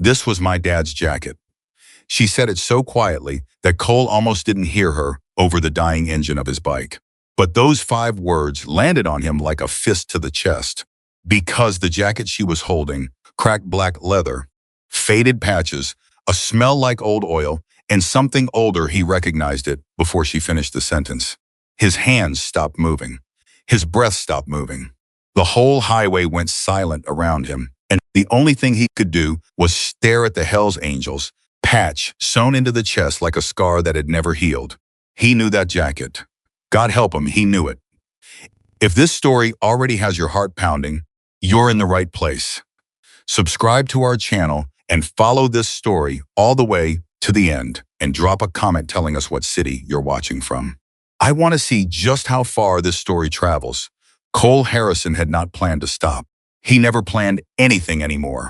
"This was my dad's jacket." She said it so quietly that Cole almost didn't hear her over the dying engine of his bike. But those 5 words landed on him like a fist to the chest, because the jacket she was holding, cracked black leather, faded patches, a smell like old oil, and something older. He recognized it before she finished the sentence. His hands stopped moving. His breath stopped moving. The whole highway went silent around him, and the only thing he could do was stare at the Hells Angels patch sewn into the chest like a scar that had never healed. He knew that jacket. God help him, he knew it. If this story already has your heart pounding, you're in the right place. Subscribe to our channel and follow this story all the way to the end, and drop a comment telling us what city you're watching from. I want to see just how far this story travels. Cole Harrison had not planned to stop. He never planned anything anymore.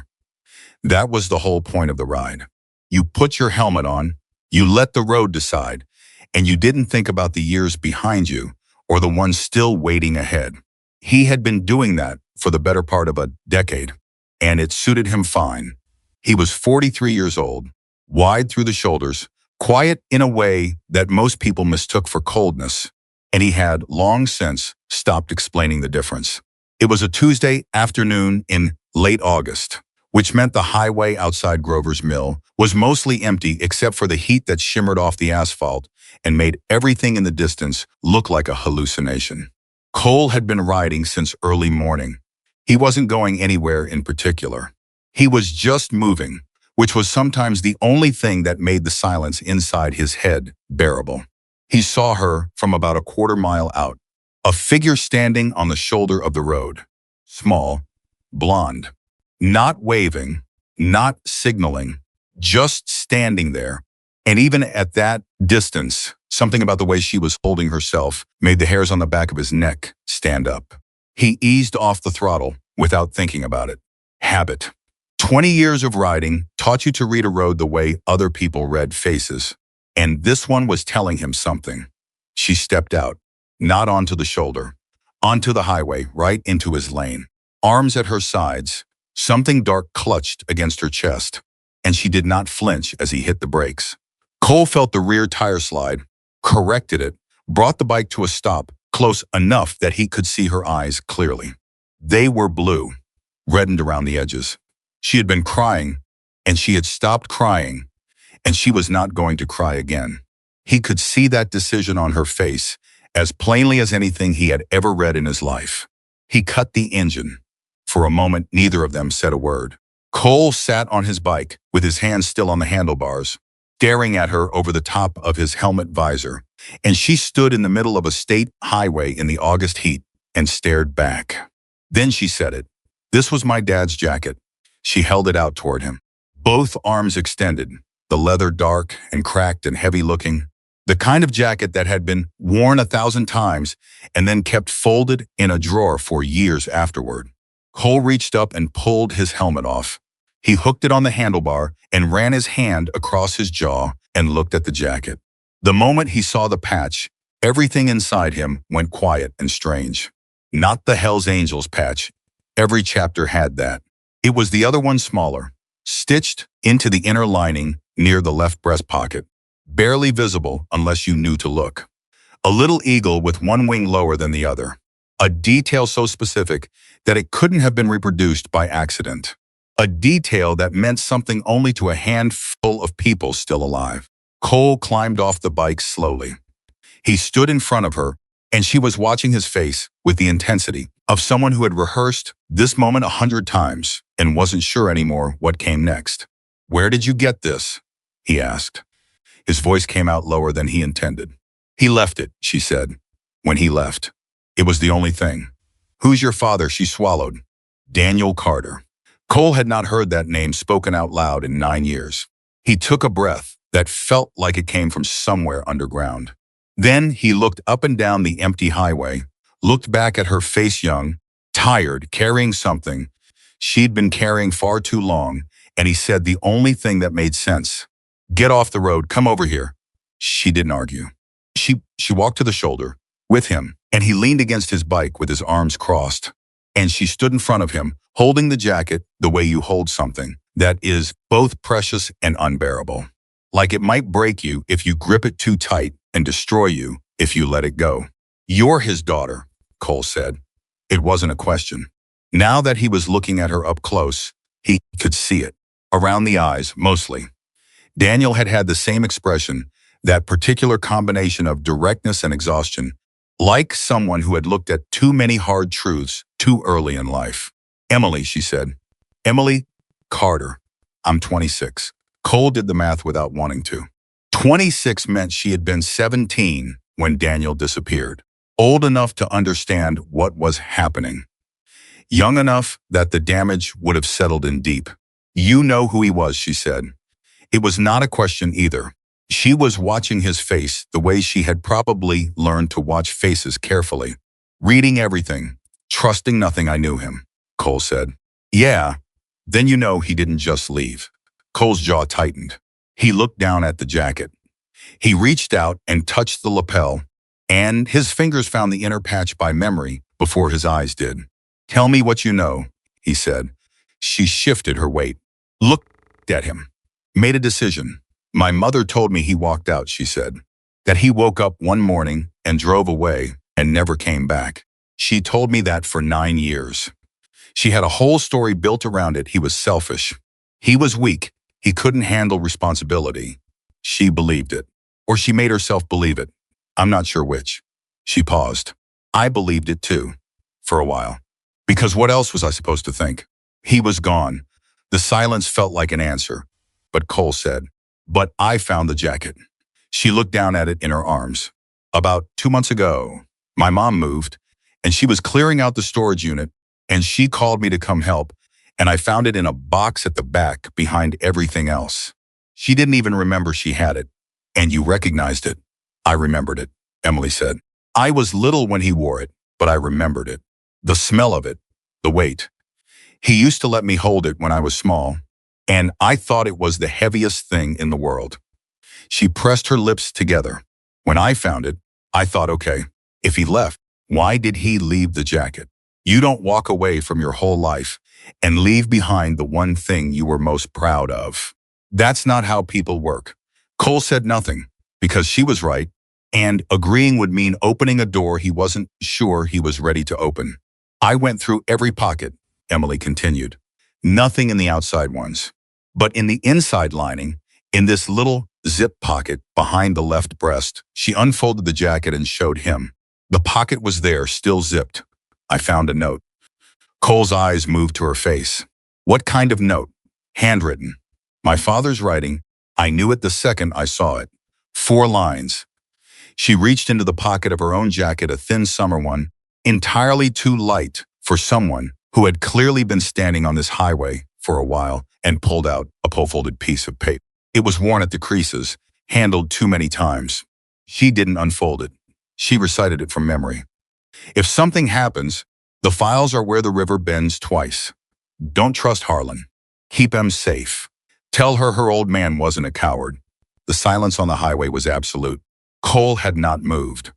That was the whole point of the ride. You put your helmet on, you let the road decide, and you didn't think about the years behind you or the ones still waiting ahead. He had been doing that for the better part of a decade, and it suited him fine. He was 43 years old, wide through the shoulders, quiet in a way that most people mistook for coldness, and he had long since stopped explaining the difference. It was a Tuesday afternoon in late August, which meant the highway outside Grover's Mill was mostly empty except for the heat that shimmered off the asphalt and made everything in the distance look like a hallucination. Cole had been riding since early morning. He wasn't going anywhere in particular. He was just moving, which was sometimes the only thing that made the silence inside his head bearable. He saw her from about a quarter-mile out, a figure standing on the shoulder of the road. Small, blonde, not waving, not signaling, just standing there. And even at that distance, something about the way she was holding herself made the hairs on the back of his neck stand up. He eased off the throttle without thinking about it. Habit. 20 years of riding taught you to read a road the way other people read faces. And this one was telling him something. She stepped out, not onto the shoulder, onto the highway, right into his lane. Arms at her sides, something dark clutched against her chest, and she did not flinch as he hit the brakes. Cole felt the rear tire slide, corrected it, brought the bike to a stop close enough that he could see her eyes clearly. They were blue, reddened around the edges. She had been crying, and she had stopped crying, and she was not going to cry again. He could see that decision on her face as plainly as anything he had ever read in his life. He cut the engine. For a moment, neither of them said a word. Cole sat on his bike with his hands still on the handlebars, staring at her over the top of his helmet visor, and she stood in the middle of a state highway in the August heat and stared back. Then she said it. "This was my dad's jacket." She held it out toward him, both arms extended, the leather dark and cracked and heavy-looking, the kind of jacket that had been worn 1,000 times and then kept folded in a drawer for years afterward. Cole reached up and pulled his helmet off. He hooked it on the handlebar and ran his hand across his jaw and looked at the jacket. The moment he saw the patch, everything inside him went quiet and strange. Not the Hells Angels patch. Every chapter had that. It was the other one smaller, stitched into the inner lining near the left breast pocket, barely visible unless you knew to look. A little eagle with one wing lower than the other. A detail so specific that it couldn't have been reproduced by accident. A detail that meant something only to a handful of people still alive. Cole climbed off the bike slowly. He stood in front of her, and she was watching his face with the intensity of someone who had rehearsed this moment 100 times and wasn't sure anymore what came next. "Where did you get this?" he asked. His voice came out lower than he intended. "He left it," she said. "When he left. It was the only thing." "Who's your father?" She swallowed. "Daniel Carter." Cole had not heard that name spoken out loud in 9 years. He took a breath that felt like it came from somewhere underground. Then he looked up and down the empty highway, looked back at her face, young, tired, carrying something she'd been carrying far too long, and he said the only thing that made sense. "Get off the road, come over here." She didn't argue. She walked to the shoulder with him, and he leaned against his bike with his arms crossed. And she stood in front of him, holding the jacket the way you hold something, that is both precious and unbearable. Like it might break you if you grip it too tight and destroy you if you let it go. You're his daughter, Cole said. It wasn't a question. Now that he was looking at her up close, he could see it. Around the eyes, mostly. Daniel had had the same expression, that particular combination of directness and exhaustion, like someone who had looked at too many hard truths too early in life. Emily, she said. Emily Carter. I'm 26. Cole did the math without wanting to. 26 meant she had been 17 when Daniel disappeared. Old enough to understand what was happening. Young enough that the damage would have settled in deep. You know who he was, she said. It was not a question either. She was watching his face the way she had probably learned to watch faces carefully. Reading everything, trusting nothing. I knew him, Cole said. Yeah, then you know he didn't just leave. Cole's jaw tightened. He looked down at the jacket. He reached out and touched the lapel, and his fingers found the inner patch by memory before his eyes did. Tell me what you know, he said. She shifted her weight, looked at him, made a decision. My mother told me he walked out, she said. That he woke up one morning and drove away and never came back. She told me that for 9 years. She had a whole story built around it. He was selfish. He was weak. He couldn't handle responsibility. She believed it. Or she made herself believe it. I'm not sure which. She paused. I believed it too. For a while. Because what else was I supposed to think? He was gone. The silence felt like an answer. But Cole said, but I found the jacket. She looked down at it in her arms. About 2 months ago, my mom moved, and she was clearing out the storage unit, and she called me to come help, and I found it in a box at the back behind everything else. She didn't even remember she had it. And you recognized it. I remembered it, Emily said. I was little when he wore it, but I remembered it. The smell of it, the weight. He used to let me hold it when I was small, and I thought it was the heaviest thing in the world. She pressed her lips together. When I found it, I thought, okay, if he left, why did he leave the jacket? You don't walk away from your whole life and leave behind the one thing you were most proud of. That's not how people work. Cole said nothing, because she was right, and agreeing would mean opening a door he wasn't sure he was ready to open. I went through every pocket, Emily continued. Nothing in the outside ones. But in the inside lining, in this little zip pocket behind the left breast, she unfolded the jacket and showed him. The pocket was there, still zipped. I found a note. Cole's eyes moved to her face. What kind of note? Handwritten. My father's writing. I knew it the second I saw it. 4 lines. She reached into the pocket of her own jacket, a thin summer one, entirely too light for someone who had clearly been standing on this highway for a while, and pulled out a folded piece of paper. It was worn at the creases, handled too many times. She didn't unfold it. She recited it from memory. If something happens, the files are where the river bends twice. Don't trust Harlan. Keep him safe. Tell her her old man wasn't a coward. The silence on the highway was absolute. Cole had not moved.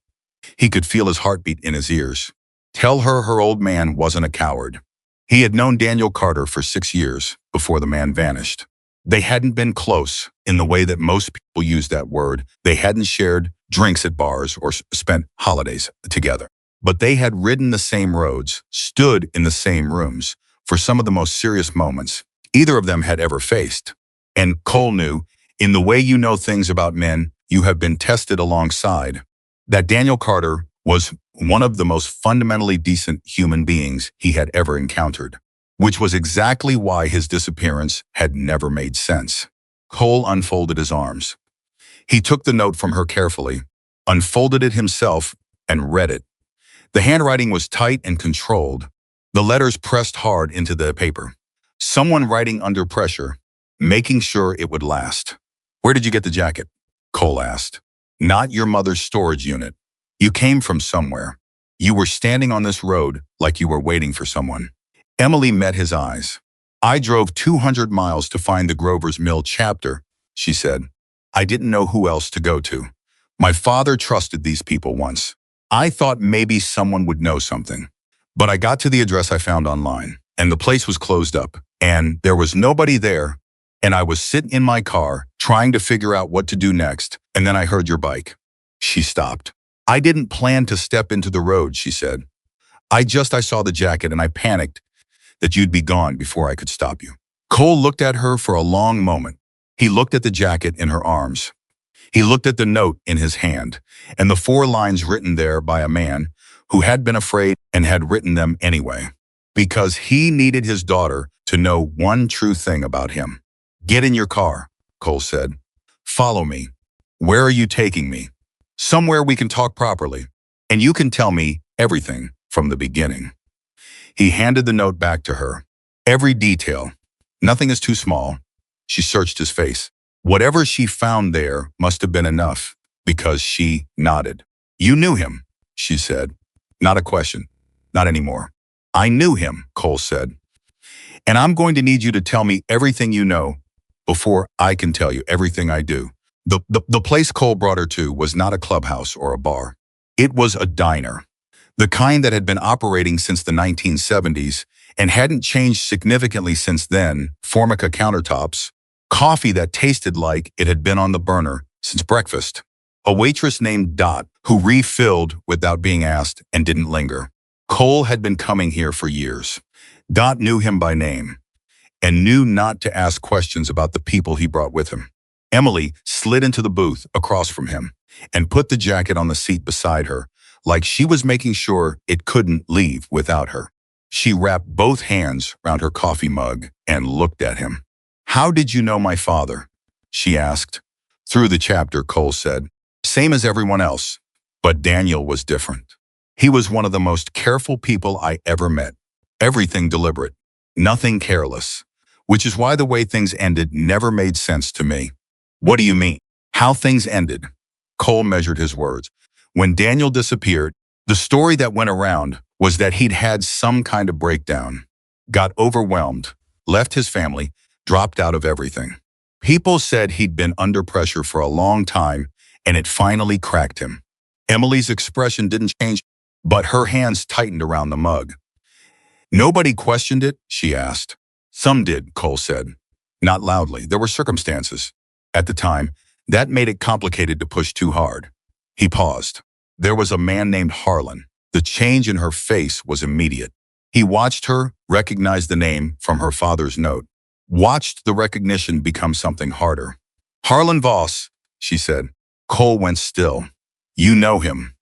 He could feel his heartbeat in his ears. Tell her her old man wasn't a coward. He had known Daniel Carter for 6 years before the man vanished. They hadn't been close in the way that most people use that word. They hadn't shared drinks at bars or spent holidays together. But they had ridden the same roads, stood in the same rooms for some of the most serious moments either of them had ever faced. And Cole knew, in the way you know things about men you have been tested alongside, that Daniel Carter was one of the most fundamentally decent human beings he had ever encountered, which was exactly why his disappearance had never made sense. Cole unfolded his arms. He took the note from her carefully, unfolded it himself, and read it. The handwriting was tight and controlled, the letters pressed hard into the paper. Someone writing under pressure, making sure it would last. Where did you get the jacket? Cole asked. Not your mother's storage unit. You came from somewhere. You were standing on this road like you were waiting for someone. Emily met his eyes. I drove 200 miles to find the Grover's Mill chapter, she said. I didn't know who else to go to. My father trusted these people once. I thought maybe someone would know something. But I got to the address I found online, and the place was closed up. And there was nobody there, and I was sitting in my car trying to figure out what to do next, and then I heard your bike." She stopped. "I didn't plan to step into the road," she said. I saw the jacket and I panicked that you'd be gone before I could stop you." Cole looked at her for a long moment. He looked at the jacket in her arms. He looked at the note in his hand and the 4 lines written there by a man who had been afraid and had written them anyway. Because he needed his daughter to know one true thing about him. "Get in your car," Cole said. "Follow me. Where are you taking me?" "Somewhere we can talk properly, and you can tell me everything from the beginning." He handed the note back to her. Every detail. Nothing is too small. She searched his face. Whatever she found there must have been enough, because she nodded. "You knew him," she said. Not a question. "Not anymore." "I knew him," Cole said. "And I'm going to need you to tell me everything you know before I can tell you everything I do." The place Cole brought her to was not a clubhouse or a bar. It was a diner. The kind that had been operating since the 1970s and hadn't changed significantly since then. Formica countertops, coffee that tasted like it had been on the burner since breakfast, a waitress named Dot who refilled without being asked and didn't linger. Cole had been coming here for years. Dot knew him by name and knew not to ask questions about the people he brought with him. Emily slid into the booth across from him and put the jacket on the seat beside her, like she was making sure it couldn't leave without her. She wrapped both hands around her coffee mug and looked at him. "How did you know my father?" she asked. "Through the chapter," Cole said. "Same as everyone else, but Daniel was different. He was one of the most careful people I ever met. Everything deliberate, nothing careless, which is why the way things ended never made sense to me." "What do you mean?" "How things ended." Cole measured his words. "When Daniel disappeared, the story that went around was that he'd had some kind of breakdown, got overwhelmed, left his family, dropped out of everything. People said he'd been under pressure for a long time, and it finally cracked him." Emily's expression didn't change, but her hands tightened around the mug. "Nobody questioned it?" she asked. "Some did," Cole said. Not loudly. There were circumstances. At the time, that made it complicated to push too hard. He paused. There was a man named Harlan. The change in her face was immediate. He watched her, recognized the name from her father's note. Watched the recognition become something harder. "Harlan Voss," she said. Cole went still. "You know him."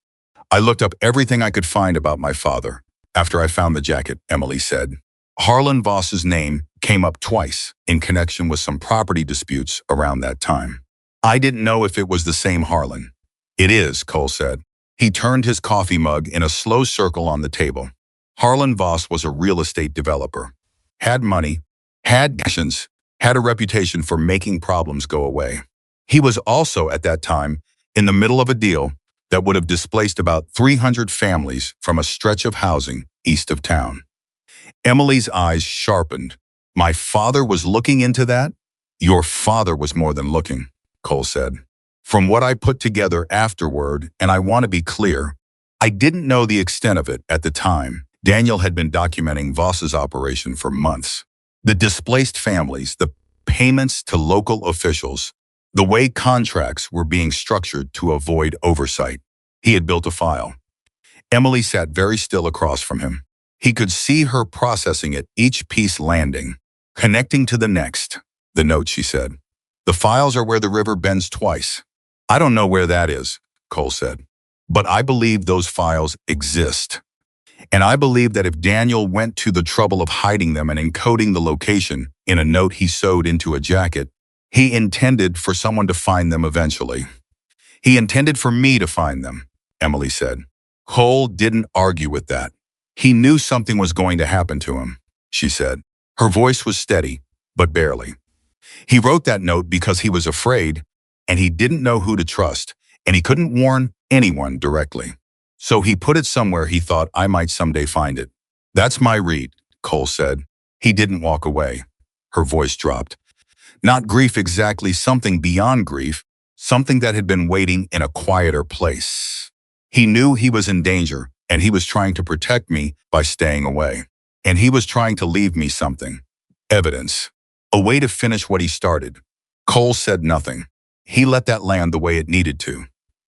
"I looked up everything I could find about my father after I found the jacket," Emily said. Harlan Voss's name came up twice in connection with some property disputes around that time. "I didn't know if it was the same Harlan." "It is," Cole said. He turned his coffee mug in a slow circle on the table. Harlan Voss was a real estate developer. Had money, had connections, had a reputation for making problems go away. He was also, at that time, in the middle of a deal that would have displaced about 300 families from a stretch of housing east of town. Emily's eyes sharpened. "My father was looking into that?" "Your father was more than looking," Cole said. "From what I put together afterward, and I want to be clear, I didn't know the extent of it at the time. Daniel had been documenting Voss's operation for months. The displaced families, the payments to local officials, the way contracts were being structured to avoid oversight. He had built a file." Emily sat very still across from him. He could see her processing it, each piece landing, connecting to the next. "The note," she said. "The files are where the river bends twice." "I don't know where that is," Cole said. "But I believe those files exist. And I believe that if Daniel went to the trouble of hiding them and encoding the location in a note he sewed into a jacket, he intended for someone to find them eventually. He intended for me to find them," Emily said. Cole didn't argue with that. "He knew something was going to happen to him," she said. Her voice was steady, but barely. "He wrote that note because he was afraid, and he didn't know who to trust, and he couldn't warn anyone directly. So he put it somewhere he thought I might someday find it." "That's my read," Cole said. He didn't walk away. Her voice dropped. "Not grief exactly, something beyond grief, something that had been waiting in a quieter place. He knew he was in danger, and he was trying to protect me by staying away. And he was trying to leave me something. Evidence. A way to finish what he started. Cole said nothing. He let that land the way it needed to.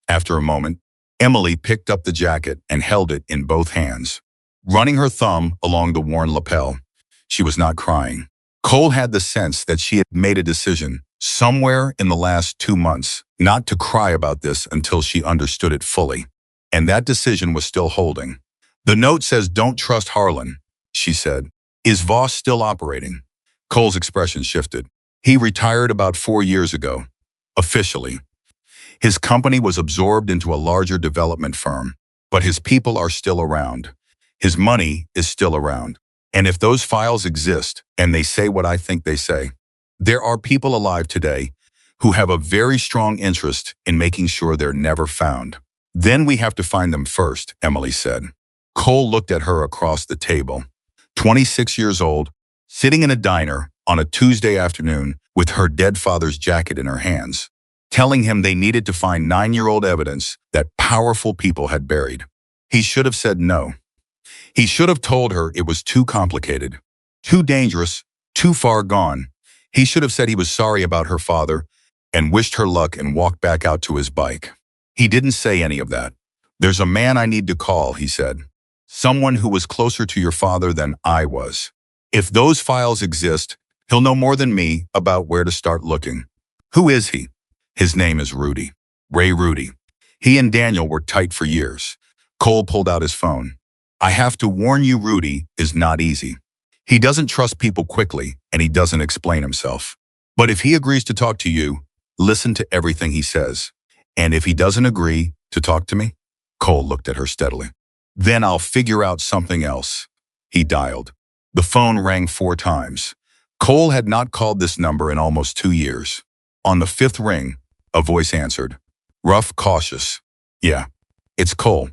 After a moment, Emily picked up the jacket and held it in both hands, running her thumb along the worn lapel. She was not crying. Cole had the sense that she had made a decision somewhere in the last 2 months not to cry about this until she understood it fully. And that decision was still holding. The note says, "Don't trust Harlan," she said. "Is Voss still operating?" Cole's expression shifted. He retired about 4 years ago, officially. His company was absorbed into a larger development firm, but his people are still around. His money is still around. And if those files exist, and they say what I think they say, there are people alive today who have a very strong interest in making sure they're never found. Then we have to find them first, Emily said. Cole looked at her across the table. 26 years old, sitting in a diner on a Tuesday afternoon with her dead father's jacket in her hands, telling him they needed to find 9-year-old evidence that powerful people had buried. He should have said no. He should have told her it was too complicated, too dangerous, too far gone. He should have said he was sorry about her father and wished her luck and walked back out to his bike. He didn't say any of that. "There's a man I need to call," he said. "Someone who was closer to your father than I was. If those files exist, he'll know more than me about where to start looking." "Who is he?" "His name is Rudy. Ray Rudy. He and Daniel were tight for years." Cole pulled out his phone. "I have to warn you, Rudy is not easy. He doesn't trust people quickly, and he doesn't explain himself. But if he agrees to talk to you, listen to everything he says. And if he doesn't agree to talk to me," Cole looked at her steadily, "then I'll figure out something else." He dialed. The phone rang 4 times. Cole had not called this number in almost 2 years. On the 5th ring, a voice answered. Rough, cautious. "Yeah, it's Cole.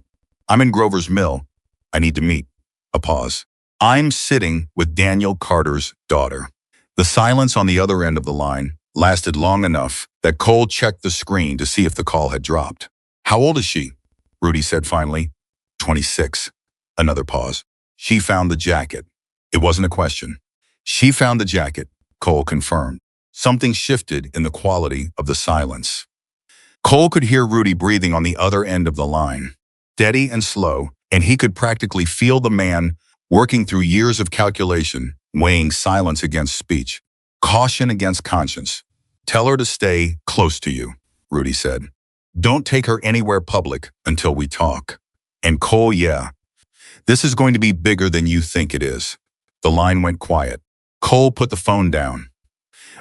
I'm in Grover's Mill. I need to meet." A pause. "I'm sitting with Daniel Carter's daughter." The silence on the other end of the line lasted long enough that Cole checked the screen to see if the call had dropped. "How old is she?" Rudy said finally. 26. Another pause. "She found the jacket." It wasn't a question. "She found the jacket," Cole confirmed. Something shifted in the quality of the silence. Cole could hear Rudy breathing on the other end of the line, steady and slow, and he could practically feel the man working through years of calculation, weighing silence against speech, caution against conscience. "Tell her to stay close to you," Rudy said. "Don't take her anywhere public until we talk." And Cole, "Yeah, this is going to be bigger than you think it is." The line went quiet. Cole put the phone down.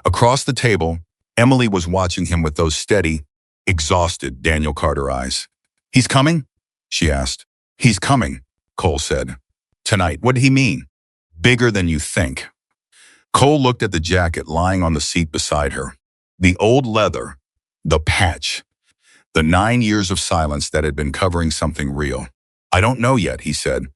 Across the table, Emily was watching him with those steady, exhausted Daniel Carter eyes. "He's coming?" she asked. "He's coming," Cole said. "Tonight." "What did he mean?" "Bigger than you think." Cole looked at the jacket lying on the seat beside her. The old leather, the patch, the 9 years of silence that had been covering something real. "I don't know yet," he said,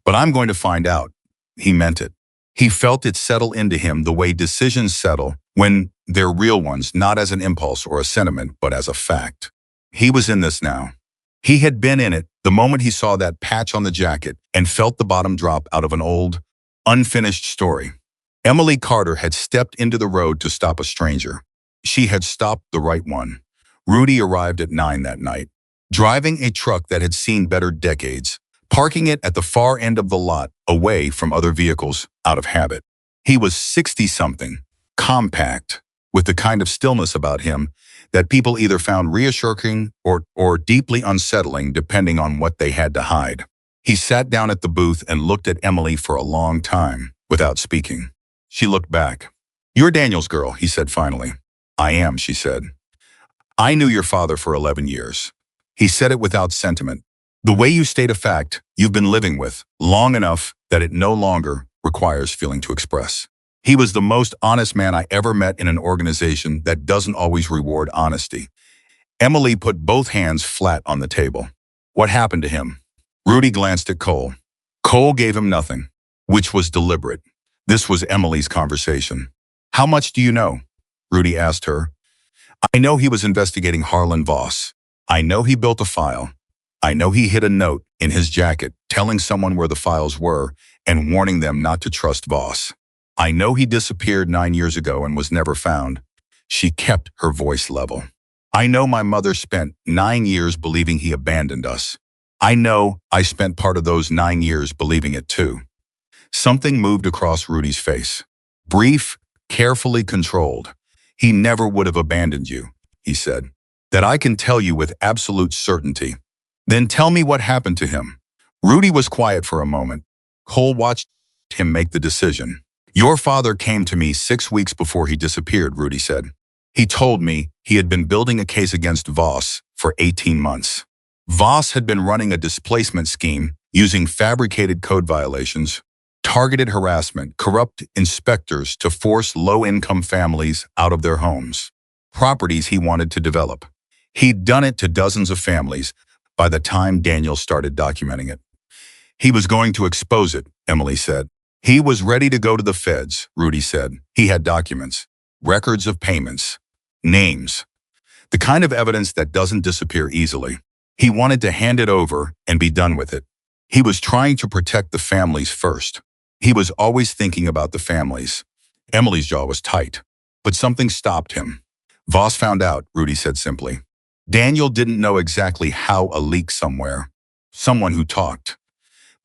"but I'm going to find out." He meant it. He felt it settle into him the way decisions settle when they're real ones, not as an impulse or a sentiment, but as a fact. He was in this now. He had been in it the moment he saw that patch on the jacket and felt the bottom drop out of an old, unfinished story. Emily Carter had stepped into the road to stop a stranger. She had stopped the right one. Rudy arrived at 9 that night, driving a truck that had seen better decades, parking it at the far end of the lot, away from other vehicles, out of habit. He was 60-something, compact, with the kind of stillness about him that people either found reassuring or deeply unsettling depending on what they had to hide. He sat down at the booth and looked at Emily for a long time, without speaking. She looked back. "You're Daniel's girl," he said finally. "I am," she said. "I knew your father for 11 years. He said it without sentiment. The way you state a fact you've been living with long enough that it no longer requires feeling to express. He was the most honest man I ever met in an organization that doesn't always reward honesty." Emily put both hands flat on the table. "What happened to him?" Rudy glanced at Cole. Cole gave him nothing, which was deliberate. This was Emily's conversation. "How much do you know?" Rudy asked her. "I know he was investigating Harlan Voss. I know he built a file. I know he hid a note in his jacket telling someone where the files were and warning them not to trust Voss. I know he disappeared 9 years ago and was never found. She kept her voice level. I know my mother spent 9 years believing he abandoned us. I know I spent part of those 9 years believing it too. Something moved across Rudy's face. Brief, carefully controlled. He never would have abandoned you, he said. That I can tell you with absolute certainty. Then tell me what happened to him. Rudy was quiet for a moment. Cole watched him make the decision. Your father came to me 6 weeks before he disappeared, Rudy said. He told me he had been building a case against Voss for 18 months. Voss had been running a displacement scheme using fabricated code violations, targeted harassment, corrupt inspectors to force low-income families out of their homes, properties he wanted to develop. He'd done it to dozens of families by the time Daniel started documenting it. He was going to expose it, Emily said. He was ready to go to the feds, Rudy said. He had documents, records of payments, names, the kind of evidence that doesn't disappear easily. He wanted to hand it over and be done with it. He was trying to protect the families first. He was always thinking about the families. Emily's jaw was tight, but something stopped him. Voss found out, Rudy said simply. Daniel didn't know exactly how a leak somewhere, someone who talked.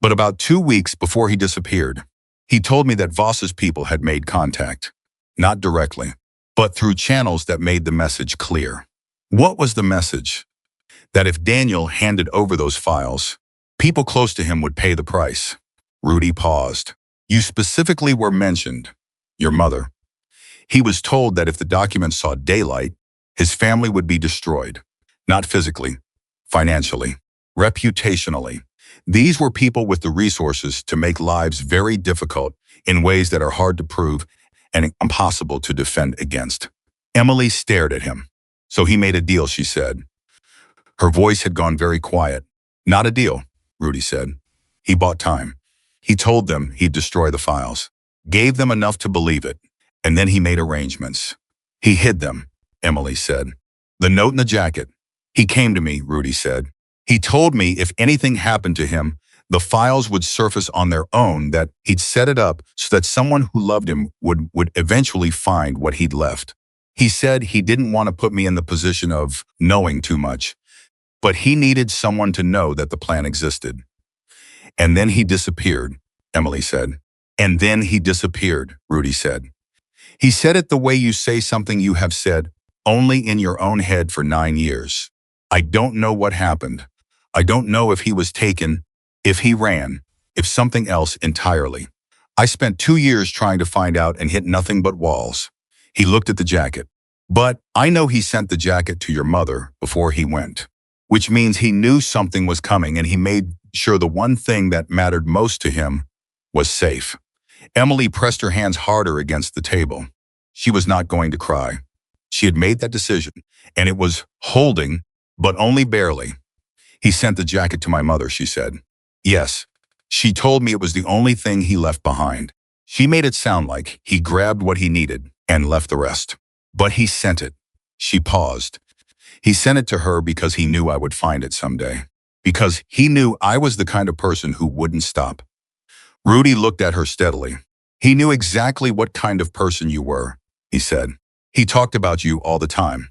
But about 2 weeks before he disappeared, he told me that Voss's people had made contact, not directly, but through channels that made the message clear. What was the message? That if Daniel handed over those files, people close to him would pay the price. Rudy paused. You specifically were mentioned, your mother. He was told that if the documents saw daylight, his family would be destroyed. Not physically, financially, reputationally. These were people with the resources to make lives very difficult in ways that are hard to prove and impossible to defend against. Emily stared at him. So he made a deal, she said. Her voice had gone very quiet. Not a deal, Rudy said. He bought time. He told them he'd destroy the files, gave them enough to believe it, and then he made arrangements. He hid them, Emily said. The note in the jacket. He came to me, Rudy said. He told me if anything happened to him, the files would surface on their own, that he'd set it up so that someone who loved him would eventually find what he'd left. He said he didn't want to put me in the position of knowing too much, but he needed someone to know that the plan existed. And then he disappeared, Emily said. And then he disappeared, Rudy said. He said it the way you say something you have said only in your own head for 9 years. I don't know what happened. I don't know if he was taken, if he ran, if something else entirely. I spent 2 years trying to find out and hit nothing but walls. He looked at the jacket. But I know he sent the jacket to your mother before he went, which means he knew something was coming and he made sure the one thing that mattered most to him was safe. Emily pressed her hands harder against the table. She was not going to cry. She had made that decision, and it was holding, but only barely. He sent the jacket to my mother, she said. Yes, she told me it was the only thing he left behind. She made it sound like he grabbed what he needed and left the rest. But he sent it. She paused. He sent it to her because he knew I would find it someday. Because he knew I was the kind of person who wouldn't stop. Rudy looked at her steadily. He knew exactly what kind of person you were, he said. He talked about you all the time.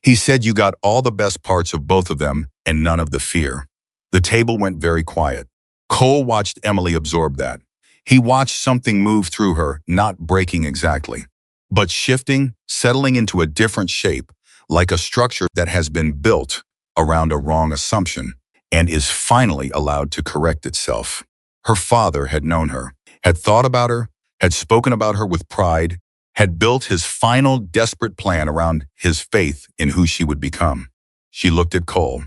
He said you got all the best parts of both of them and none of the fear. The table went very quiet. Cole watched Emily absorb that. He watched something move through her, not breaking exactly, but shifting, settling into a different shape, like a structure that has been built around a wrong assumption and is finally allowed to correct itself. Her father had known her, had thought about her, had spoken about her with pride, had built his final desperate plan around his faith in who she would become. She looked at Cole.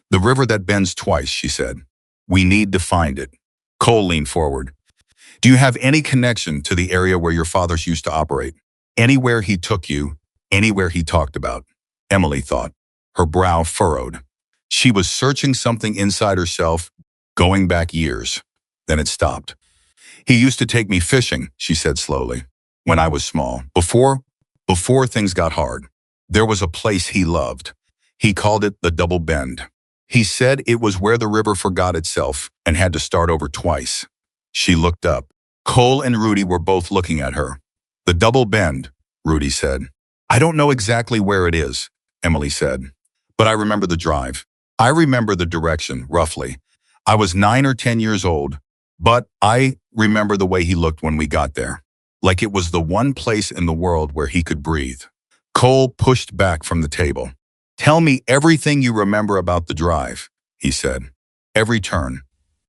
The river that bends twice, she said. We need to find it. Cole leaned forward. Do you have any connection to the area where your fathers used to operate? Anywhere he took you, anywhere he talked about? Emily thought. Her brow furrowed. She was searching something inside herself, going back years. Then it stopped. He used to take me fishing, she said slowly. When I was small, before things got hard, there was a place he loved. He called it the Double Bend. He said it was where the river forgot itself and had to start over twice. She looked up. Cole and Rudy were both looking at her. The double bend, Rudy said. I don't know exactly where it is, Emily said. But I remember the drive. I remember the direction, roughly. I was 9 or 10 years old, but I remember the way he looked when we got there. Like it was the one place in the world where he could breathe. Cole pushed back from the table. Tell me everything you remember about the drive, he said. Every turn,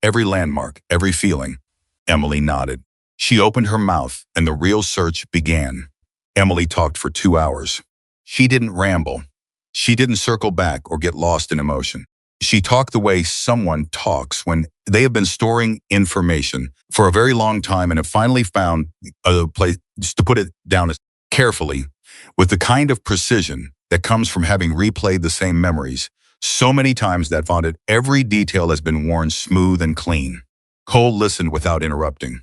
every landmark, every feeling. Emily nodded. She opened her mouth and the real search began. Emily talked for 2 hours. She didn't ramble. She didn't circle back or get lost in emotion. She talked the way someone talks when they have been storing information for a very long time and have finally found a place, just to put it down as carefully, with the kind of precision that comes from having replayed the same memories so many times that found it every detail has been worn smooth and clean. Cole listened without interrupting.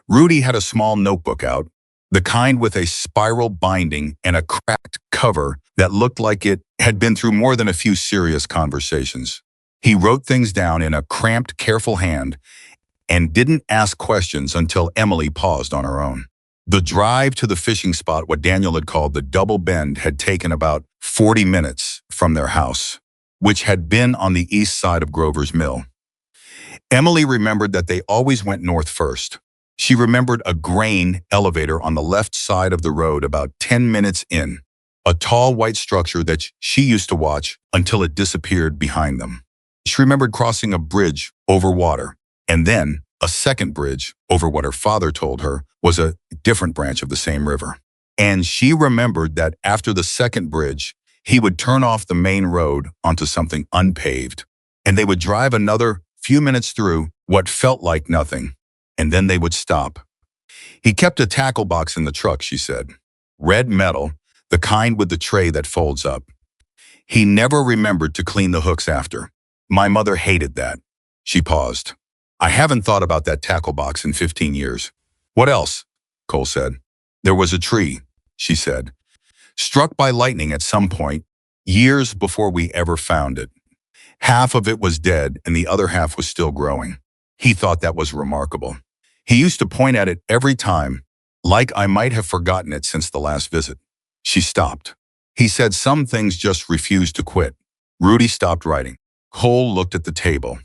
Rudy had a small notebook out, the kind with a spiral binding and a cracked cover that looked like it had been through more than a few serious conversations. He wrote things down in a cramped, careful hand and didn't ask questions until Emily paused on her own. The drive to the fishing spot, what Daniel had called the double bend, had taken about 40 minutes from their house, which had been on the east side of Grover's Mill. Emily remembered that they always went north first. She remembered a grain elevator on the left side of the road about 10 minutes in, a tall white structure that she used to watch until it disappeared behind them. She remembered crossing a bridge over water, and then a second bridge over what her father told her was a different branch of the same river. And she remembered that after the second bridge, he would turn off the main road onto something unpaved, and they would drive another few minutes through what felt like nothing, and then they would stop. He kept a tackle box in the truck, she said. Red metal, the kind with the tray that folds up. He never remembered to clean the hooks after. My mother hated that. She paused. I haven't thought about that tackle box in 15 years. What else? Cole said. There was a tree, she said, struck by lightning at some point, years before we ever found it. Half of it was dead and the other half was still growing. He thought that was remarkable. He used to point at it every time, like I might have forgotten it since the last visit. She stopped. He said some things just refused to quit. Rudy stopped writing. Cole looked at the table.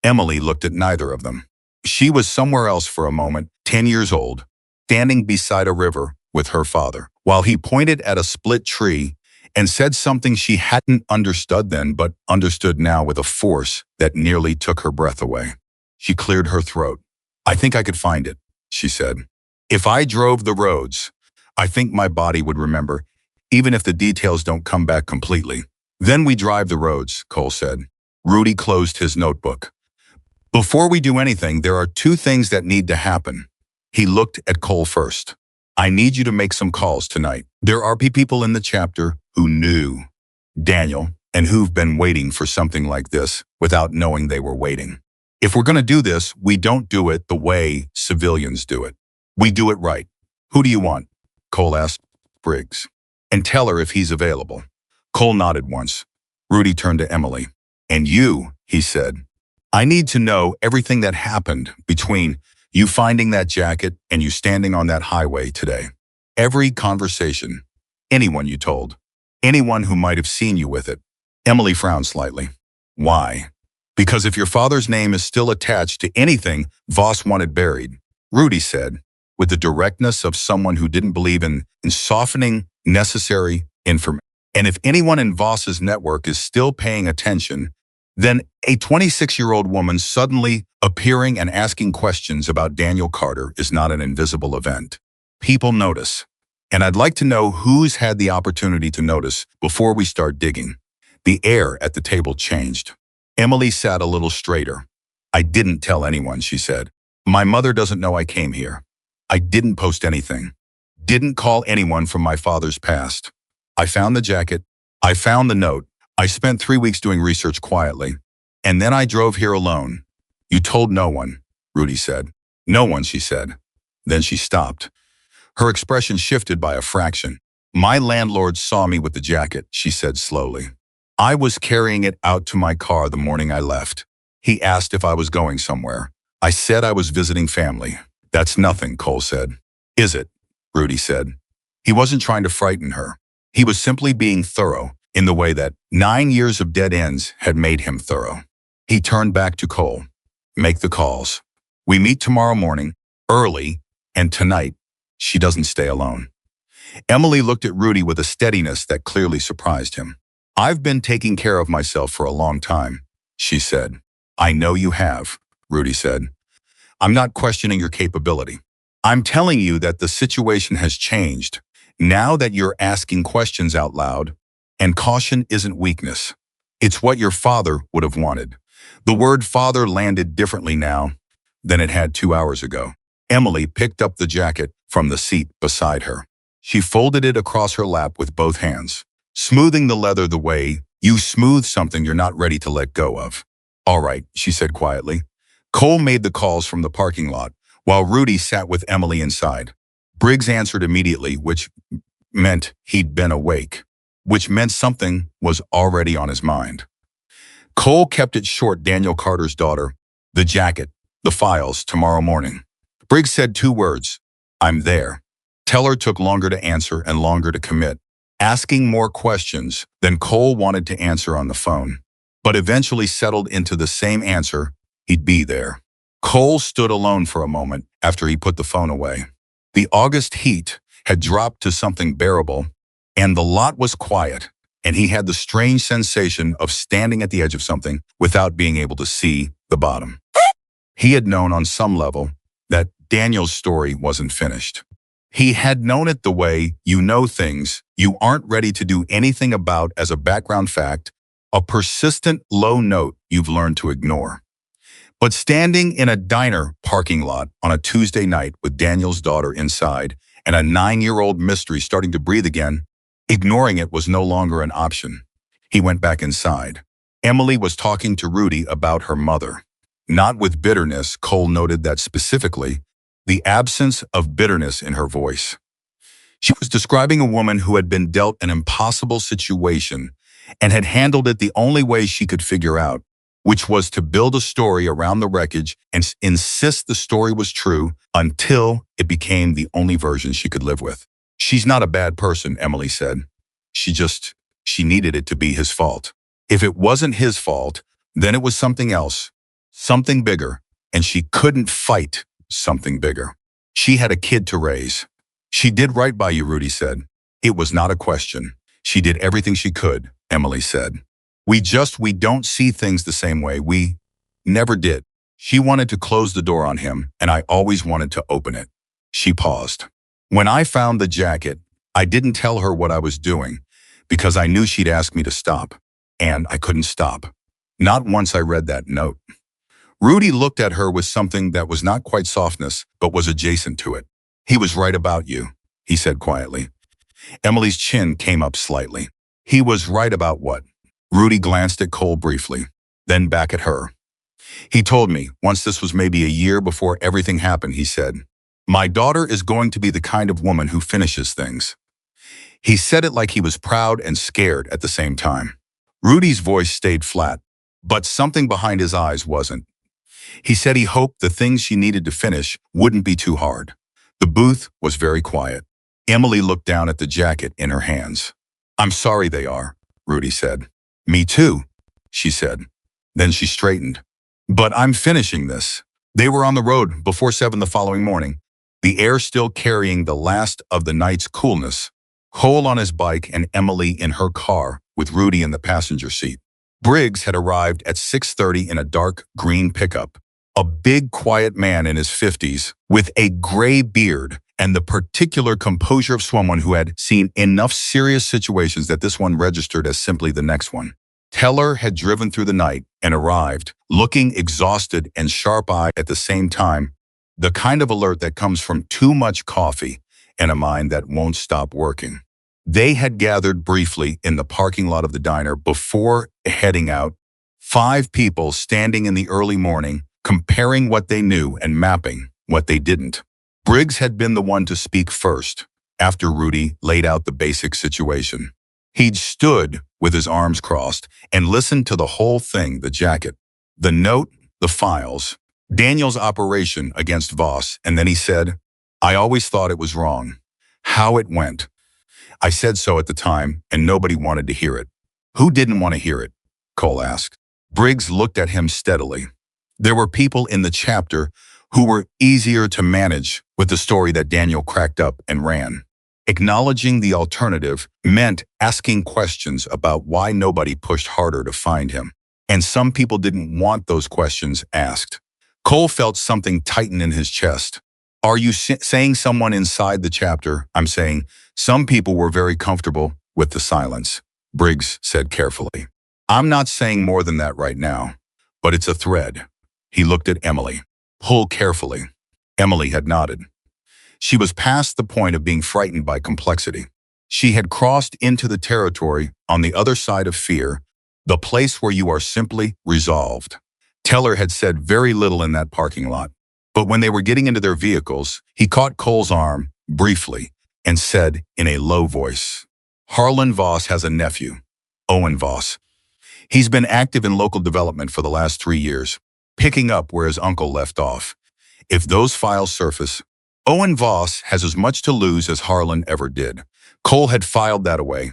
Emily looked at neither of them. She was somewhere else for a moment, 10 years old, standing beside a river with her father, while he pointed at a split tree and said something she hadn't understood then but understood now with a force that nearly took her breath away. She cleared her throat. I think I could find it, she said. If I drove the roads, I think my body would remember, even if the details don't come back completely. Then we drive the roads, Cole said. Rudy closed his notebook. Before we do anything, there are 2 things that need to happen. He looked at Cole first. I need you to make some calls tonight. There are people in the chapter who knew Daniel and who've been waiting for something like this without knowing they were waiting. If we're going to do this, we don't do it the way civilians do it. We do it right. Who do you want? Cole asked Briggs. And tell her if he's available. Cole nodded once. Rudy turned to Emily. And you, he said. I need to know everything that happened between you finding that jacket and you standing on that highway today. Every conversation. Anyone you told. Anyone who might have seen you with it. Emily frowned slightly. Why? Because if your father's name is still attached to anything Voss wanted buried, Rudy said, with the directness of someone who didn't believe in softening necessary information. And if anyone in Voss's network is still paying attention, then a 26-year-old woman suddenly appearing and asking questions about Daniel Carter is not an invisible event. People notice. And I'd like to know who's had the opportunity to notice before we start digging. The air at the table changed. Emily sat a little straighter. I didn't tell anyone, she said. My mother doesn't know I came here. I didn't post anything. Didn't call anyone from my father's past. I found the jacket. I found the note. I spent 3 weeks doing research quietly. And then I drove here alone. You told no one, Rudy said. No one, she said. Then she stopped. Her expression shifted by a fraction. My landlord saw me with the jacket, she said slowly. I was carrying it out to my car the morning I left. He asked if I was going somewhere. I said I was visiting family. That's nothing, Cole said. Is it? Rudy said. He wasn't trying to frighten her. He was simply being thorough in the way that 9 years of dead ends had made him thorough. He turned back to Cole. Make the calls. We meet tomorrow morning, early, and tonight, she doesn't stay alone. Emily looked at Rudy with a steadiness that clearly surprised him. I've been taking care of myself for a long time, she said. I know you have, Rudy said. I'm not questioning your capability. I'm telling you that the situation has changed. Now that you're asking questions out loud, and caution isn't weakness. It's what your father would have wanted. The word father landed differently now than it had 2 hours ago. Emily picked up the jacket from the seat beside her. She folded it across her lap with both hands, smoothing the leather the way you smooth something you're not ready to let go of. All right, she said quietly. Cole made the calls from the parking lot, while Rudy sat with Emily inside. Briggs answered immediately, which meant he'd been awake, which meant something was already on his mind. Cole kept it short. Daniel Carter's daughter, the jacket, the files, tomorrow morning. Briggs said 2 words, I'm there. Teller took longer to answer and longer to commit, asking more questions than Cole wanted to answer on the phone, but eventually settled into the same answer, he'd be there. Cole stood alone for a moment after he put the phone away. The August heat had dropped to something bearable, and the lot was quiet, and he had the strange sensation of standing at the edge of something without being able to see the bottom. He had known on some level that Daniel's story wasn't finished. He had known it the way you know things you aren't ready to do anything about as a background fact, a persistent low note you've learned to ignore. But standing in a diner parking lot on a Tuesday night with Daniel's daughter inside and a 9-year-old mystery starting to breathe again, ignoring it was no longer an option. He went back inside. Emily was talking to Rudy about her mother. Not with bitterness, Cole noted that specifically, the absence of bitterness in her voice. She was describing a woman who had been dealt an impossible situation and had handled it the only way she could figure out, which was to build a story around the wreckage and insist the story was true until it became the only version she could live with. She's not a bad person, Emily said. She needed it to be his fault. If it wasn't his fault, then it was something else, something bigger, and she couldn't fight something bigger. She had a kid to raise. She did right by you, Rudy said. It was not a question. She did everything she could, Emily said. We don't see things the same way. We never did. She wanted to close the door on him, and I always wanted to open it. She paused. When I found the jacket, I didn't tell her what I was doing because I knew she'd ask me to stop, and I couldn't stop. Not once I read that note. Rudy looked at her with something that was not quite softness, but was adjacent to it. He was right about you, he said quietly. Emily's chin came up slightly. He was right about what? Rudy glanced at Cole briefly, then back at her. He told me, once this was maybe a year before everything happened, he said, my daughter is going to be the kind of woman who finishes things. He said it like he was proud and scared at the same time. Rudy's voice stayed flat, but something behind his eyes wasn't. He said he hoped the things she needed to finish wouldn't be too hard. The booth was very quiet. Emily looked down at the jacket in her hands. I'm sorry they are, Rudy said. Me too, she said. Then she straightened. But I'm finishing this. They were on the road before 7 the following morning, the air still carrying the last of the night's coolness. Cole on his bike and Emily in her car with Rudy in the passenger seat. Briggs had arrived at 6:30 in a dark green pickup. A big, quiet man in his 50s with a gray beard and the particular composure of someone who had seen enough serious situations that this one registered as simply the next one. Teller had driven through the night and arrived, looking exhausted and sharp-eyed at the same time, the kind of alert that comes from too much coffee and a mind that won't stop working. They had gathered briefly in the parking lot of the diner before heading out, 5 people standing in the early morning, comparing what they knew and mapping what they didn't. Briggs had been the one to speak first, after Rudy laid out the basic situation. He'd stood with his arms crossed and listened to the whole thing, the jacket, the note, the files, Daniel's operation against Voss, and then he said, I always thought it was wrong. How it went. I said so at the time, and nobody wanted to hear it. Who didn't want to hear it? Cole asked. Briggs looked at him steadily. There were people in the chapter who were easier to manage with the story that Daniel cracked up and ran. Acknowledging the alternative meant asking questions about why nobody pushed harder to find him. And some people didn't want those questions asked. Cole felt something tighten in his chest. Are you saying someone inside the chapter? I'm saying some people were very comfortable with the silence, Briggs said carefully. I'm not saying more than that right now, but it's a thread. He looked at Emily. Pull carefully. Emily had nodded. She was past the point of being frightened by complexity. She had crossed into the territory on the other side of fear, the place where you are simply resolved. Teller had said very little in that parking lot, but when they were getting into their vehicles, he caught Cole's arm, briefly, and said in a low voice, Harlan Voss has a nephew, Owen Voss. He's been active in local development for the last 3 years, picking up where his uncle left off. If those files surface, Owen Voss has as much to lose as Harlan ever did. Cole had filed that away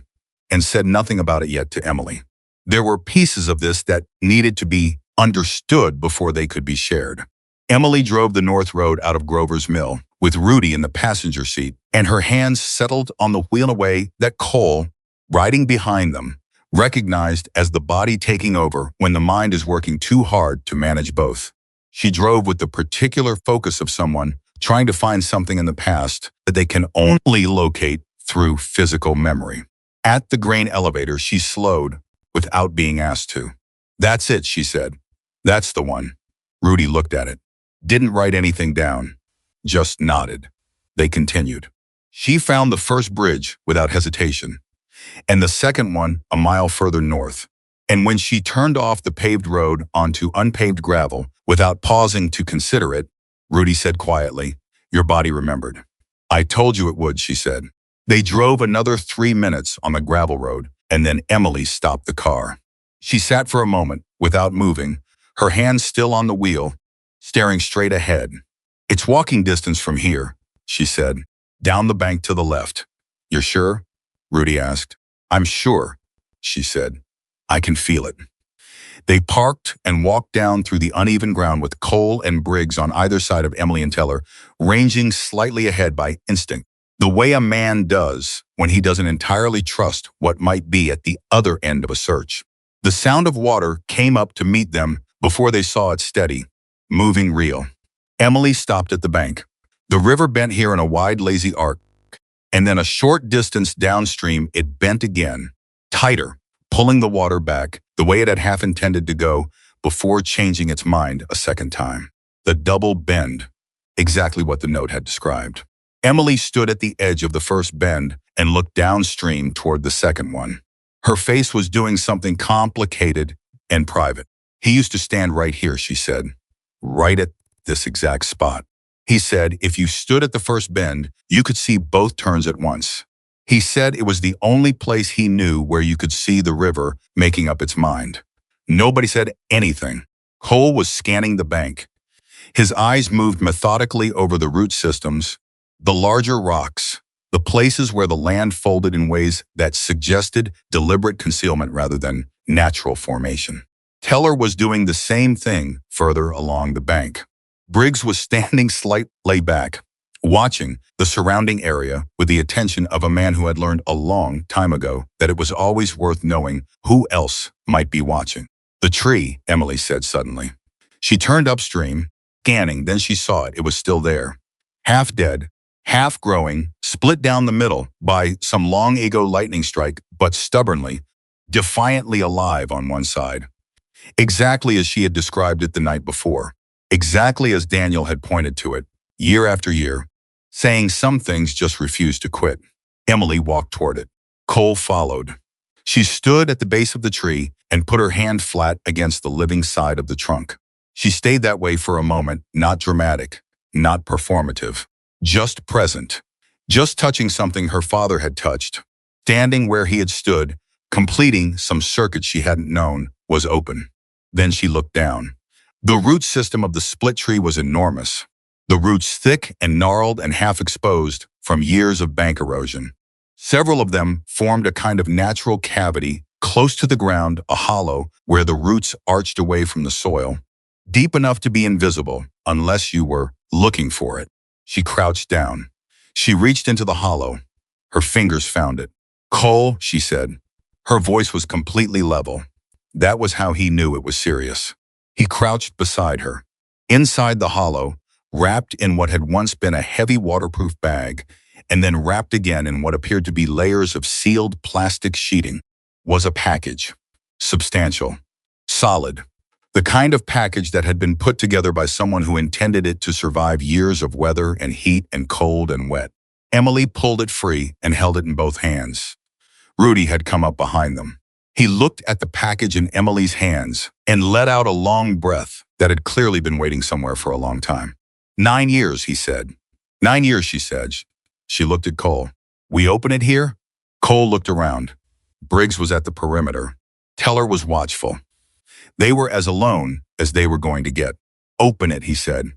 and said nothing about it yet to Emily. There were pieces of this that needed to be understood before they could be shared. Emily drove the North Road out of Grover's Mill with Rudy in the passenger seat, and her hands settled on the wheel in a way that Cole, riding behind them, recognized as the body taking over when the mind is working too hard to manage both. She drove with the particular focus of someone trying to find something in the past that they can only locate through physical memory. At the grain elevator, she slowed without being asked to. That's it, she said. That's the one. Rudy looked at it. Didn't write anything down. Just nodded. They continued. She found the first bridge without hesitation, and the second one a mile further north. And when she turned off the paved road onto unpaved gravel without pausing to consider it, Rudy said quietly, your body remembered. I told you it would, she said. They drove another 3 minutes on the gravel road, and then Emily stopped the car. She sat for a moment without moving, her hands still on the wheel, staring straight ahead. It's walking distance from here, she said, down the bank to the left. You're sure? Rudy asked. I'm sure, she said. I can feel it. They parked and walked down through the uneven ground with Cole and Briggs on either side of Emily and Teller, ranging slightly ahead by instinct, the way a man does when he doesn't entirely trust what might be at the other end of a search. The sound of water came up to meet them before they saw it steady, moving real. Emily stopped at the bank. The river bent here in a wide, lazy arc, and then a short distance downstream it bent again, tighter, pulling the water back the way it had half intended to go before changing its mind a second time. The double bend, exactly what the note had described. Emily stood at the edge of the first bend and looked downstream toward the second one. Her face was doing something complicated and private. He used to stand right here, she said, right at this exact spot. He said if you stood at the first bend, you could see both turns at once. He said it was the only place he knew where you could see the river making up its mind. Nobody said anything. Cole was scanning the bank. His eyes moved methodically over the root systems, the larger rocks, the places where the land folded in ways that suggested deliberate concealment rather than natural formation. Teller was doing the same thing further along the bank. Briggs was standing slightly back, watching the surrounding area with the attention of a man who had learned a long time ago that it was always worth knowing who else might be watching. The tree, Emily said suddenly. She turned upstream, scanning, then she saw it. It was still there. Half dead, half growing, split down the middle by some long ego lightning strike, but stubbornly, defiantly alive on one side. Exactly as she had described it the night before. Exactly as Daniel had pointed to it, year after year, saying some things just refused to quit. Emily walked toward it. Cole followed. She stood at the base of the tree and put her hand flat against the living side of the trunk. She stayed that way for a moment, not dramatic, not performative, just present, just touching something her father had touched. Standing where he had stood, completing some circuit she hadn't known was open. Then she looked down. The root system of the split tree was enormous. The roots thick and gnarled and half exposed from years of bank erosion. Several of them formed a kind of natural cavity close to the ground, a hollow where the roots arched away from the soil, deep enough to be invisible unless you were looking for it. She crouched down. She reached into the hollow. Her fingers found it. "Cole," she said. Her voice was completely level. That was how he knew it was serious. He crouched beside her. Inside the hollow, wrapped in what had once been a heavy waterproof bag, and then wrapped again in what appeared to be layers of sealed plastic sheeting, was a package. Substantial. Solid. The kind of package that had been put together by someone who intended it to survive years of weather and heat and cold and wet. Emily pulled it free and held it in both hands. Rudy had come up behind them. He looked at the package in Emily's hands and let out a long breath that had clearly been waiting somewhere for a long time. 9 years, he said. 9 years, she said. She looked at Cole. "We open it here?" Cole looked around. Briggs was at the perimeter. Teller was watchful. They were as alone as they were going to get. "Open it," he said.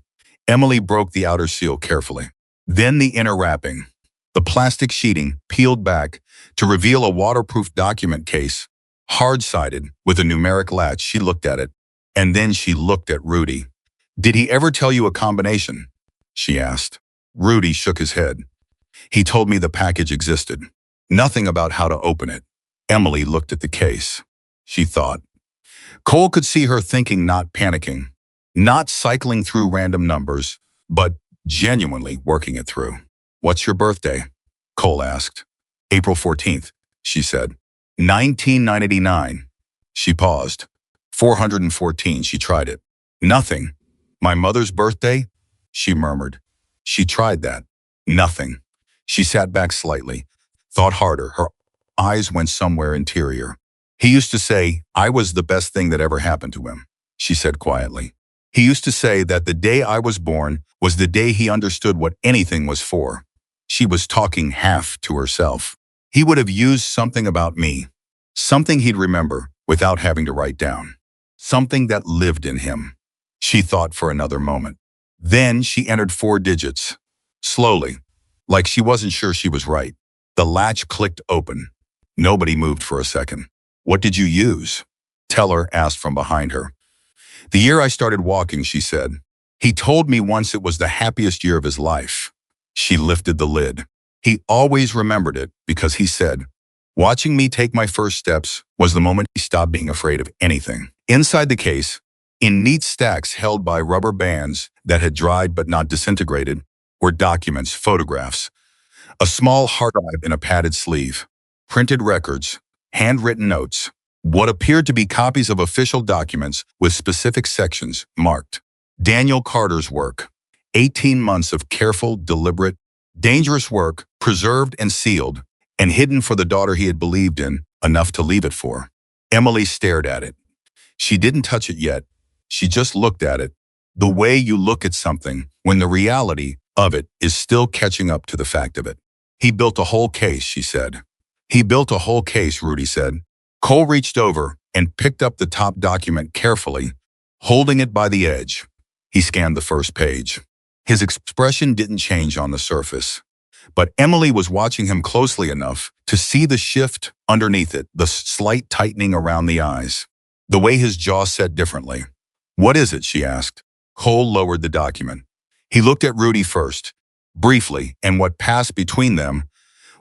Emily broke the outer seal carefully. Then the inner wrapping. The plastic sheeting peeled back to reveal a waterproof document case, hard-sided, with a numeric latch. She looked at it, and then she looked at Rudy. "Did he ever tell you a combination?" she asked. Rudy shook his head. "He told me the package existed. Nothing about how to open it." Emily looked at the case. She thought. Cole could see her thinking, not panicking, not cycling through random numbers, but genuinely working it through. "What's your birthday?" Cole asked. "April 14th, she said. 1999. She paused. 414, she tried it. "Nothing. My mother's birthday?" she murmured. She tried that. Nothing. She sat back slightly, thought harder. Her eyes went somewhere interior. "He used to say I was the best thing that ever happened to him," she said quietly. "He used to say that the day I was born was the day he understood what anything was for." She was talking half to herself. "He would have used something about me, something he'd remember without having to write down, something that lived in him." She thought for another moment. Then she entered 4 digits, slowly, like she wasn't sure she was right. The latch clicked open. Nobody moved for a second. "What did you use?" Teller asked from behind her. "The year I started walking," she said. "He told me once it was the happiest year of his life." She lifted the lid. He always remembered it because he said, "Watching me take my first steps was the moment he stopped being afraid of anything." Inside the case, in neat stacks held by rubber bands that had dried but not disintegrated, were documents, photographs, a small hard drive in a padded sleeve, printed records, handwritten notes, what appeared to be copies of official documents with specific sections marked. Daniel Carter's work. 18 months of careful, deliberate, dangerous work, preserved and sealed, and hidden for the daughter he had believed in, enough to leave it for. Emily stared at it. She didn't touch it yet. She just looked at it, the way you look at something when the reality of it is still catching up to the fact of it. "He built a whole case," she said. "He built a whole case," Rudy said. Cole reached over and picked up the top document carefully, holding it by the edge. He scanned the first page. His expression didn't change on the surface, but Emily was watching him closely enough to see the shift underneath it, the slight tightening around the eyes, the way his jaw set differently. "What is it?" she asked. Cole lowered the document. He looked at Rudy first, briefly, and what passed between them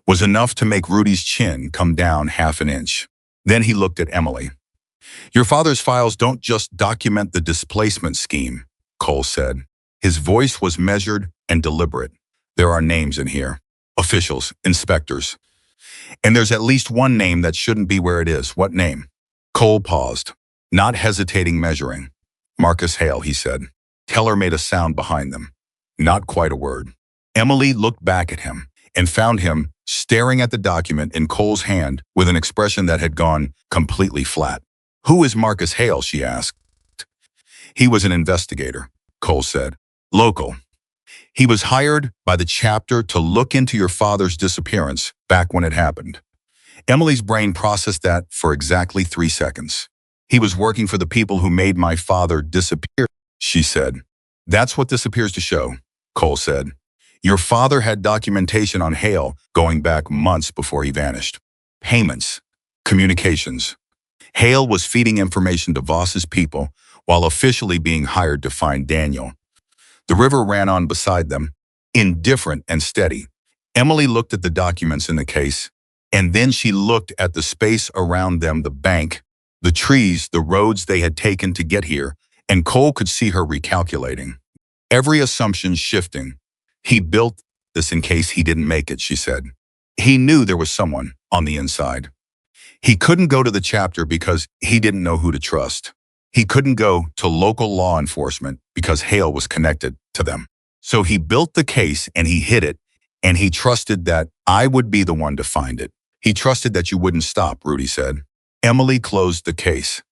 was enough to make Rudy's chin come down half an inch. Then he looked at Emily. "Your father's files don't just document the displacement scheme," Cole said. His voice was measured and deliberate. "There are names in here. Officials, inspectors. And there's at least one name that shouldn't be where it is." "What name?" Cole paused, not hesitating, measuring. "Marcus Hale," he said. Teller made a sound behind them. Not quite a word. Emily looked back at him and found him staring at the document in Cole's hand with an expression that had gone completely flat. "Who is Marcus Hale?" she asked. "He was an investigator," Cole said. "Local. He was hired by the chapter to look into your father's disappearance back when it happened." Emily's brain processed that for exactly 3 seconds. "He was working for the people who made my father disappear." she said. That's what this appears to show, Cole said. Your father had documentation on Hale going back months before he vanished. Payments, communications. Hale was feeding information to Voss's people while officially being hired to find Daniel. The river ran on beside them, indifferent and steady. Emily looked at the documents in the case, and then she looked at the space around them, the bank, the trees, the roads they had taken to get here, and Cole could see her recalculating. Every assumption shifting. He built this in case he didn't make it, she said. He knew there was someone on the inside. He couldn't go to the chapter because he didn't know who to trust. He couldn't go to local law enforcement because Hale was connected to them. So he built the case and he hid it, and he trusted that I would be the one to find it. He trusted that you wouldn't stop, Rudy said. Emily closed the case.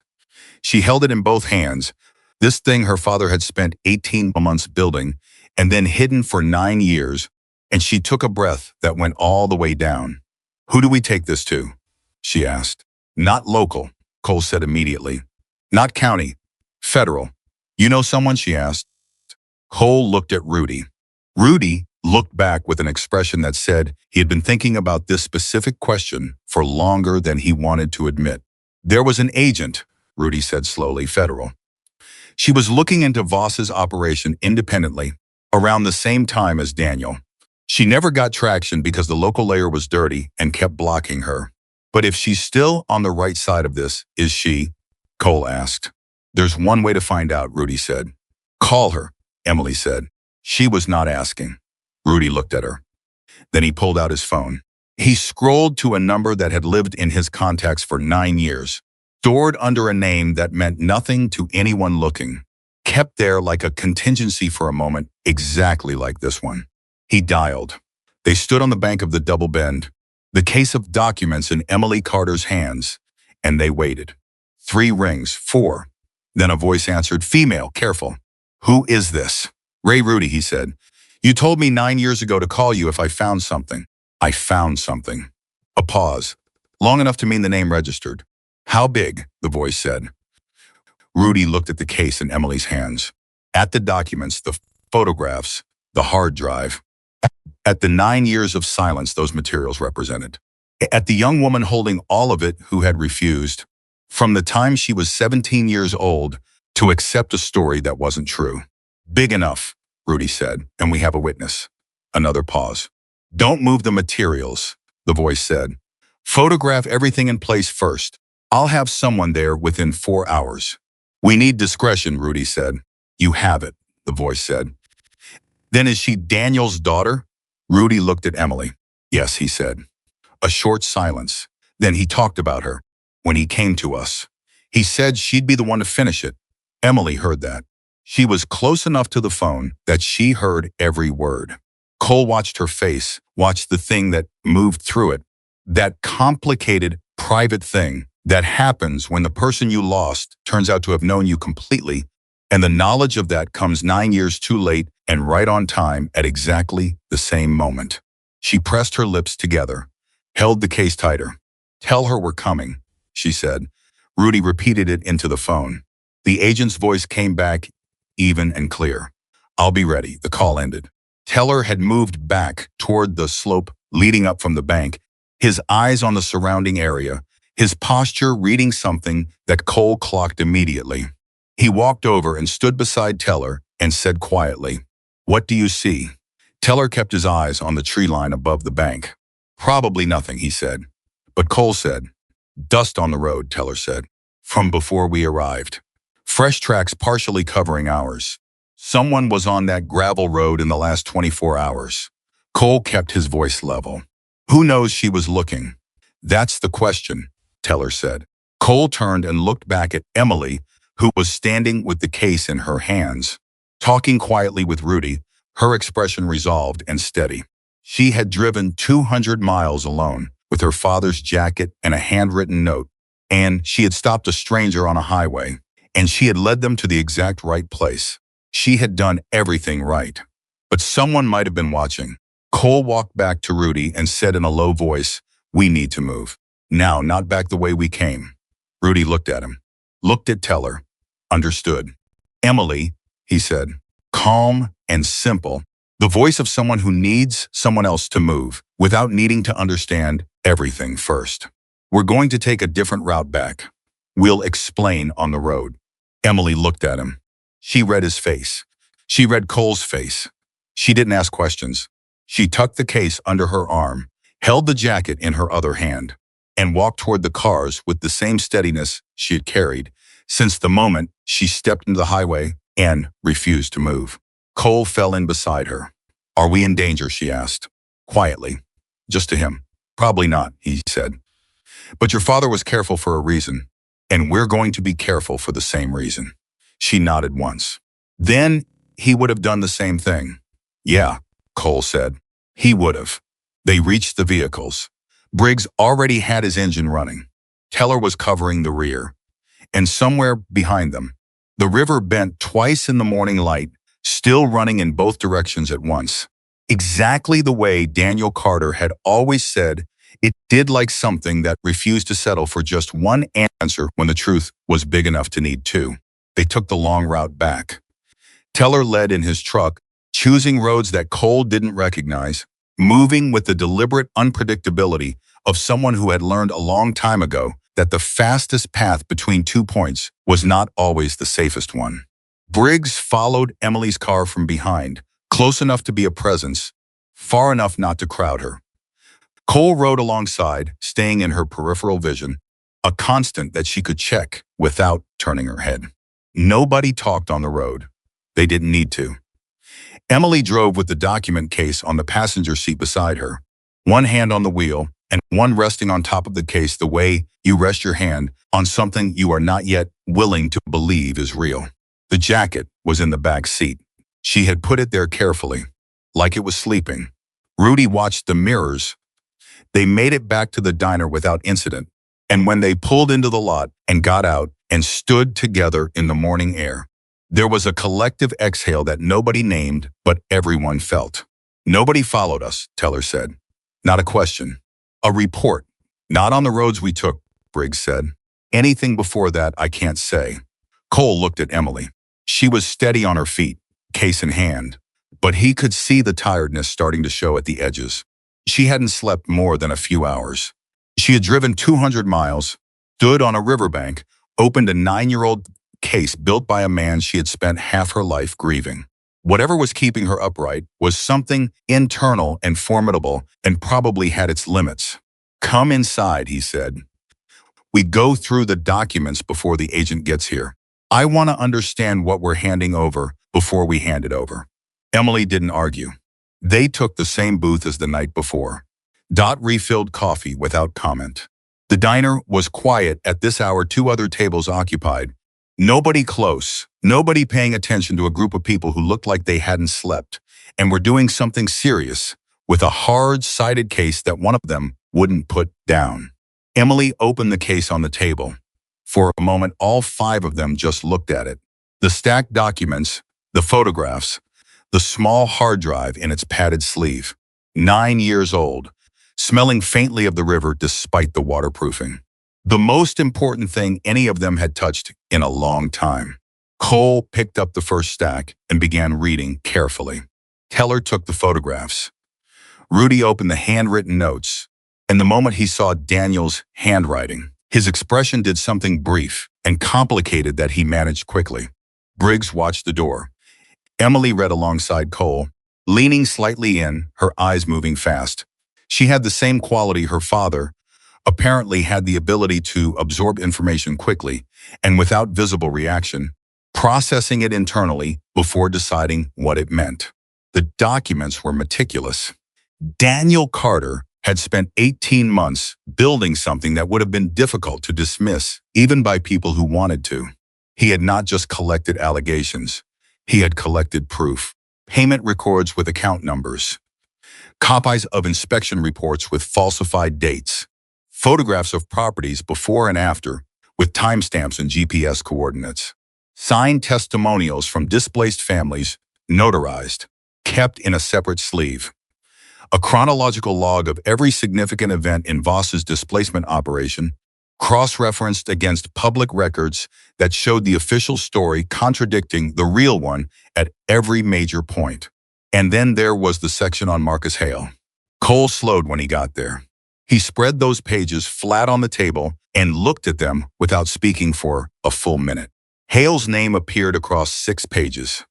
She held it in both hands. This thing her father had spent 18 months building and then hidden for 9 years, and she took a breath that went all the way down. Who do we take this to? She asked. Not local, Cole said immediately. Not county. Federal. You know someone? She asked. Cole looked at Rudy. Rudy looked back with an expression that said he had been thinking about this specific question for longer than he wanted to admit. There was an agent, Rudy said slowly, federal. She was looking into Voss's operation independently, around the same time as Daniel. She never got traction because the local layer was dirty and kept blocking her. But if she's still on the right side of this, is she? Cole asked. There's one way to find out, Rudy said. Call her, Emily said. She was not asking. Rudy looked at her. Then he pulled out his phone. He scrolled to a number that had lived in his contacts for 9 years, stored under a name that meant nothing to anyone looking, kept there like a contingency for a moment, exactly like this one. He dialed. They stood on the bank of the double bend, the case of documents in Emily Carter's hands, and they waited. 3 rings, 4. Then a voice answered, female, careful. Who is this? Ray Rudy, he said. You told me 9 years ago to call you if I found something. I found something. A pause, long enough to mean the name registered. How big? The voice said. Rudy looked at the case in Emily's hands, at the documents, the photographs, the hard drive, at the 9 years of silence those materials represented, at the young woman holding all of it who had refused, from the time she was 17 years old, to accept a story that wasn't true. Big enough, Rudy said, and we have a witness. Another pause. Don't move the materials, the voice said. Photograph everything in place first. I'll have someone there within 4 hours. We need discretion, Rudy said. You have it, the voice said. Then is she Daniel's daughter? Rudy looked at Emily. Yes, he said. A short silence. Then he talked about her. When he came to us, he said she'd be the one to finish it. Emily heard that. She was close enough to the phone that she heard every word. Cole watched her face, watched the thing that moved through it, that complicated, private thing that happens when the person you lost turns out to have known you completely, and the knowledge of that comes 9 years too late and right on time at exactly the same moment. She pressed her lips together, held the case tighter. Tell her we're coming, she said. Rudy repeated it into the phone. The agent's voice came back, even and clear. I'll be ready. The call ended. Teller had moved back toward the slope leading up from the bank, his eyes on the surrounding area, his posture reading something that Cole clocked immediately. He walked over and stood beside Teller and said quietly, What do you see? Teller kept his eyes on the tree line above the bank. Probably nothing, he said. But Cole said, Dust on the road, Teller said, from before we arrived. Fresh tracks partially covering ours. Someone was on that gravel road in the last 24 hours. Cole kept his voice level. Who knows she was looking? That's the question, Teller said. Cole turned and looked back at Emily, who was standing with the case in her hands, talking quietly with Rudy, her expression resolved and steady. She had driven 200 miles alone, with her father's jacket and a handwritten note, and she had stopped a stranger on a highway, and she had led them to the exact right place. She had done everything right. But someone might have been watching. Cole walked back to Rudy and said in a low voice, We need to move. Now, not back the way we came. Rudy looked at him, looked at Teller, understood. Emily, he said. Calm and simple. The voice of someone who needs someone else to move without needing to understand everything first. We're going to take a different route back. We'll explain on the road. Emily looked at him. She read his face. She read Cole's face. She didn't ask questions. She tucked the case under her arm, held the jacket in her other hand, and walked toward the cars with the same steadiness she had carried since the moment she stepped into the highway and refused to move. Cole fell in beside her. Are we in danger, she asked, quietly, just to him. Probably not, he said. But your father was careful for a reason, and we're going to be careful for the same reason. She nodded once. Then he would have done the same thing. Yeah, Cole said. He would have. They reached the vehicles. Briggs already had his engine running. Teller was covering the rear. And somewhere behind them, the river bent twice in the morning light, still running in both directions at once. Exactly the way Daniel Carter had always said it did, like something that refused to settle for just one answer when the truth was big enough to need two. They took the long route back. Teller led in his truck, choosing roads that Cole didn't recognize, moving with the deliberate unpredictability of someone who had learned a long time ago that the fastest path between 2 points was not always the safest one. Briggs followed Emily's car from behind, close enough to be a presence, far enough not to crowd her. Cole rode alongside, staying in her peripheral vision, a constant that she could check without turning her head. Nobody talked on the road. They didn't need to. Emily drove with the document case on the passenger seat beside her, one hand on the wheel and one resting on top of the case the way you rest your hand on something you are not yet willing to believe is real. The jacket was in the back seat. She had put it there carefully, like it was sleeping. Rudy watched the mirrors. They made it back to the diner without incident, and when they pulled into the lot and got out and stood together in the morning air, there was a collective exhale that nobody named, but everyone felt. Nobody followed us, Teller said. Not a question. A report. Not on the roads we took, Briggs said. Anything before that I can't say. Cole looked at Emily. She was steady on her feet, case in hand, but he could see the tiredness starting to show at the edges. She hadn't slept more than a few hours. She had driven 200 miles, stood on a riverbank, opened a 9-year-old case built by a man she had spent half her life grieving. Whatever was keeping her upright was something internal and formidable and probably had its limits. Come inside, he said. We go through the documents before the agent gets here. I want to understand what we're handing over before we hand it over. Emily didn't argue. They took the same booth as the night before. Dot refilled coffee without comment. The diner was quiet at this hour, 2 other tables occupied. Nobody close, nobody paying attention to a group of people who looked like they hadn't slept and were doing something serious with a hard-sided case that one of them wouldn't put down. Emily opened the case on the table. For a moment, all 5 of them just looked at it. The stacked documents, the photographs, the small hard drive in its padded sleeve. 9 years old, smelling faintly of the river despite the waterproofing. The most important thing any of them had touched in a long time. Cole picked up the first stack and began reading carefully. Teller took the photographs. Rudy opened the handwritten notes, and the moment he saw Daniel's handwriting, his expression did something brief and complicated that he managed quickly. Briggs watched the door. Emily read alongside Cole, leaning slightly in, her eyes moving fast. She had the same quality her father apparently had, the ability to absorb information quickly and without visible reaction, processing it internally before deciding what it meant. The documents were meticulous. Daniel Carter had spent 18 months building something that would have been difficult to dismiss, even by people who wanted to. He had not just collected allegations. He had collected proof. Payment records with account numbers. Copies of inspection reports with falsified dates. Photographs of properties before and after with timestamps and GPS coordinates. Signed testimonials from displaced families, notarized, kept in a separate sleeve. A chronological log of every significant event in Voss's displacement operation, cross-referenced against public records that showed the official story contradicting the real one at every major point. And then there was the section on Marcus Hale. Cole slowed when he got there. He spread those pages flat on the table and looked at them without speaking for a full minute. Hale's name appeared across 6 pages.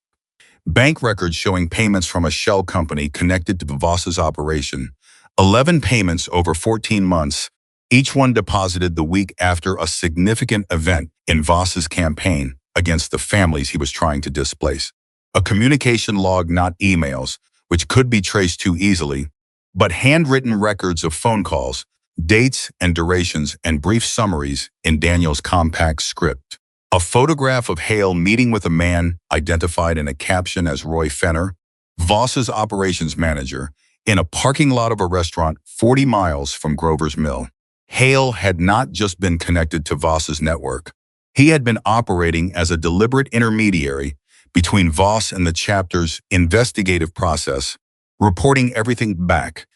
Bank records showing payments from a shell company connected to Voss's operation. 11 payments over 14 months, each one deposited the week after a significant event in Voss's campaign against the families he was trying to displace. A communication log, not emails, which could be traced too easily, but handwritten records of phone calls, dates and durations, and brief summaries in Daniel's compact script. A photograph of Hale meeting with a man identified in a caption as Roy Fenner, Voss's operations manager, in a parking lot of a restaurant 40 miles from Grover's Mill. Hale had not just been connected to Voss's network. He had been operating as a deliberate intermediary between Voss and the chapter's investigative process, reporting everything back,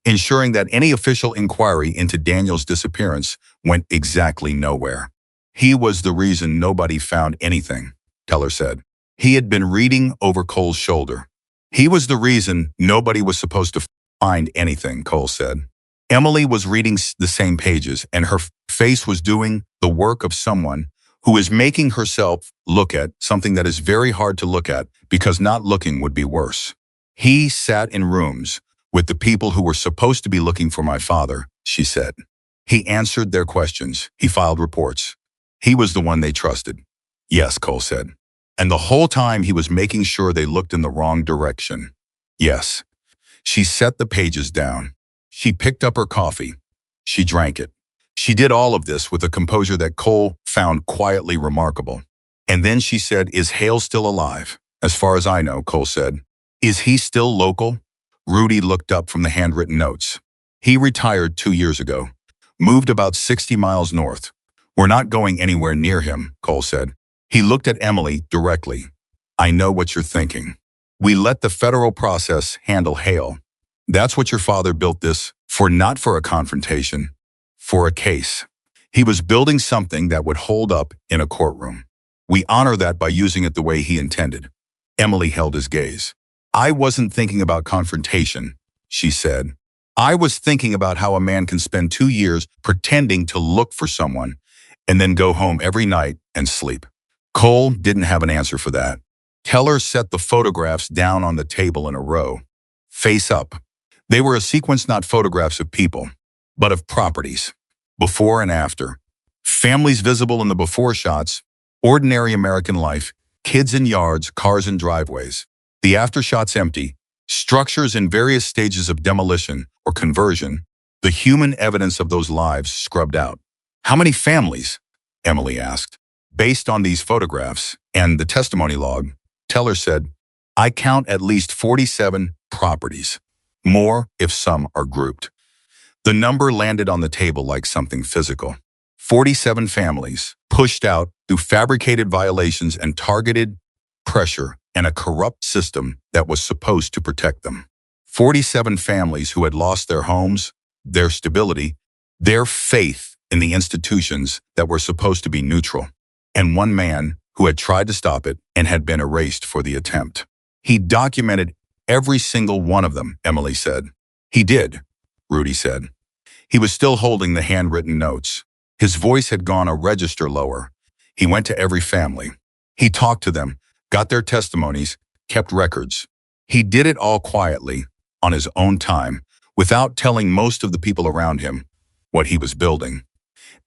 ensuring that any official inquiry into Daniel's disappearance went exactly nowhere. He was the reason nobody found anything, Teller said. He had been reading over Cole's shoulder. He was the reason nobody was supposed to find anything, Cole said. Emily was reading the same pages, and her face was doing the work of someone who is making herself look at something that is very hard to look at because not looking would be worse. He sat in rooms with the people who were supposed to be looking for my father, she said. He answered their questions. He filed reports. He was the one they trusted. Yes, Cole said. And the whole time he was making sure they looked in the wrong direction. Yes. She set the pages down. She picked up her coffee. She drank it. She did all of this with a composure that Cole found quietly remarkable. And then she said, "Is Hale still alive?" "As far as I know," Cole said. "Is he still local?" Rudy looked up from the handwritten notes. "He retired 2 years ago. Moved about 60 miles north. We're not going anywhere near him," Cole said. He looked at Emily directly. "I know what you're thinking. We let the federal process handle Hale. That's what your father built this for, not for a confrontation, for a case. He was building something that would hold up in a courtroom. We honor that by using it the way he intended." Emily held his gaze. "I wasn't thinking about confrontation," she said. "I was thinking about how a man can spend 2 years pretending to look for someone and then go home every night and sleep." Cole didn't have an answer for that. Teller set the photographs down on the table in a row, face up. They were a sequence, not photographs of people, but of properties, before and after. Families visible in the before shots, ordinary American life, kids in yards, cars in driveways. The after shots empty, structures in various stages of demolition or conversion, the human evidence of those lives scrubbed out. "How many families?" Emily asked. "Based on these photographs and the testimony log," Teller said, "I count at least 47 properties. More if some are grouped." The number landed on the table like something physical. 47 families, pushed out through fabricated violations and targeted pressure and a corrupt system that was supposed to protect them. 47 families who had lost their homes, their stability, their faith in the institutions that were supposed to be neutral, and one man who had tried to stop it and had been erased for the attempt. He documented every single one of them, Emily said. "He did," Rudy said. He was still holding the handwritten notes. His voice had gone a register lower. He went to every family. He talked to them, got their testimonies, kept records. He did it all quietly, on his own time, without telling most of the people around him what he was building.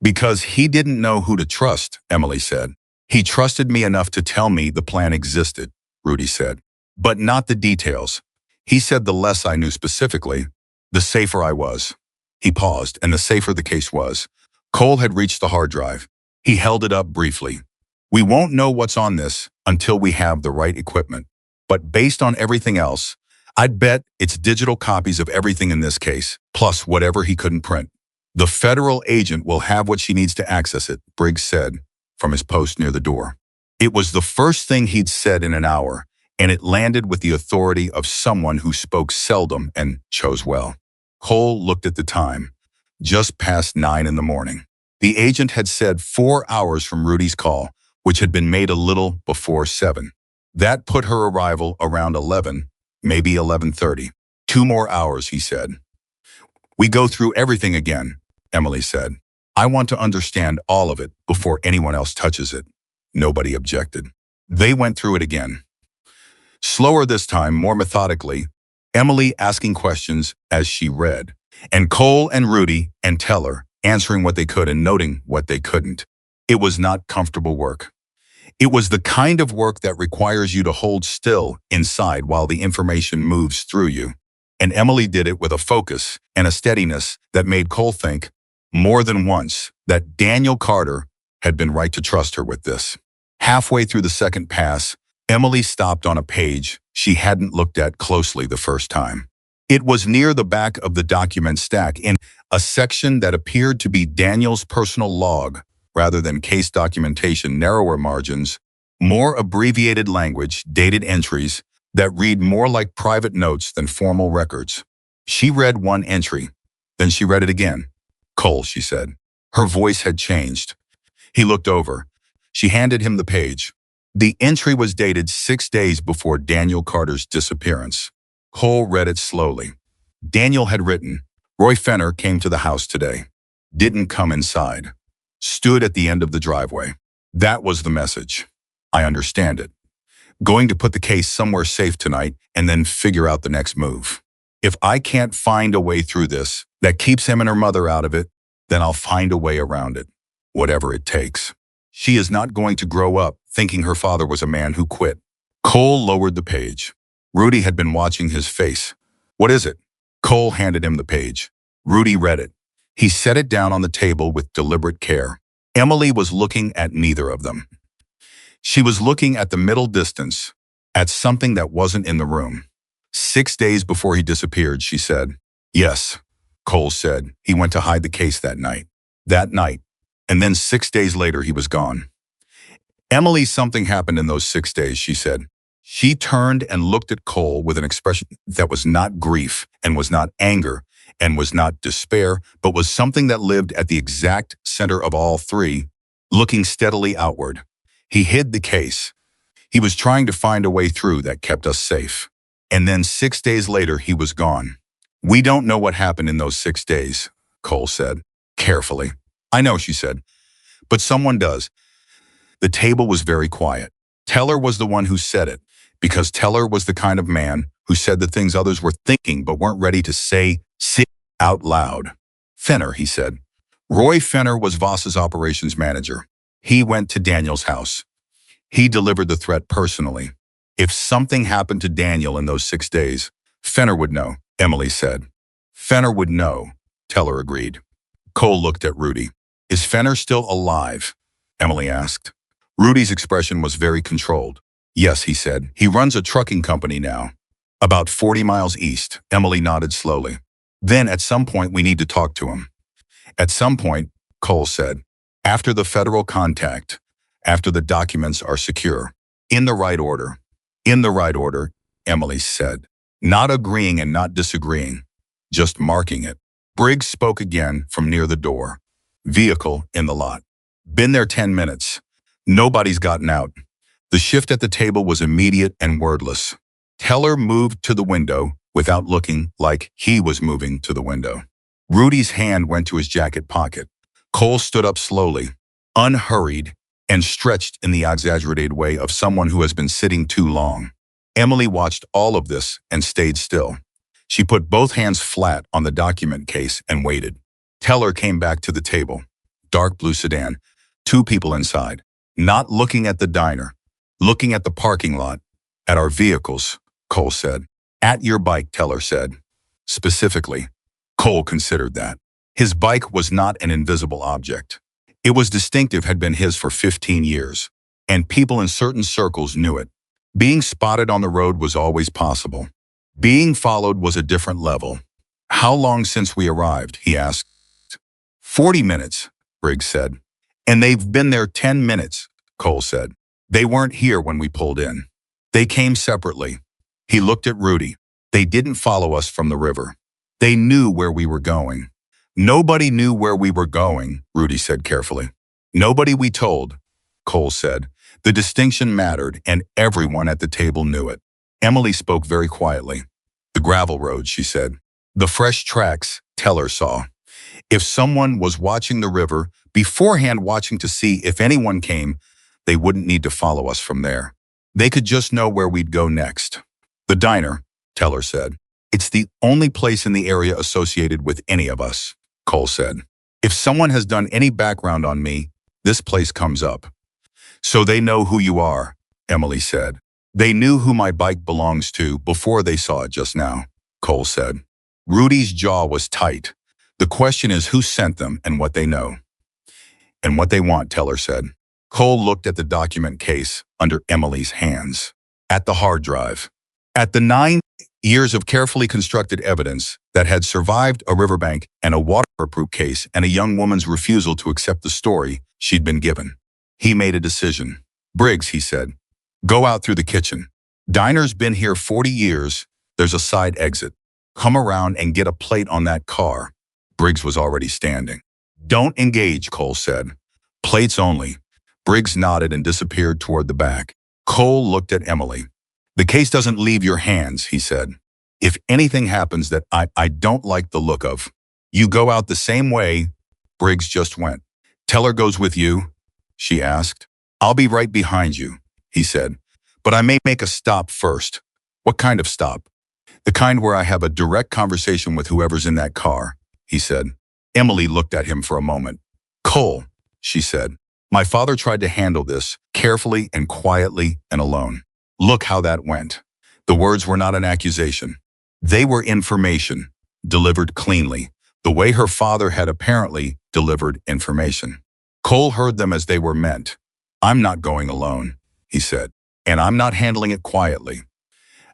"Because he didn't know who to trust," Emily said. "He trusted me enough to tell me the plan existed," Rudy said. "But not the details. He said the less I knew specifically, the safer I was." He paused, and the safer the case was. Cole had reached the hard drive. He held it up briefly. "We won't know what's on this until we have the right equipment. But based on everything else, I'd bet it's digital copies of everything in this case, plus whatever he couldn't print." "The federal agent will have what she needs to access it," Briggs said from his post near the door. It was the first thing he'd said in an hour, and it landed with the authority of someone who spoke seldom and chose well. Cole looked at the time. Just past 9 in the morning. The agent had said 4 hours from Rudy's call, which had been made a little before 7. That put her arrival around 11, maybe 11:30. 2 more hours, he said. We go through everything again, Emily said. I want to understand all of it before anyone else touches it. Nobody objected. They went through it again. Slower this time, more methodically, Emily asking questions as she read, and Cole and Rudy and Teller answering what they could and noting what they couldn't. It was not comfortable work. It was the kind of work that requires you to hold still inside while the information moves through you. And Emily did it with a focus and a steadiness that made Cole think, more than once, that Daniel Carter had been right to trust her with this. Halfway through the second pass, Emily stopped on a page she hadn't looked at closely the first time. It was near the back of the document stack in a section that appeared to be Daniel's personal log rather than case documentation, narrower margins, more abbreviated language, dated entries that read more like private notes than formal records. She read one entry, then she read it again. Cole, she said. Her voice had changed. He looked over. She handed him the page. The entry was dated 6 days before Daniel Carter's disappearance. Cole read it slowly. Daniel had written, Roy Fenner came to the house today. Didn't come inside. Stood at the end of the driveway. That was the message. I understand it. Going to put the case somewhere safe tonight and then figure out the next move. If I can't find a way through this that keeps him and her mother out of it, then I'll find a way around it, whatever it takes. She is not going to grow up thinking her father was a man who quit. Cole lowered the page. Rudy had been watching his face. What is it? Cole handed him the page. Rudy read it. He set it down on the table with deliberate care. Emily was looking at neither of them. She was looking at the middle distance, at something that wasn't in the room. 6 days before he disappeared, she said. Yes, Cole said. He went to hide the case that night. That night. And then 6 days later, he was gone. Emily, something happened in those 6 days, she said. She turned and looked at Cole with an expression that was not grief and was not anger and was not despair, but was something that lived at the exact center of all three, looking steadily outward. He hid the case. He was trying to find a way through that kept us safe. And then 6 days later, he was gone. We don't know what happened in those 6 days, Cole said, carefully. I know, she said, but someone does. The table was very quiet. Teller was the one who said it, because Teller was the kind of man who said the things others were thinking but weren't ready to say out loud. Fenner, he said. Roy Fenner was Voss's operations manager. He went to Daniel's house. He delivered the threat personally. If something happened to Daniel in those 6 days, Fenner would know, Emily said. Fenner would know, Teller agreed. Cole looked at Rudy. Is Fenner still alive? Emily asked. Rudy's expression was very controlled. Yes, he said. He runs a trucking company now. About 40 miles east, Emily nodded slowly. Then at some point we need to talk to him. At some point, Cole said. After the federal contact. After the documents are secure. In the right order. In the right order, Emily said. Not agreeing and not disagreeing. Just marking it. Briggs spoke again from near the door. Vehicle in the lot. Been there 10 minutes. Nobody's gotten out. The shift at the table was immediate and wordless. Teller moved to the window without looking like he was moving to the window. Rudy's hand went to his jacket pocket. Cole stood up slowly, unhurried, and stretched in the exaggerated way of someone who has been sitting too long. Emily watched all of this and stayed still. She put both hands flat on the document case and waited. Teller came back to the table. Dark blue sedan. 2 people inside. Not looking at the diner. Looking at the parking lot. At our vehicles, Cole said. At your bike, Teller said. Specifically, Cole considered that. His bike was not an invisible object. It was distinctive, had been his for 15 years. And people in certain circles knew it. Being spotted on the road was always possible. Being followed was a different level. How long since we arrived, he asked. 40 minutes, Briggs said. And they've been there 10 minutes, Cole said. They weren't here when we pulled in. They came separately. He looked at Rudy. They didn't follow us from the river. They knew where we were going. Nobody knew where we were going, Rudy said carefully. Nobody we told, Cole said. The distinction mattered, and everyone at the table knew it. Emily spoke very quietly. The gravel road, she said. The fresh tracks, Teller saw. If someone was watching the river, beforehand watching to see if anyone came, they wouldn't need to follow us from there. They could just know where we'd go next. The diner, Teller said. It's the only place in the area associated with any of us, Cole said. If someone has done any background on me, this place comes up. So they know who you are, Emily said. They knew who my bike belongs to before they saw it just now, Cole said. Rudy's jaw was tight. The question is who sent them and what they know. And what they want, Teller said. Cole looked at the document case under Emily's hands. At the hard drive. At the 9 years of carefully constructed evidence that had survived a riverbank and a waterproof case and a young woman's refusal to accept the story she'd been given. He made a decision. Briggs, he said, go out through the kitchen. Diner's been here 40 years. There's a side exit. Come around and get a plate on that car. Briggs was already standing. Don't engage, Cole said. Plates only. Briggs nodded and disappeared toward the back. Cole looked at Emily. The case doesn't leave your hands, he said. If anything happens that I don't like the look of, you go out the same way Briggs just went. Teller goes with you, she asked. I'll be right behind you, he said. But I may make a stop first. What kind of stop? The kind where I have a direct conversation with whoever's in that car, he said. Emily looked at him for a moment. Cole, she said. My father tried to handle this carefully and quietly and alone. Look how that went. The words were not an accusation. They were information, delivered cleanly, the way her father had apparently delivered information. Cole heard them as they were meant. I'm not going alone, he said, and I'm not handling it quietly.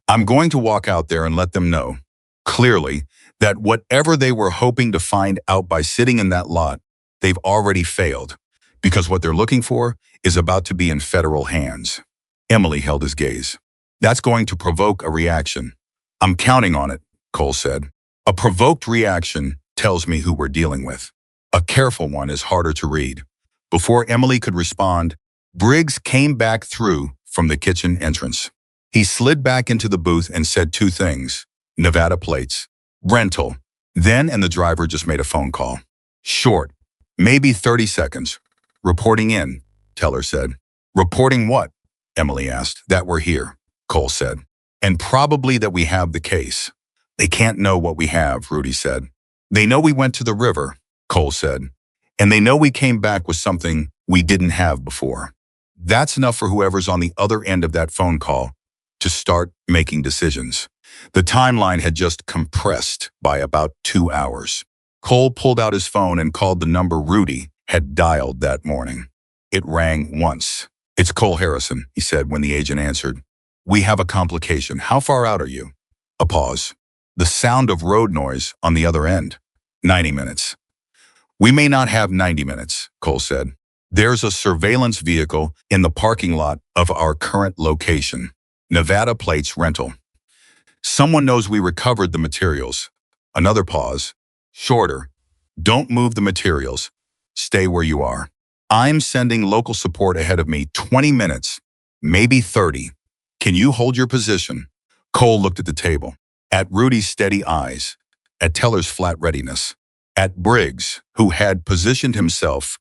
I'm going to walk out there and let them know, clearly, that whatever they were hoping to find out by sitting in that lot, they've already failed, because what they're looking for is about to be in federal hands. Emily held his gaze. That's going to provoke a reaction. I'm counting on it, Cole said. A provoked reaction tells me who we're dealing with. A careful one is harder to read. Before Emily could respond, Briggs came back through from the kitchen entrance. He slid back into the booth and said two things. Nevada plates. Rental. Then and the driver just made a phone call. Short. Maybe 30 seconds. Reporting in, Teller said. Reporting what? Emily asked. That we're here, Cole said. And probably that we have the case. They can't know what we have, Rudy said. They know we went to the river, Cole said. And they know we came back with something we didn't have before. That's enough for whoever's on the other end of that phone call to start making decisions. The timeline had just compressed by about 2 hours. Cole pulled out his phone and called the number Rudy had dialed that morning. It rang once. It's Cole Harrison, he said when the agent answered. We have a complication. How far out are you? A pause. The sound of road noise on the other end. 90 minutes. We may not have 90 minutes, Cole said. There's a surveillance vehicle in the parking lot of our current location. Nevada plates rental. Someone knows we recovered the materials. Another pause. Shorter. Don't move the materials. Stay where you are. I'm sending local support ahead of me 20 minutes, maybe 30. Can you hold your position? Cole looked at the table, at Rudy's steady eyes, at Teller's flat readiness, at Briggs, who had positioned himself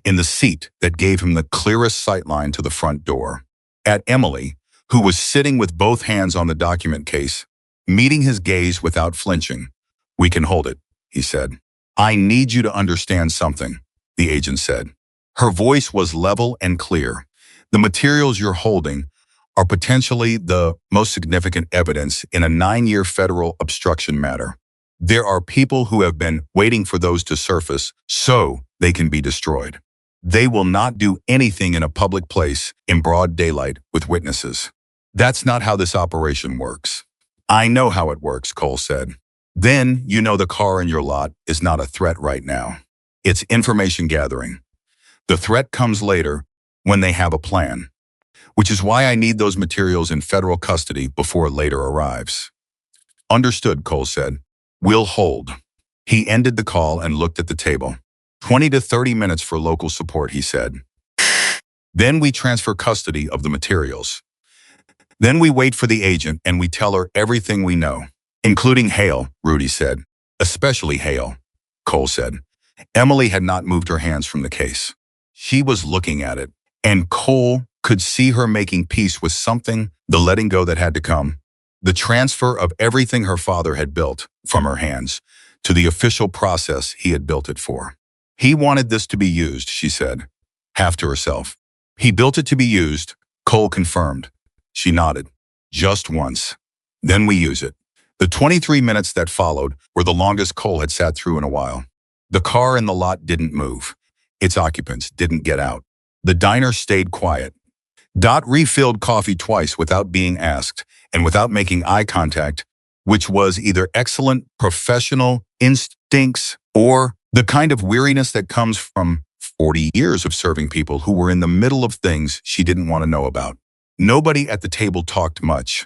in the seat that gave him the clearest sightline to the front door, at Emily, who was sitting with both hands on the document case, meeting his gaze without flinching. We can hold it, he said. I need you to understand something, the agent said. Her voice was level and clear. The materials you're holding are potentially the most significant evidence in a 9-year federal obstruction matter. There are people who have been waiting for those to surface so they can be destroyed. They will not do anything in a public place in broad daylight with witnesses. That's not how this operation works. I know how it works, Cole said. Then you know the car in your lot is not a threat right now. It's information gathering. The threat comes later when they have a plan, which is why I need those materials in federal custody before it later arrives. Understood, Cole said. We'll hold. He ended the call and looked at the table. 20 to 30 minutes for local support, he said. Then we transfer custody of the materials. Then we wait for the agent and we tell her everything we know, including Hale, Rudy said. Especially Hale, Cole said. Emily had not moved her hands from the case. She was looking at it, and Cole could see her making peace with something, the letting go that had to come, the transfer of everything her father had built from her hands to the official process he had built it for. He wanted this to be used, she said, half to herself. He built it to be used, Cole confirmed. She nodded. Just once. Then we use it. The 23 minutes that followed were the longest Cole had sat through in a while. The car in the lot didn't move. Its occupants didn't get out. The diner stayed quiet. Dot refilled coffee twice without being asked and without making eye contact, which was either excellent professional instincts or the kind of weariness that comes from 40 years of serving people who were in the middle of things she didn't want to know about. Nobody at the table talked much.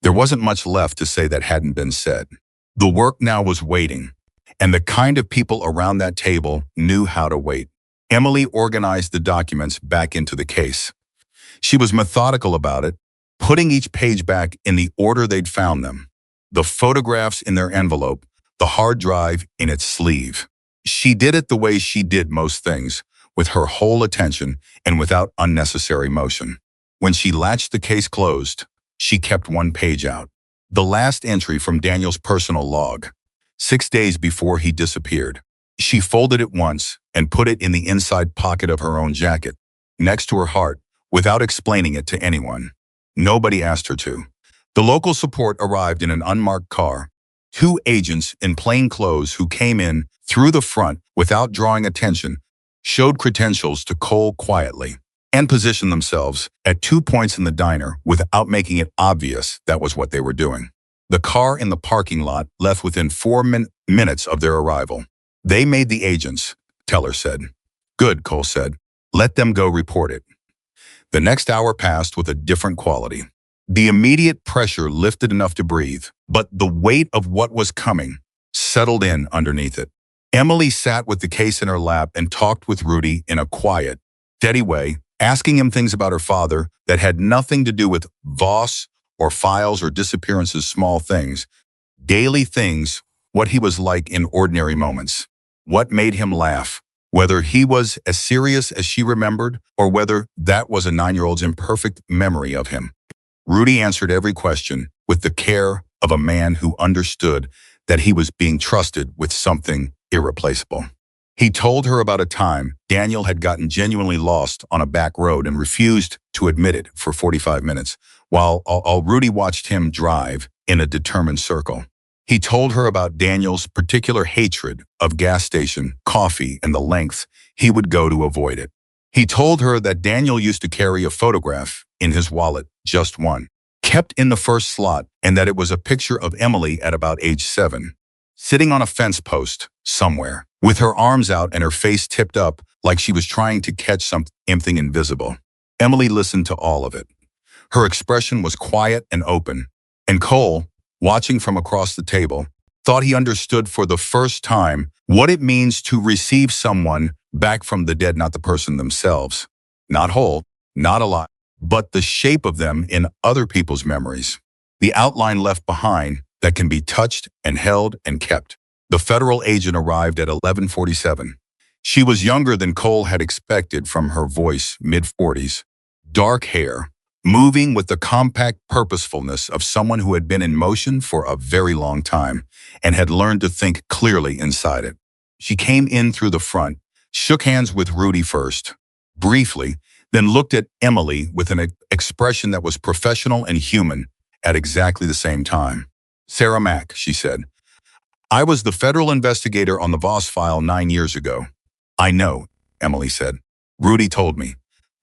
There wasn't much left to say that hadn't been said. The work now was waiting, and the kind of people around that table knew how to wait. Emily organized the documents back into the case. She was methodical about it, putting each page back in the order they'd found them. The photographs in their envelope, the hard drive in its sleeve. She did it the way she did most things, with her whole attention and without unnecessary motion. When she latched the case closed, she kept one page out. The last entry from Daniel's personal log, 6 days before he disappeared. She folded it once and put it in the inside pocket of her own jacket, next to her heart, without explaining it to anyone. Nobody asked her to. The local support arrived in an unmarked car. 2 agents in plain clothes who came in through the front without drawing attention, showed credentials to Cole quietly, and positioned themselves at 2 points in the diner without making it obvious that was what they were doing. The car in the parking lot left within 4 minutes of their arrival. They made the agents, Teller said. Good, Cole said. Let them go report it. The next hour passed with a different quality. The immediate pressure lifted enough to breathe, but the weight of what was coming settled in underneath it. Emily sat with the case in her lap and talked with Rudy in a quiet, steady way, asking him things about her father that had nothing to do with Voss or files or disappearances, small things, daily things, what he was like in ordinary moments, what made him laugh, whether he was as serious as she remembered or whether that was a 9-year-old's imperfect memory of him. Rudy answered every question with the care of a man who understood that he was being trusted with something irreplaceable. He told her about a time Daniel had gotten genuinely lost on a back road and refused to admit it for 45 minutes, while Rudy watched him drive in a determined circle. He told her about Daniel's particular hatred of gas station coffee and the lengths he would go to avoid it. He told her that Daniel used to carry a photograph in his wallet, just one, kept in the first slot, and that it was a picture of Emily at about age 7, sitting on a fence post somewhere, with her arms out and her face tipped up like she was trying to catch something invisible. Emily listened to all of it. Her expression was quiet and open, and Cole, watching from across the table, thought he understood for the first time what it means to receive someone back from the dead, not the person themselves, not whole, not alive, but the shape of them in other people's memories, the outline left behind that can be touched and held and kept. The federal agent arrived at 11:47. She was younger than Cole had expected from her voice, mid-40s, dark hair, moving with the compact purposefulness of someone who had been in motion for a very long time and had learned to think clearly inside it. She came in through the front, shook hands with Rudy first, briefly, then looked at Emily with an expression that was professional and human at exactly the same time. Sarah Mack, she said. I was the federal investigator on the Voss file 9 years ago. I know, Emily said. Rudy told me.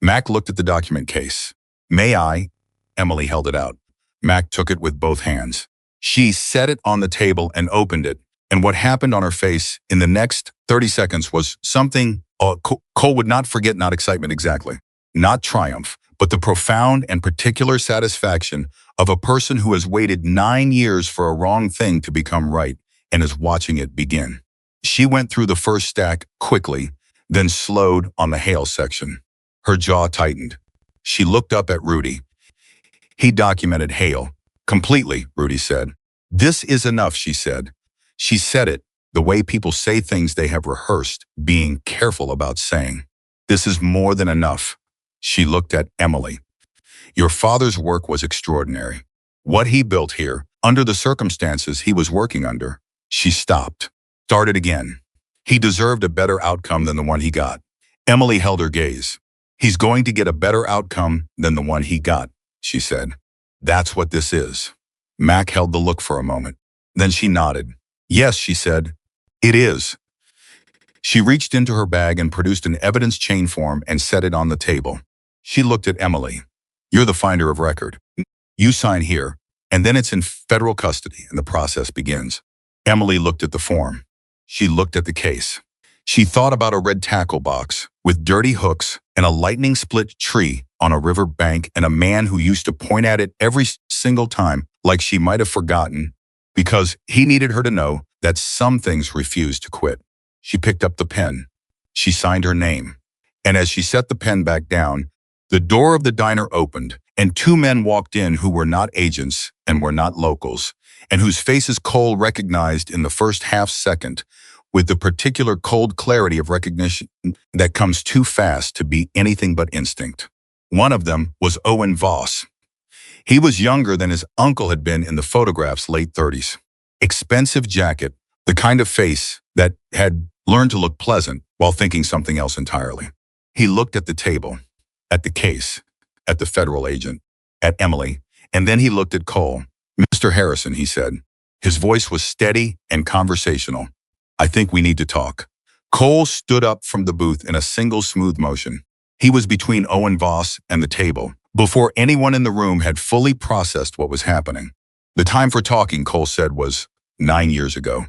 Mack looked at the document case. May I? Emily held it out. Mack took it with both hands. She set it on the table and opened it, and what happened on her face in the next 30 seconds was something Cole would not forget, not excitement exactly, not triumph, but the profound and particular satisfaction of a person who has waited 9 years for a wrong thing to become right and is watching it begin. She went through the first stack quickly, then slowed on the hail section. Her jaw tightened. She looked up at Rudy. He documented hail. Completely, Rudy said. This is enough, she said. She said it the way people say things they have rehearsed, being careful about saying. This is more than enough. She looked at Emily. Your father's work was extraordinary. What he built here, under the circumstances he was working under. She stopped. Started again. He deserved a better outcome than the one he got. Emily held her gaze. He's going to get a better outcome than the one he got, she said. That's what this is. Mac held the look for a moment. Then she nodded. Yes, she said. It is. She reached into her bag and produced an evidence chain form and set it on the table. She looked at Emily. You're the finder of record. You sign here, and then it's in federal custody and the process begins. Emily looked at the form. She looked at the case. She thought about a red tackle box with dirty hooks and a lightning split tree on a river bank and a man who used to point at it every single time like she might have forgotten because he needed her to know that some things refused to quit. She picked up the pen. She signed her name. And as she set the pen back down, the door of the diner opened and two men walked in who were not agents and were not locals, and whose faces Cole recognized in the first half second with the particular cold clarity of recognition that comes too fast to be anything but instinct. One of them was Owen Voss. He was younger than his uncle had been in the photograph's late 30s. Expensive jacket, the kind of face that had learned to look pleasant while thinking something else entirely. He looked at the table, at the case, at the federal agent, at Emily, and then he looked at Cole. Mr. Harrison, he said. His voice was steady and conversational. I think we need to talk. Cole stood up from the booth in a single smooth motion. He was between Owen Voss and the table, before anyone in the room had fully processed what was happening. The time for talking, Cole said, was 9 years ago.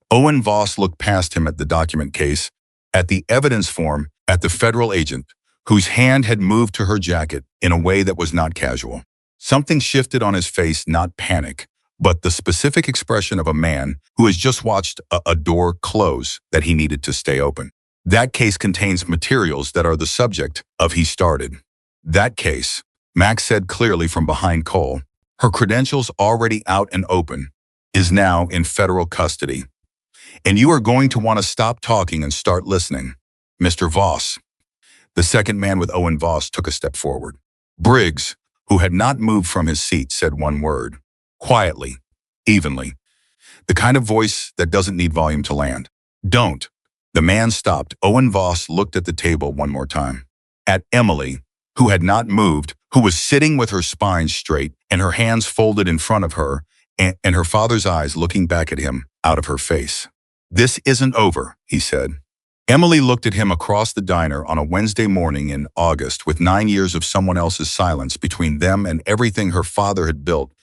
Owen Voss looked past him at the document case, at the evidence form, at the federal agent, whose hand had moved to her jacket in a way that was not casual. Something shifted on his face, not panic, but the specific expression of a man who has just watched a door close that he needed to stay open. That case contains materials that are the subject of He Started. That case, Max said clearly from behind Cole, her credentials already out and open, is now in federal custody. And you are going to want to stop talking and start listening. Mr. Voss. The second man with Owen Voss took a step forward. Briggs, who had not moved from his seat, said one word. Quietly, evenly. The kind of voice that doesn't need volume to land. Don't. The man stopped. Owen Voss looked at the table one more time. At Emily, who had not moved, who was sitting with her spine straight and her hands folded in front of her, and her father's eyes looking back at him out of her face. This isn't over, he said. Emily looked at him across the diner on a Wednesday morning in August with 9 years of someone else's silence between them and everything her father had built,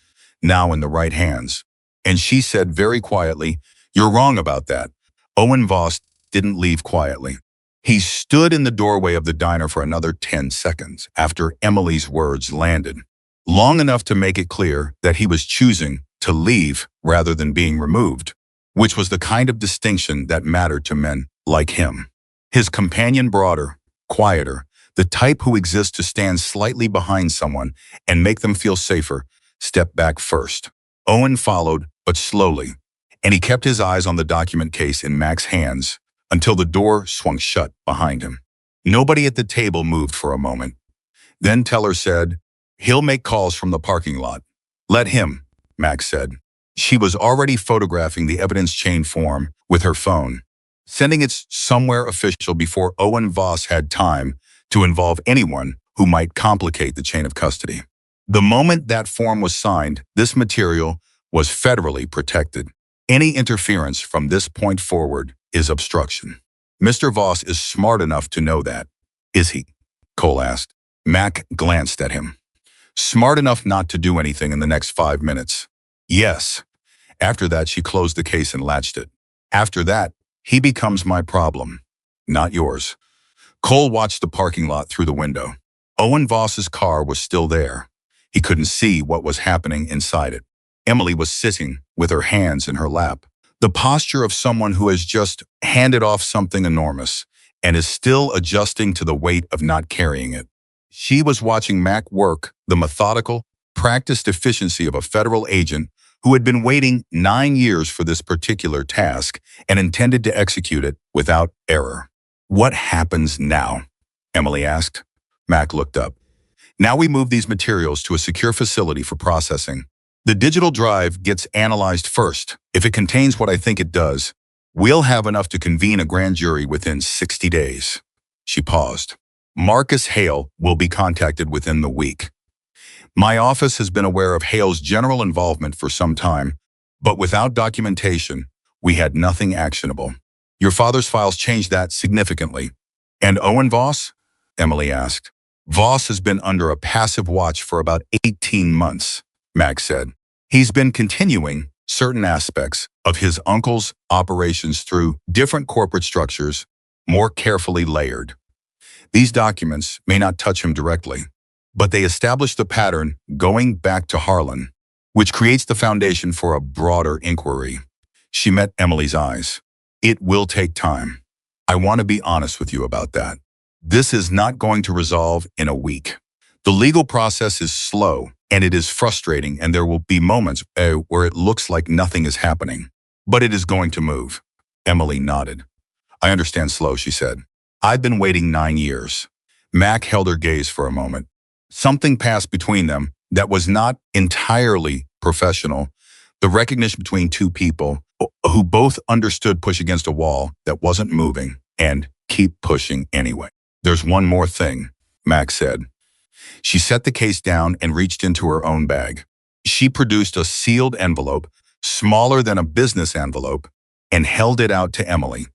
now in the right hands. And she said very quietly, You're wrong about that. Owen Voss didn't leave quietly. He stood in the doorway of the diner for another 10 seconds after Emily's words landed, long enough to make it clear that he was choosing to leave rather than being removed, which was the kind of distinction that mattered to men like him. His companion broader, quieter, the type who exists to stand slightly behind someone and make them feel safer, stepped back first. Owen followed, but slowly, and he kept his eyes on the document case in Mac's hands until the door swung shut behind him. Nobody at the table moved for a moment. Then Teller said, He'll make calls from the parking lot. Let him, Mac said. She was already photographing the evidence chain form with her phone, sending it somewhere official before Owen Voss had time to involve anyone who might complicate the chain of custody. The moment that form was signed, this material was federally protected. Any interference from this point forward is obstruction. Mr. Voss is smart enough to know that. Is he? Cole asked. Mac glanced at him. Smart enough not to do anything in the next 5 minutes. Yes. After that, she closed the case and latched it. After that, he becomes my problem, not yours. Cole watched the parking lot through the window. Owen Voss's car was still there. He couldn't see what was happening inside it. Emily was sitting with her hands in her lap, the posture of someone who has just handed off something enormous and is still adjusting to the weight of not carrying it. She was watching Mac work the methodical, practiced efficiency of a federal agent who had been waiting 9 years for this particular task and intended to execute it without error. "What happens now?" Emily asked. Mac looked up. "Now we move these materials to a secure facility for processing. The digital drive gets analyzed first. If it contains what I think it does, we'll have enough to convene a grand jury within 60 days. She paused. "Marcus Hale will be contacted within the week. My office has been aware of Hale's general involvement for some time, but without documentation, we had nothing actionable. Your father's files changed that significantly." "And Owen Voss?" Emily asked. "Voss has been under a passive watch for about 18 months, Max said. He's been continuing certain aspects of his uncle's operations through different corporate structures, more carefully layered. These documents may not touch him directly, but they establish the pattern going back to Harlan, which creates the foundation for a broader inquiry." She met Emily's eyes. "It will take time. I want to be honest with you about that. This is not going to resolve in a week. The legal process is slow, and it is frustrating, and there will be moments where it looks like nothing is happening. But it is going to move." Emily nodded. "I understand slow," she said. "I've been waiting 9 years." Mac held her gaze for a moment. Something passed between them that was not entirely professional, the recognition between two people who both understood push against a wall that wasn't moving and keep pushing anyway. "There's one more thing," Max said. She set the case down and reached into her own bag. She produced a sealed envelope, smaller than a business envelope, and held it out to Emily.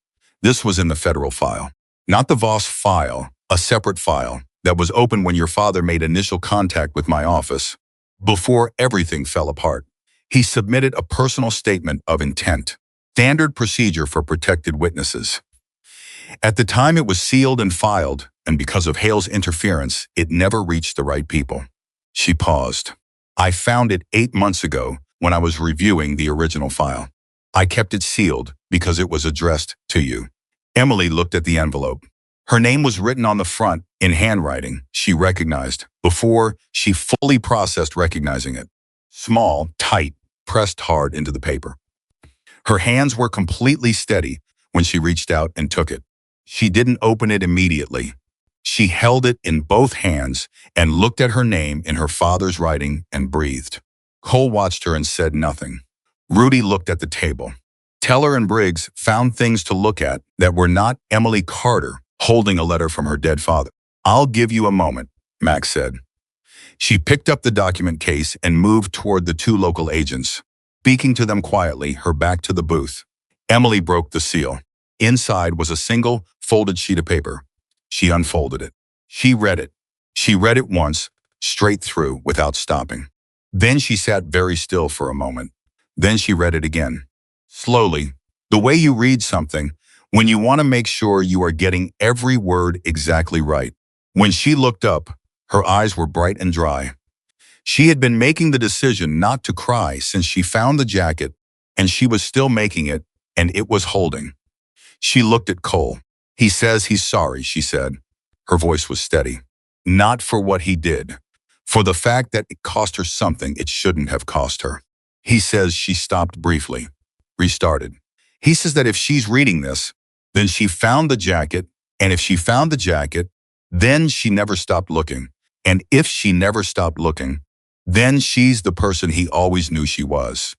This was in the federal file. Not the Voss file, a separate file that was open when your father made initial contact with my office. Before everything fell apart, he submitted a personal statement of intent, standard procedure for protected witnesses. At the time it was sealed and filed, and because of Hale's interference, it never reached the right people." She paused. "I found it 8 months ago when I was reviewing the original file. I kept it sealed because it was addressed to you." Emily looked at the envelope. Her name was written on the front in handwriting she recognized before she fully processed recognizing it. Small, tight, pressed hard into the paper. Her hands were completely steady when she reached out and took it. She didn't open it immediately. She held it in both hands and looked at her name in her father's writing and breathed. Cole watched her and said nothing. Rudy looked at the table. Teller and Briggs found things to look at that were not Emily Carter holding a letter from her dead father. "I'll give you a moment," Max said. She picked up the document case and moved toward the 2 local agents, speaking to them quietly, her back to the booth. Emily broke the seal. Inside was a single, folded sheet of paper. She unfolded it. She read it. She read it once, straight through, without stopping. Then she sat very still for a moment. Then she read it again. Slowly, the way you read something, when you want to make sure you are getting every word exactly right. When she looked up, her eyes were bright and dry. She had been making the decision not to cry since she found the jacket, and she was still making it, and it was holding. She looked at Cole. "He says he's sorry," she said. Her voice was steady. "Not for what he did. For the fact that it cost her something it shouldn't have cost her. He says," she stopped briefly, restarted. "He says that if she's reading this, then she found the jacket, and if she found the jacket, then she never stopped looking. And if she never stopped looking, then she's the person he always knew she was.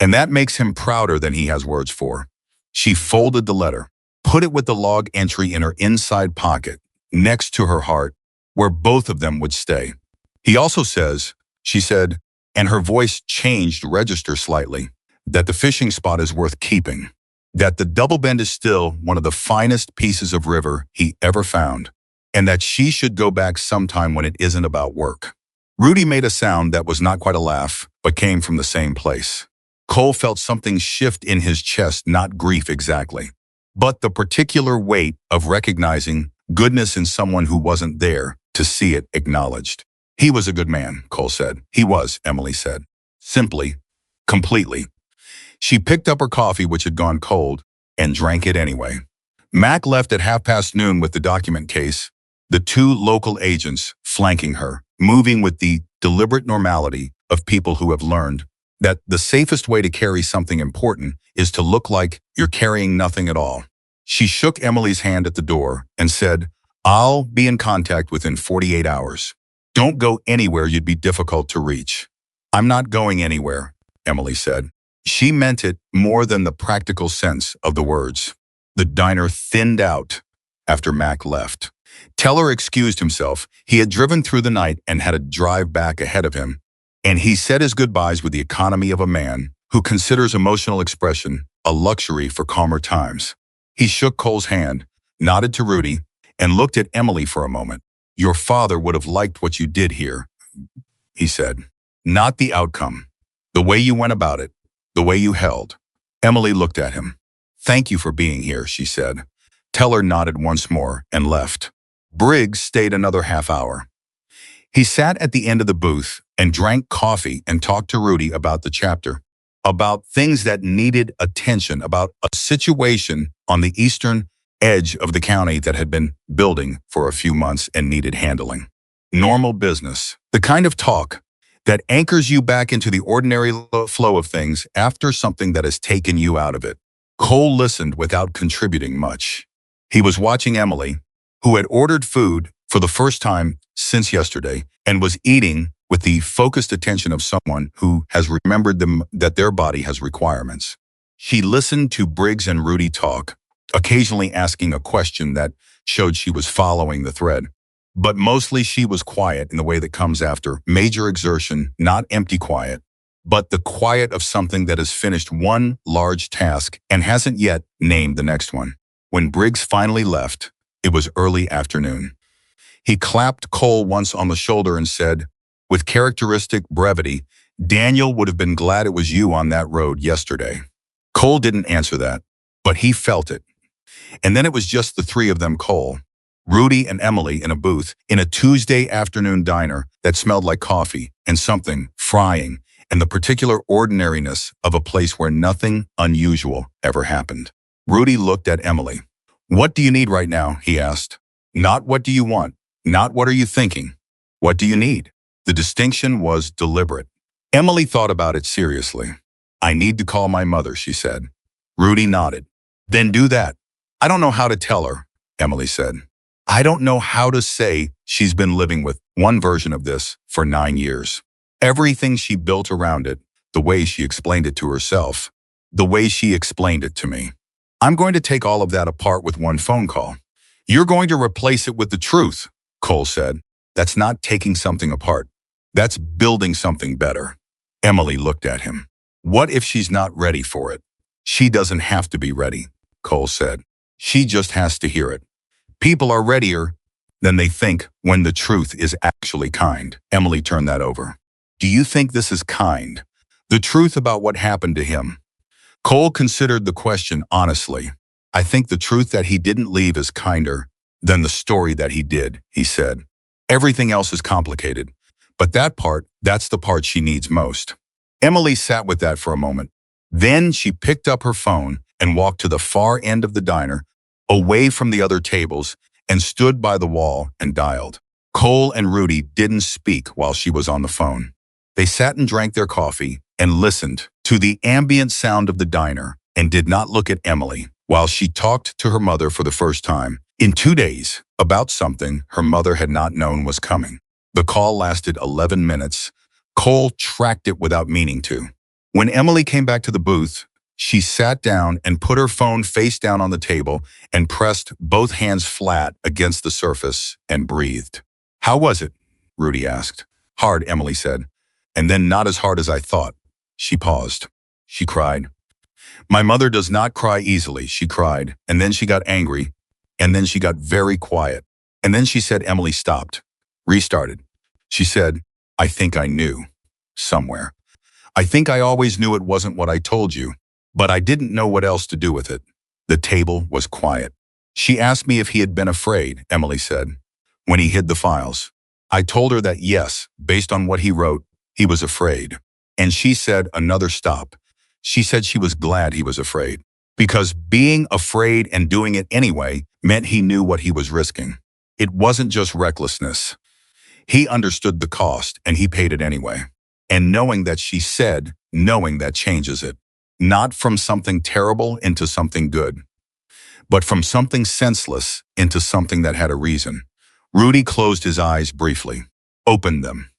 And that makes him prouder than he has words for." She folded the letter, put it with the log entry in her inside pocket, next to her heart, where both of them would stay. "He also says," she said, and her voice changed register slightly, "that the fishing spot is worth keeping, that the double bend is still one of the finest pieces of river he ever found, and that she should go back sometime when it isn't about work." Rudy made a sound that was not quite a laugh, but came from the same place. Cole felt something shift in his chest, not grief exactly, but the particular weight of recognizing goodness in someone who wasn't there to see it acknowledged. "He was a good man," Cole said. "He was," Emily said. Simply, Completely. She picked up her coffee, which had gone cold, and drank it anyway. Mac left at noon with the document case, the two local agents flanking her, moving with the deliberate normality of people who have learned that the safest way to carry something important is to look like you're carrying nothing at all. She shook Emily's hand at the door and said, "I'll be in contact within 48 hours. Don't go anywhere you'd be difficult to reach." "I'm not going anywhere," Emily said. She meant it more than the practical sense of the words. The diner thinned out after Mac left. Teller excused himself. He had driven through the night and had a drive back ahead of him, and he said his goodbyes with the economy of a man who considers emotional expression a luxury for calmer times. He shook Cole's hand, nodded to Rudy, and looked at Emily for a moment. "Your father would have liked what you did here," he said. "Not the outcome. The way you went about it, the way you held." Emily looked at him. "Thank you for being here," she said. Teller nodded once more and left. Briggs stayed another half hour. He sat at the end of the booth and drank coffee and talked to Rudy about the chapter, about things that needed attention, about a situation on the eastern edge of the county that had been building for a few months and needed handling. Normal business, the kind of talk that anchors you back into the ordinary flow of things after something that has taken you out of it. Cole listened without contributing much. He was watching Emily, who had ordered food for the first time since yesterday and was eating with the focused attention of someone who has remembered that their body has requirements. She listened to Briggs and Rudy talk, occasionally asking a question that showed she was following the thread. But mostly she was quiet in the way that comes after major exertion, not empty quiet, but the quiet of something that has finished one large task and hasn't yet named the next one. When Briggs finally left, it was early afternoon. He clapped Cole once on the shoulder and said, with characteristic brevity, "Daniel would have been glad it was you on that road yesterday." Cole didn't answer that, but he felt it. And then it was just the three of them, Cole, Rudy, and Emily in a booth in a Tuesday afternoon diner that smelled like coffee and something frying and the particular ordinariness of a place where nothing unusual ever happened. Rudy looked at Emily. "What do you need right now?" he asked. Not what do you want, not what are you thinking. What do you need? The distinction was deliberate. Emily thought about it seriously. "I need to call my mother," she said. Rudy nodded. "Then do that." "I don't know how to tell her," Emily said. "I don't know how to say she's been living with one version of this for 9 years. Everything she built around it, the way she explained it to herself, the way she explained it to me. I'm going to take all of that apart with one phone call." "You're going to replace it with the truth," Cole said. "That's not taking something apart. That's building something better." Emily looked at him. "What if she's not ready for it?" "She doesn't have to be ready," Cole said. "She just has to hear it. People are readier than they think when the truth is actually kind." Emily turned that over. "Do you think this is kind? The truth about what happened to him?" Cole considered the question honestly. "I think the truth that he didn't leave is kinder than the story that he did," he said. "Everything else is complicated, but that's the part she needs most." Emily sat with that for a moment. Then she picked up her phone and walked to the far end of the diner, away from the other tables, and stood by the wall and dialed. Cole and Rudy didn't speak while she was on the phone. They sat and drank their coffee and listened to the ambient sound of the diner and did not look at Emily while she talked to her mother for the first time in 2 days about something her mother had not known was coming. The call lasted 11 minutes. Cole tracked it without meaning to. When Emily came back to the booth, she sat down and put her phone face down on the table and pressed both hands flat against the surface and breathed. "How was it?" Rudy asked. "Hard," Emily said. "And then not as hard as I thought." She paused. She cried. "My mother does not cry easily," she cried, and then she got angry, and then she got very quiet. And then she said Emily stopped, restarted. She said, "I think I knew. Somewhere. I think I always knew it wasn't what I told you, but I didn't know what else to do with it." The table was quiet. "She asked me if he had been afraid," Emily said, "when he hid the files. I told her that yes, based on what he wrote, he was afraid. And she said another stop. She said she was glad he was afraid. Because being afraid and doing it anyway meant he knew what he was risking. It wasn't just recklessness. He understood the cost and he paid it anyway. And knowing that changes it. Not from something terrible into something good, but from something senseless into something that had a reason. Rudy closed his eyes briefly, opened them.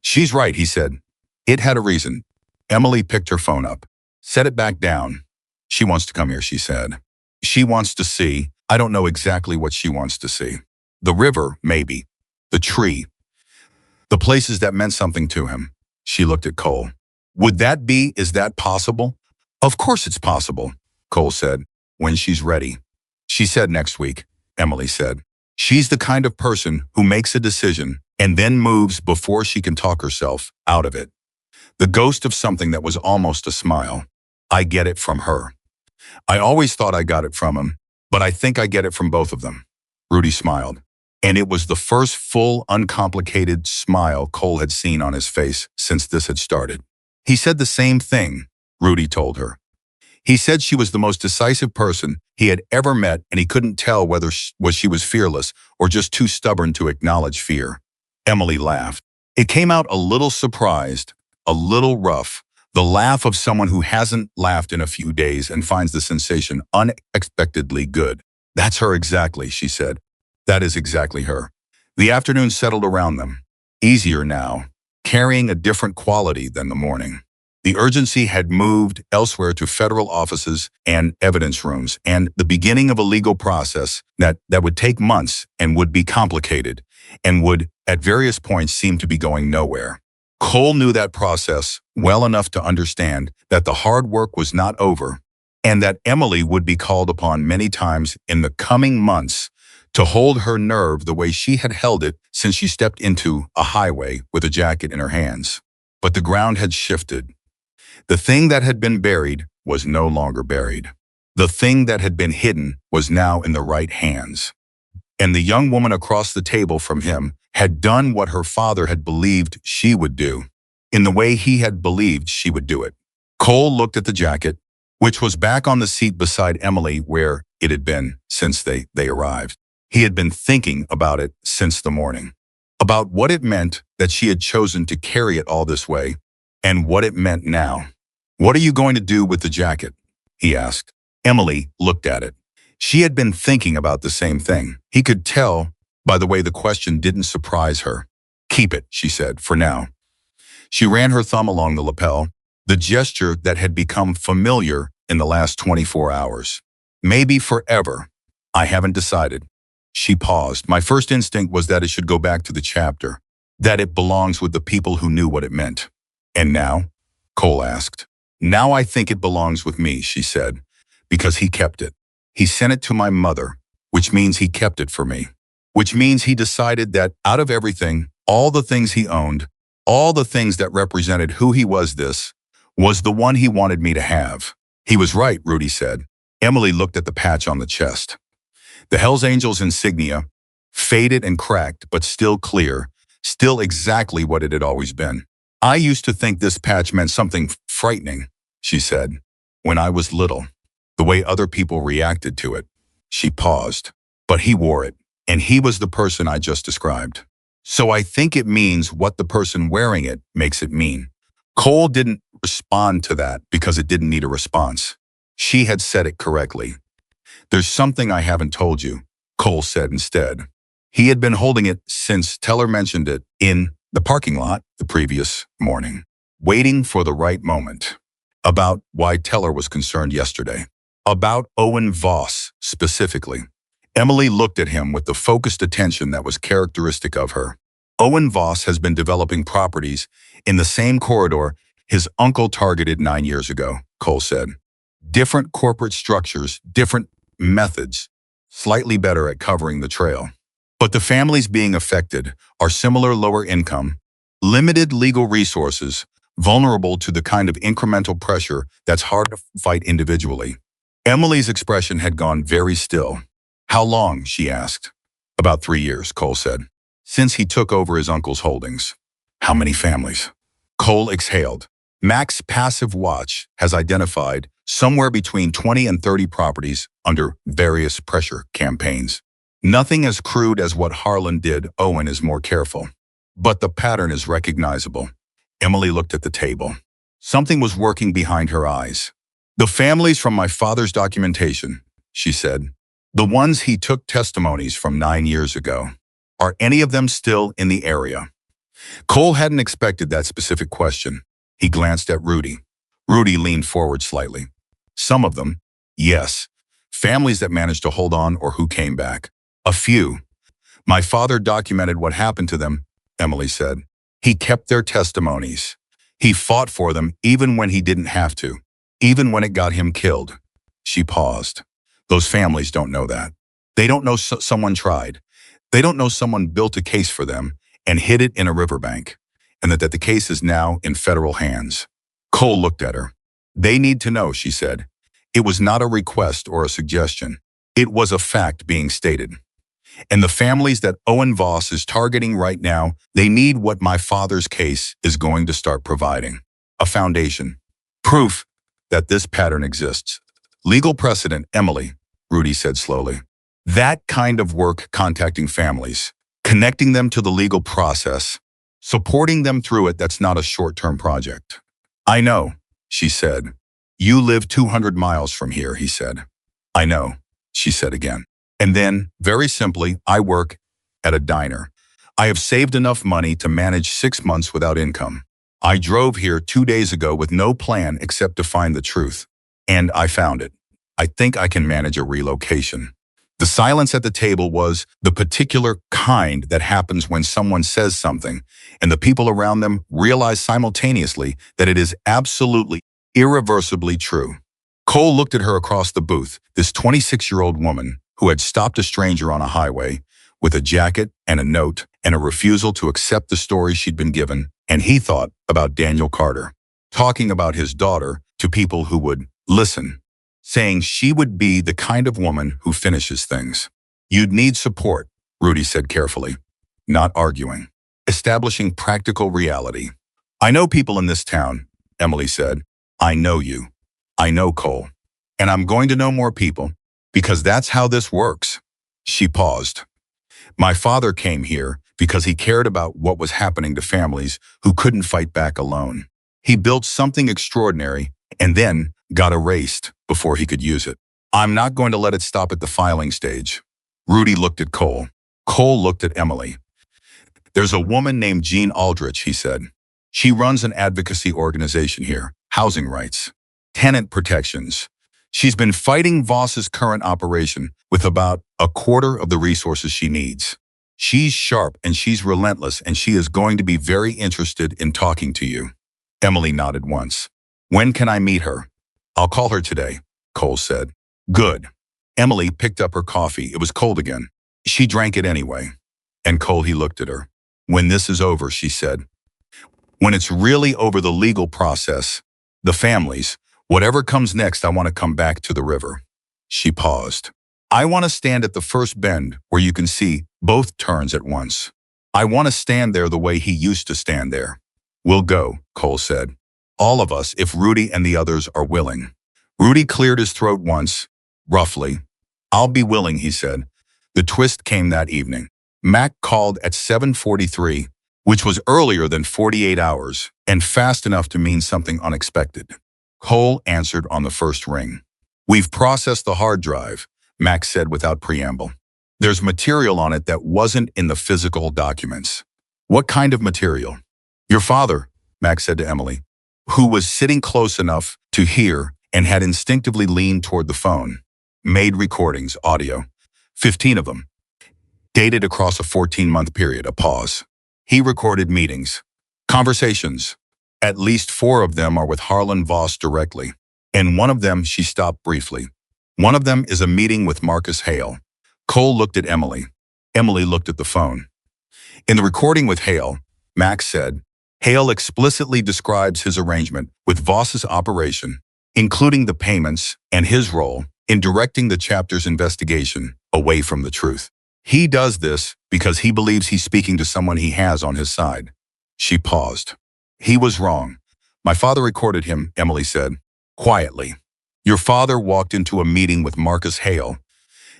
She's right, he said. It had a reason. Emily picked her phone up, set it back down. She wants to come here, she said. She wants to see. I don't know exactly what she wants to see. The river, maybe. The tree. The places that meant something to him. She looked at Cole. Is that possible? Of course it's possible, Cole said, when she's ready. She said next week, Emily said. She's the kind of person who makes a decision and then moves before she can talk herself out of it. The ghost of something that was almost a smile. I get it from her. I always thought I got it from him, but I think I get it from both of them. Rudy smiled, and it was the first full, uncomplicated smile Cole had seen on his face since this had started. He said the same thing, Rudy told her. He said she was the most decisive person he had ever met, and he couldn't tell whether she was fearless or just too stubborn to acknowledge fear. Emily laughed. It came out a little surprised, a little rough, the laugh of someone who hasn't laughed in a few days and finds the sensation unexpectedly good. That's her exactly, she said. That is exactly her. The afternoon settled around them. Easier now, carrying a different quality than the morning. The urgency had moved elsewhere to federal offices and evidence rooms, and the beginning of a legal process that would take months and would be complicated and would, at various points, seem to be going nowhere. Cole knew that process well enough to understand that the hard work was not over and that Emily would be called upon many times in the coming months to hold her nerve the way she had held it since she stepped into a highway with a jacket in her hands. But the ground had shifted. The thing that had been buried was no longer buried. The thing that had been hidden was now in the right hands. And the young woman across the table from him had done what her father had believed she would do, in the way he had believed she would do it. Cole looked at the jacket, which was back on the seat beside Emily where it had been since they arrived. He had been thinking about it since the morning, about what it meant that she had chosen to carry it all this way, and what it meant now. What are you going to do with the jacket? He asked. Emily looked at it. She had been thinking about the same thing. He could tell by the way the question didn't surprise her. Keep it, she said, for now. She ran her thumb along the lapel, the gesture that had become familiar in the last 24 hours. Maybe forever. I haven't decided. She paused. My first instinct was that it should go back to the chapter, that it belongs with the people who knew what it meant. And now? Cole asked. Now I think it belongs with me, she said, because he kept it. He sent it to my mother, which means he kept it for me, which means he decided that out of everything, all the things he owned, all the things that represented who he was, this was the one he wanted me to have. He was right, Rudy said. Emily looked at the patch on the chest. The Hells Angels insignia, faded and cracked, but still clear, still exactly what it had always been. I used to think this patch meant something frightening, she said, when I was little, the way other people reacted to it. She paused, but he wore it, and he was the person I just described. So I think it means what the person wearing it makes it mean. Cole didn't respond to that because it didn't need a response. She had said it correctly. There's something I haven't told you, Cole said instead. He had been holding it since Teller mentioned it in the parking lot the previous morning, waiting for the right moment. About why Teller was concerned yesterday. About Owen Voss, specifically. Emily looked at him with the focused attention that was characteristic of her. Owen Voss has been developing properties in the same corridor his uncle targeted 9 years ago, Cole said. Different corporate structures, different methods, slightly better at covering the trail. But the families being affected are similar, lower income, limited legal resources, vulnerable to the kind of incremental pressure that's hard to fight individually. Emily's expression had gone very still. How long, she asked. About 3 years, Cole said. Since he took over his uncle's holdings. How many families? Cole exhaled. Mac's passive watch has identified somewhere between 20 and 30 properties under various pressure campaigns. Nothing as crude as what Harlan did. Owen is more careful. But the pattern is recognizable. Emily looked at the table. Something was working behind her eyes. The families from my father's documentation, she said. The ones he took testimonies from 9 years ago. Are any of them still in the area? Cole hadn't expected that specific question. He glanced at Rudy. Rudy leaned forward slightly. Some of them, yes. Families that managed to hold on or who came back. A few. My father documented what happened to them, Emily said. He kept their testimonies. He fought for them even when he didn't have to, even when it got him killed. She paused. Those families don't know that. They don't know someone tried. They don't know someone built a case for them and hid it in a riverbank, and that the case is now in federal hands. Cole looked at her. They need to know, she said. It was not a request or a suggestion. It was a fact being stated. And the families that Owen Voss is targeting right now, they need what my father's case is going to start providing. A foundation. Proof that this pattern exists. Legal precedent, Emily, Rudy said slowly. That kind of work contacting families, connecting them to the legal process, supporting them through it, that's not a short-term project. I know, she said. You live 200 miles from here, he said. I know, she said again. And then, very simply, I work at a diner. I have saved enough money to manage 6 months without income. I drove here 2 days ago with no plan except to find the truth. And I found it. I think I can manage a relocation. The silence at the table was the particular kind that happens when someone says something and the people around them realize simultaneously that it is absolutely, irreversibly true. Cole looked at her across the booth, this 26-year-old woman who had stopped a stranger on a highway with a jacket and a note and a refusal to accept the story she'd been given, and he thought about Daniel Carter, talking about his daughter to people who would listen, saying she would be the kind of woman who finishes things. You'd need support, Rudy said carefully, not arguing, establishing practical reality. I know people in this town, Emily said. I know you. I know Cole. And I'm going to know more people, because that's how this works. She paused. My father came here because he cared about what was happening to families who couldn't fight back alone. He built something extraordinary and then got erased before he could use it. I'm not going to let it stop at the filing stage. Rudy looked at Cole. Cole looked at Emily. There's a woman named Jean Aldrich, he said. She runs an advocacy organization here, housing rights, tenant protections. She's been fighting Voss's current operation with about a quarter of the resources she needs. She's sharp and she's relentless, and she is going to be very interested in talking to you. Emily nodded once. When can I meet her? I'll call her today, Cole said. Good. Emily picked up her coffee. It was cold again. She drank it anyway. And Cole, he looked at her. When this is over, she said. When it's really over, the legal process, the families, whatever comes next, I want to come back to the river. She paused. I want to stand at the first bend where you can see both turns at once. I want to stand there the way he used to stand there. We'll go, Cole said. All of us, if Rudy and the others are willing. Rudy cleared his throat once, roughly. I'll be willing, he said. The twist came that evening. Mac called at 7:43, which was earlier than 48 hours and fast enough to mean something unexpected. Cole answered on the first ring. We've processed the hard drive, Mac said without preamble. There's material on it that wasn't in the physical documents. What kind of material? Your father, Mac said to Emily, who was sitting close enough to hear and had instinctively leaned toward the phone. Made recordings, audio, 15 of them, dated across a 14-month period, a pause. He recorded meetings, conversations. At least 4 of them are with Harlan Voss directly. And one of them, she stopped briefly. One of them is a meeting with Marcus Hale. Cole looked at Emily. Emily looked at the phone. In the recording with Hale, Max said, Hale explicitly describes his arrangement with Voss's operation, including the payments and his role in directing the chapter's investigation away from the truth. He does this because he believes he's speaking to someone he has on his side. She paused. He was wrong. My father recorded him, Emily said, quietly. Your father walked into a meeting with Marcus Hale,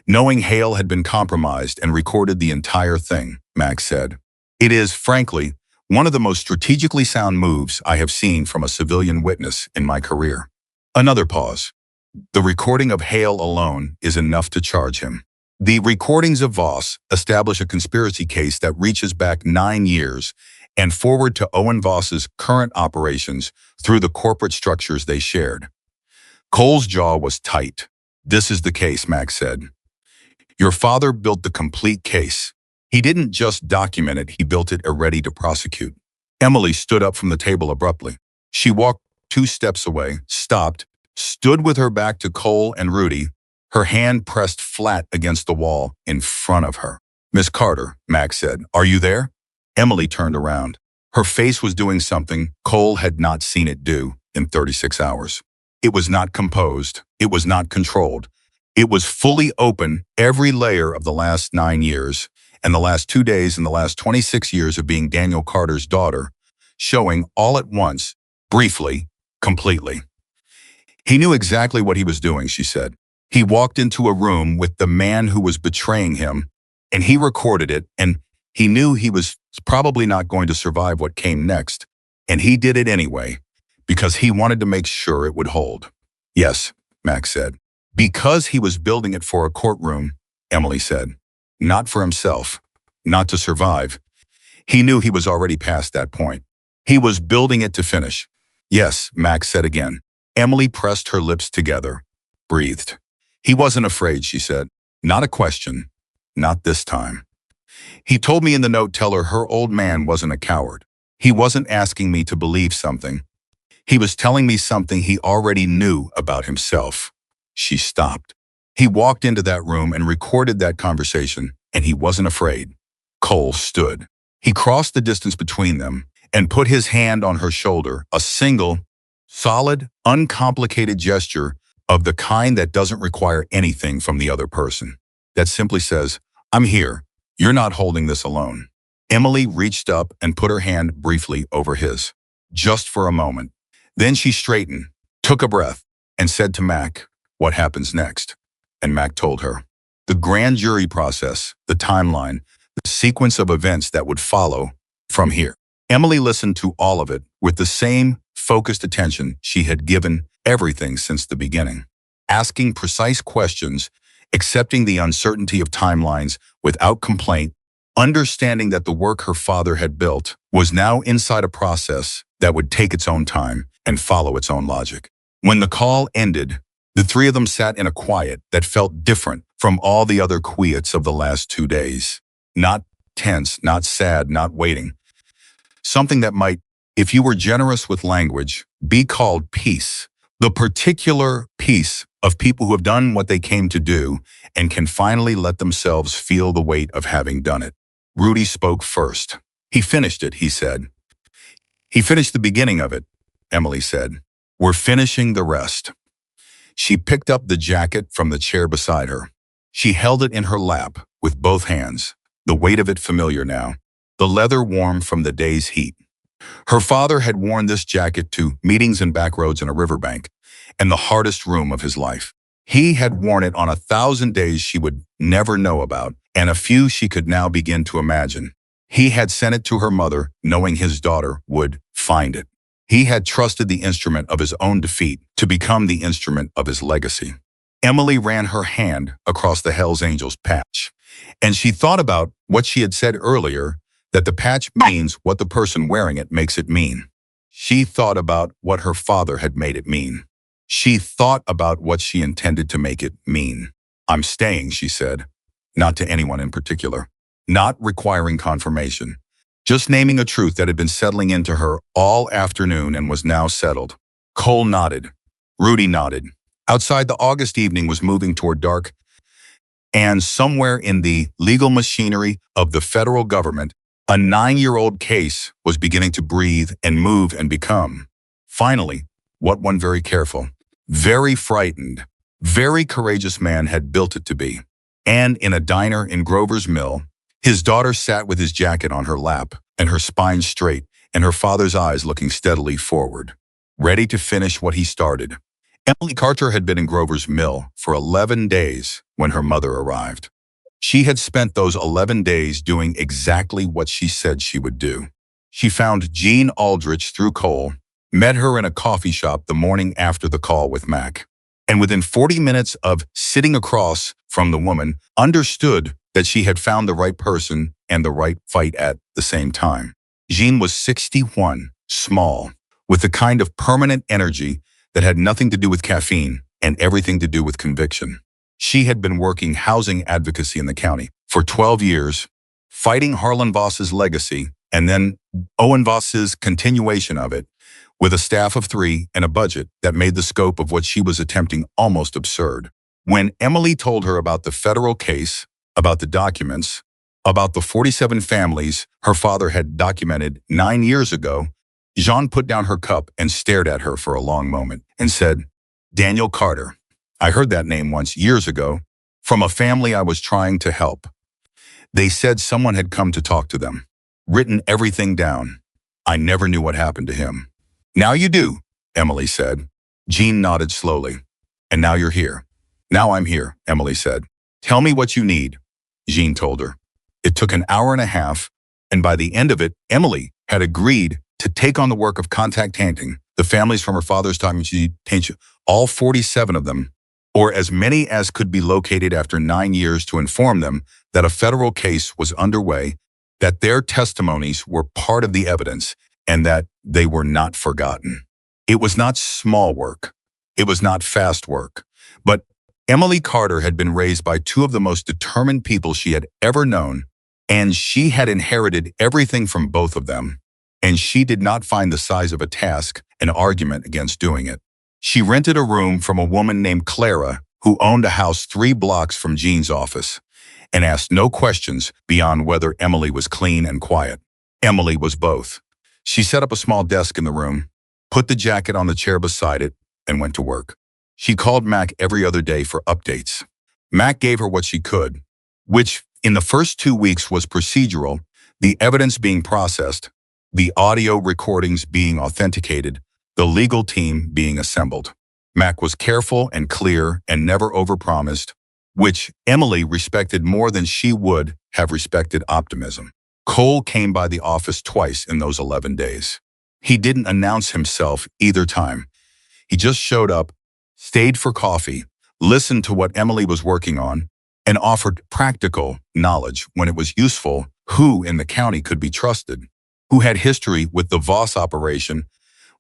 knowing Hale had been compromised, and recorded the entire thing, Max said. It is, frankly, one of the most strategically sound moves I have seen from a civilian witness in my career. Another pause. The recording of Hale alone is enough to charge him. The recordings of Voss establish a conspiracy case that reaches back 9 years and forward to Owen Voss's current operations through the corporate structures they shared. Cole's jaw was tight. This is the case, Max said. Your father built the complete case. He didn't just document it, he built it ready to prosecute. Emily stood up from the table abruptly. She walked 2 steps away, stopped, stood with her back to Cole and Rudy, her hand pressed flat against the wall in front of her. Miss Carter, Max said, are you there? Emily turned around. Her face was doing something Cole had not seen it do in 36 hours. It was not composed. It was not controlled. It was fully open, every layer of the last 9 years, and the last 2 days and the last 26 years of being Daniel Carter's daughter, showing all at once, briefly, completely. He knew exactly what he was doing, she said. He walked into a room with the man who was betraying him, and he recorded it, and he knew he was probably not going to survive what came next, and he did it anyway, because he wanted to make sure it would hold. Yes, Max said. Because he was building it for a courtroom, Emily said. Not for himself, not to survive. He knew he was already past that point. He was building it to finish. Yes, Max said again. Emily pressed her lips together, breathed. He wasn't afraid, she said. Not a question. Not this time. He told me in the note, tell her old man wasn't a coward. He wasn't asking me to believe something. He was telling me something he already knew about himself. She stopped. He walked into that room and recorded that conversation, and he wasn't afraid. Cole stood. He crossed the distance between them and put his hand on her shoulder, a single, solid, uncomplicated gesture of the kind that doesn't require anything from the other person. That simply says, I'm here. You're not holding this alone. Emily reached up and put her hand briefly over his, just for a moment. Then she straightened, took a breath, and said to Mac, what happens next? And Mac told her. The grand jury process, the timeline, the sequence of events that would follow from here. Emily listened to all of it with the same focused attention she had given everything since the beginning, asking precise questions, accepting the uncertainty of timelines without complaint, understanding that the work her father had built was now inside a process that would take its own time and follow its own logic. When the call ended, the 3 of them sat in a quiet that felt different from all the other quiets of the last 2 days. Not tense, not sad, not waiting. Something that might, if you were generous with language, be called peace. The particular peace of people who have done what they came to do and can finally let themselves feel the weight of having done it. Rudy spoke first. He finished it, he said. He finished the beginning of it, Emily said. We're finishing the rest. She picked up the jacket from the chair beside her. She held it in her lap with both hands, the weight of it familiar now, the leather warm from the day's heat. Her father had worn this jacket to meetings and back roads in a riverbank, and the hardest room of his life. He had worn it on 1,000 days she would never know about, and a few she could now begin to imagine. He had sent it to her mother, knowing his daughter would find it. He had trusted the instrument of his own defeat to become the instrument of his legacy. Emily ran her hand across the Hell's Angels patch, and she thought about what she had said earlier, that the patch means what the person wearing it makes it mean. She thought about what her father had made it mean. She thought about what she intended to make it mean. I'm staying, she said, not to anyone in particular, not requiring confirmation, just naming a truth that had been settling into her all afternoon and was now settled. Cole nodded. Rudy nodded. Outside, the August evening was moving toward dark, and somewhere in the legal machinery of the federal government, a 9-year-old case was beginning to breathe and move and become, finally, what one very careful, very frightened, very courageous man had built it to be. And in a diner in Grover's Mill, his daughter sat with his jacket on her lap and her spine straight and her father's eyes looking steadily forward, ready to finish what he started. Emily Carter had been in Grover's Mill for 11 days when her mother arrived. She had spent those 11 days doing exactly what she said she would do. She found Jean Aldrich through Cole, met her in a coffee shop the morning after the call with Mac, and within 40 minutes of sitting across from the woman, understood that she had found the right person and the right fight at the same time. Jean was 61, small, with the kind of permanent energy that had nothing to do with caffeine and everything to do with conviction. She had been working housing advocacy in the county for 12 years, fighting Harlan Voss's legacy and then Owen Voss's continuation of it, with a staff of 3 and a budget that made the scope of what she was attempting almost absurd. When Emily told her about the federal case, about the documents, about the 47 families her father had documented 9 years ago, Jean put down her cup and stared at her for a long moment and said, "Daniel Carter. I heard that name once years ago from a family I was trying to help. They said someone had come to talk to them, written everything down. I never knew what happened to him." "Now you do," Emily said. Jean nodded slowly. "And now you're here." "Now I'm here," Emily said. "Tell me what you need," Jean told her. It took an hour and a half, and by the end of it, Emily had agreed to take on the work of contacting the families from her father's time, all 47 of them, or as many as could be located after 9 years, to inform them that a federal case was underway, that their testimonies were part of the evidence, and that they were not forgotten. It was not small work. It was not fast work. But Emily Carter had been raised by 2 of the most determined people she had ever known, and she had inherited everything from both of them. And she did not find the size of a task an argument against doing it. She rented a room from a woman named Clara, who owned a house 3 blocks from Jean's office, and asked no questions beyond whether Emily was clean and quiet. Emily was both. She set up a small desk in the room, put the jacket on the chair beside it, and went to work. She called Mac every other day for updates. Mac gave her what she could, which in the first 2 weeks was procedural, the evidence being processed, the audio recordings being authenticated, the legal team being assembled. Mac was careful and clear and never overpromised, which Emily respected more than she would have respected optimism. Cole came by the office twice in those 11 days. He didn't announce himself either time. He just showed up, stayed for coffee, listened to what Emily was working on, and offered practical knowledge when it was useful, who in the county could be trusted, who had history with the Voss operation,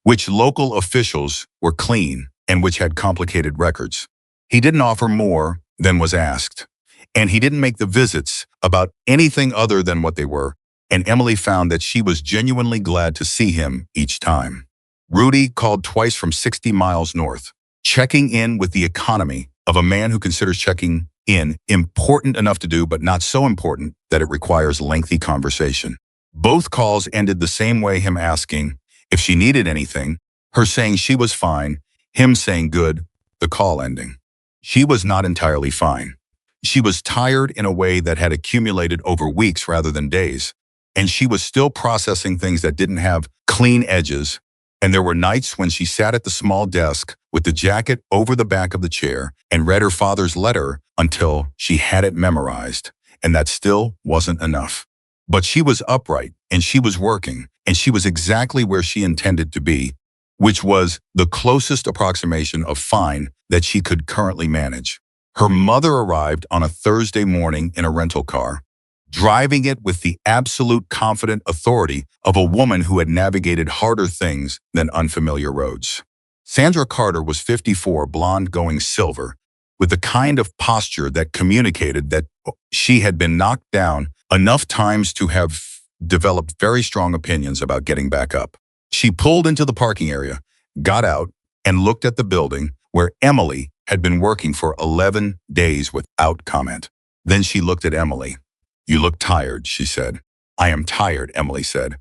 which local officials were clean and which had complicated records. He didn't offer more than was asked, and he didn't make the visits about anything other than what they were, and Emily found that she was genuinely glad to see him each time. Rudy called twice from 60 miles north, checking in with the economy of a man who considers checking in important enough to do, but not so important that it requires lengthy conversation. Both calls ended the same way, him asking if she needed anything, her saying she was fine, him saying good, the call ending. She was not entirely fine. She was tired in a way that had accumulated over weeks rather than days, and she was still processing things that didn't have clean edges, and there were nights when she sat at the small desk with the jacket over the back of the chair and read her father's letter until she had it memorized, and that still wasn't enough. But she was upright, and she was working, and she was exactly where she intended to be, which was the closest approximation of fine that she could currently manage. Her mother arrived on a Thursday morning in a rental car, driving it with the absolute confident authority of a woman who had navigated harder things than unfamiliar roads. Sandra Carter was 54, blonde going silver, with the kind of posture that communicated that she had been knocked down enough times to have developed very strong opinions about getting back up. She pulled into the parking area, got out, and looked at the building where Emily had been working for 11 days without comment. Then she looked at Emily. "You look tired," she said. "I am tired," Emily said.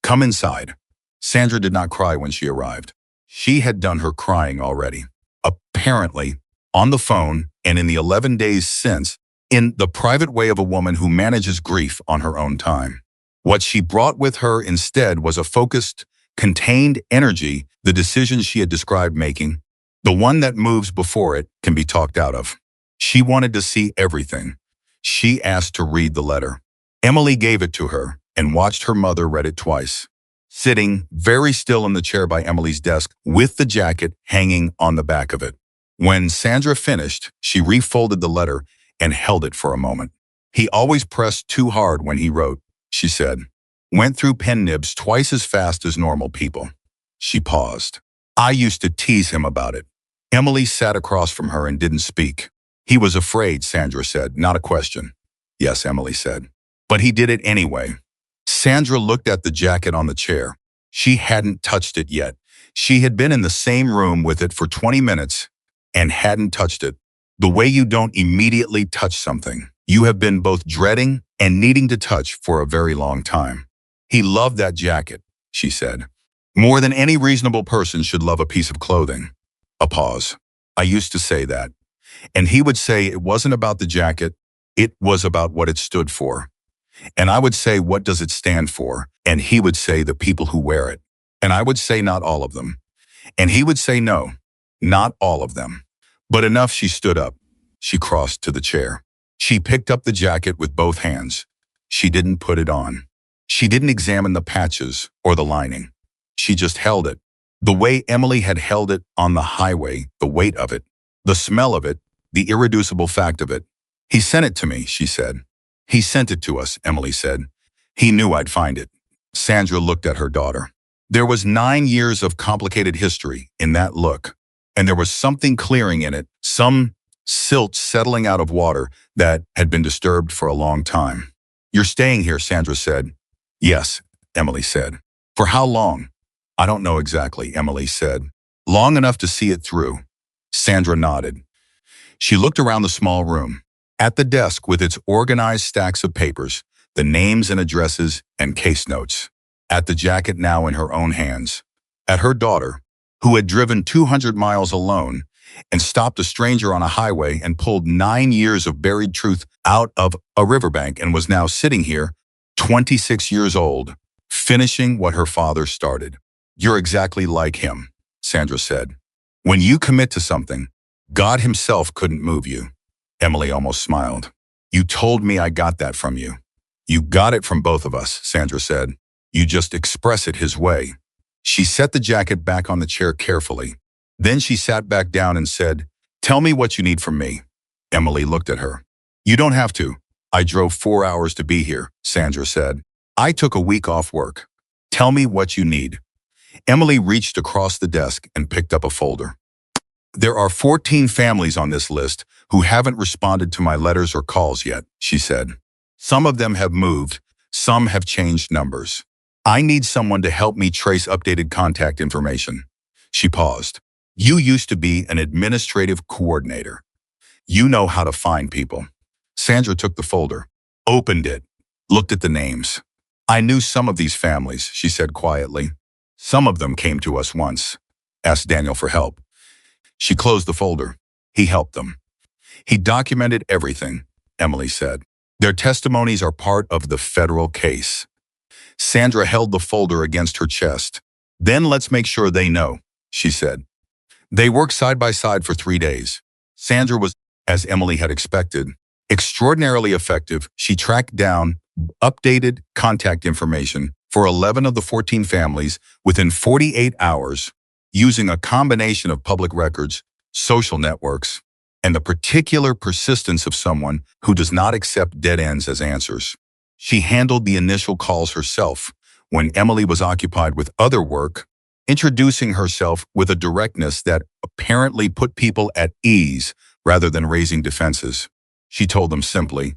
"Come inside." Sandra did not cry when she arrived. She had done her crying already. Apparently, on the phone and in the 11 days since, in the private way of a woman who manages grief on her own time. What she brought with her instead was a focused, contained energy, the decision she had described making, the one that moves before it can be talked out of. She wanted to see everything. She asked to read the letter. Emily gave it to her and watched her mother read it twice, sitting very still in the chair by Emily's desk with the jacket hanging on the back of it. When Sandra finished, she refolded the letter and held it for a moment. He always pressed too hard when he wrote, she said. Went through pen nibs twice as fast as normal people. She paused. I used to tease him about it. Emily sat across from her and didn't speak. He was afraid, Sandra said, not a question. Yes, Emily said. But he did it anyway. Sandra looked at the jacket on the chair. She hadn't touched it yet. She had been in the same room with it for 20 minutes and hadn't touched it. The way you don't immediately touch something you have been both dreading and needing to touch for a very long time. He loved that jacket, she said. More than any reasonable person should love a piece of clothing. A pause. I used to say that. And he would say it wasn't about the jacket, it was about what it stood for. And I would say, what does it stand for? And he would say, the people who wear it. And I would say, not all of them. And he would say, no, not all of them. But enough. She stood up. She crossed to the chair. She picked up the jacket with both hands. She didn't put it on. She didn't examine the patches or the lining. She just held it. The way Emily had held it on the highway, the weight of it, the smell of it, the irreducible fact of it. He sent it to me, she said. He sent it to us, Emily said. He knew I'd find it. Sandra looked at her daughter. There was 9 years of complicated history in that look, and there was something clearing in it, some silt settling out of water that had been disturbed for a long time. You're staying here, Sandra said. Yes, Emily said. For how long? I don't know exactly, Emily said. Long enough to see it through. Sandra nodded. She looked around the small room. At the desk with its organized stacks of papers, the names and addresses and case notes. At the jacket now in her own hands. At her daughter, who had driven 200 miles alone and stopped a stranger on a highway and pulled 9 years of buried truth out of a riverbank and was now sitting here, 26 years old, finishing what her father started. You're exactly like him, Sandra said. When you commit to something, God himself couldn't move you. Emily almost smiled. You told me I got that from you. You got it from both of us, Sandra said. You just express it his way. She set the jacket back on the chair carefully. Then she sat back down and said, Tell me what you need from me. Emily looked at her. You don't have to. I drove 4 hours to be here, Sandra said. I took a week off work. Tell me what you need. Emily reached across the desk and picked up a folder. There are 14 families on this list who haven't responded to my letters or calls yet, she said. Some of them have moved, some have changed numbers. I need someone to help me trace updated contact information. She paused. You used to be an administrative coordinator. You know how to find people. Sandra took the folder, opened it, looked at the names. I knew some of these families, she said quietly. Some of them came to us once, asked Daniel for help. She closed the folder. He helped them. He documented everything, Emily said. Their testimonies are part of the federal case. Sandra held the folder against her chest. Then let's make sure they know, she said. They worked side by side for 3 days. Sandra was, as Emily had expected, extraordinarily effective. She tracked down updated contact information for 11 of the 14 families within 48 hours, using a combination of public records, social networks, and the particular persistence of someone who does not accept dead ends as answers. She handled the initial calls herself when Emily was occupied with other work, introducing herself with a directness that apparently put people at ease rather than raising defenses. She told them simply,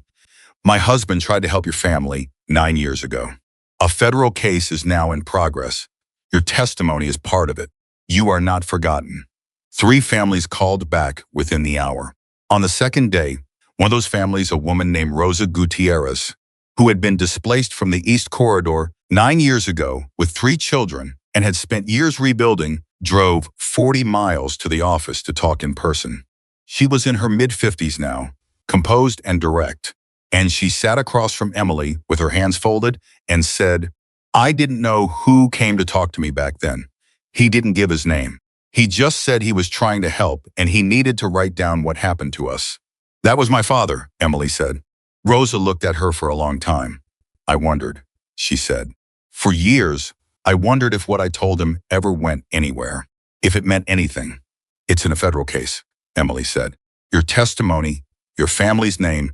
My husband tried to help your family 9 years ago. A federal case is now in progress. Your testimony is part of it. You are not forgotten. 3 families called back within the hour. On the second day, one of those families, a woman named Rosa Gutierrez, who had been displaced from the East Corridor 9 years ago with 3 children and had spent years rebuilding, drove 40 miles to the office to talk in person. She was in her mid-50s now, composed and direct. and she sat across from Emily with her hands folded and said, I didn't know who came to talk to me back then. He didn't give his name. He just said he was trying to help and he needed to write down what happened to us. That was my father, Emily said. Rosa looked at her for a long time. I wondered, she said. For years, I wondered if what I told him ever went anywhere, if it meant anything. It's in a federal case, Emily said. Your testimony, your family's name,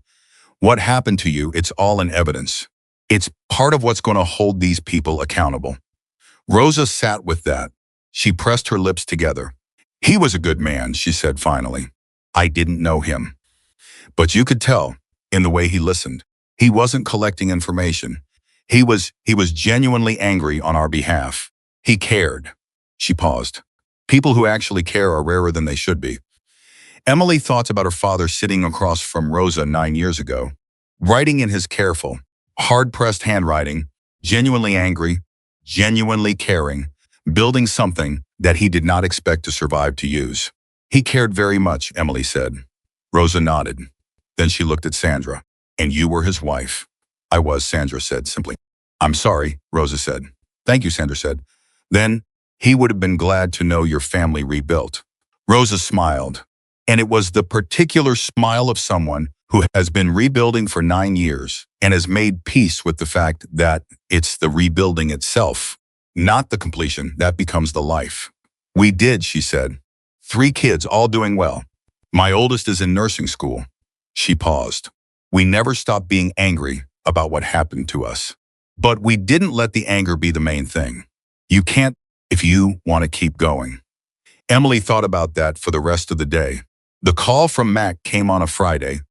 what happened to you, it's all in evidence. It's part of what's going to hold these people accountable. Rosa sat with that. She pressed her lips together. He was a good man, she said finally. I didn't know him. But you could tell, in the way he listened. He wasn't collecting information. He was genuinely angry on our behalf. He cared. She paused. People who actually care are rarer than they should be. Emily thought about her father sitting across from Rosa 9 years ago, writing in his careful, hard-pressed handwriting, genuinely angry, genuinely caring, building something that he did not expect to survive to use. He cared very much, Emily said. Rosa nodded. Then she looked at Sandra. And you were his wife. I was, Sandra said simply. I'm sorry, Rosa said. Thank you, Sandra said. Then, he would have been glad to know your family rebuilt. Rosa smiled. And it was the particular smile of someone who has been rebuilding for 9 years and has made peace with the fact that it's the rebuilding itself, not the completion, that becomes the life. We did, she said. 3 kids, all doing well. My oldest is in nursing school. She paused. We never stopped being angry about what happened to us. But we didn't let the anger be the main thing. You can't if you want to keep going. Emily thought about that for the rest of the day. The call from Mac came on a Friday,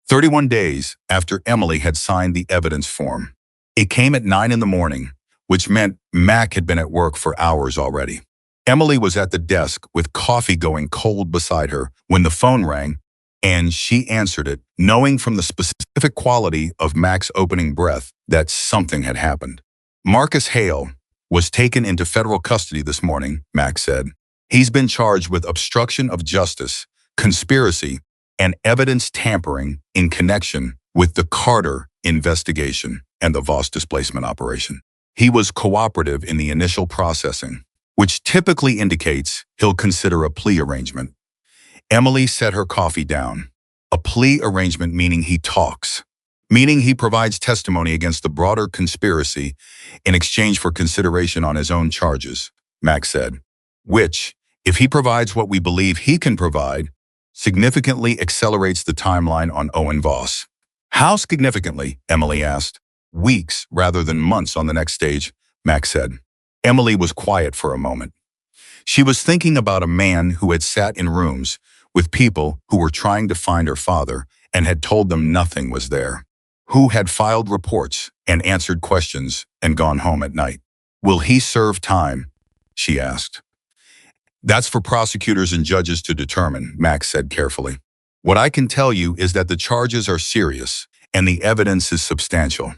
31 days after Emily had signed the evidence form. It came at 9 in the morning, which meant Mac had been at work for hours already. Emily was at the desk with coffee going cold beside her when the phone rang, and she answered it, knowing from the specific quality of Mac's opening breath that something had happened. Marcus Hale was taken into federal custody this morning, Mac said. He's been charged with obstruction of justice, conspiracy, and evidence tampering in connection with the Carter investigation and the Voss displacement operation. He was cooperative in the initial processing, which typically indicates he'll consider a plea arrangement. Emily set her coffee down. A plea arrangement meaning he talks, meaning he provides testimony against the broader conspiracy in exchange for consideration on his own charges, Mac said, which, if he provides what we believe he can provide, significantly accelerates the timeline on Owen Voss. How significantly? Emily asked. Weeks rather than months on the next stage, Mac said. Emily was quiet for a moment. She was thinking about a man who had sat in rooms with people who were trying to find her father and had told them nothing was there, who had filed reports and answered questions and gone home at night. Will he serve time? She asked. That's for prosecutors and judges to determine, Max said carefully. What I can tell you is that the charges are serious and the evidence is substantial.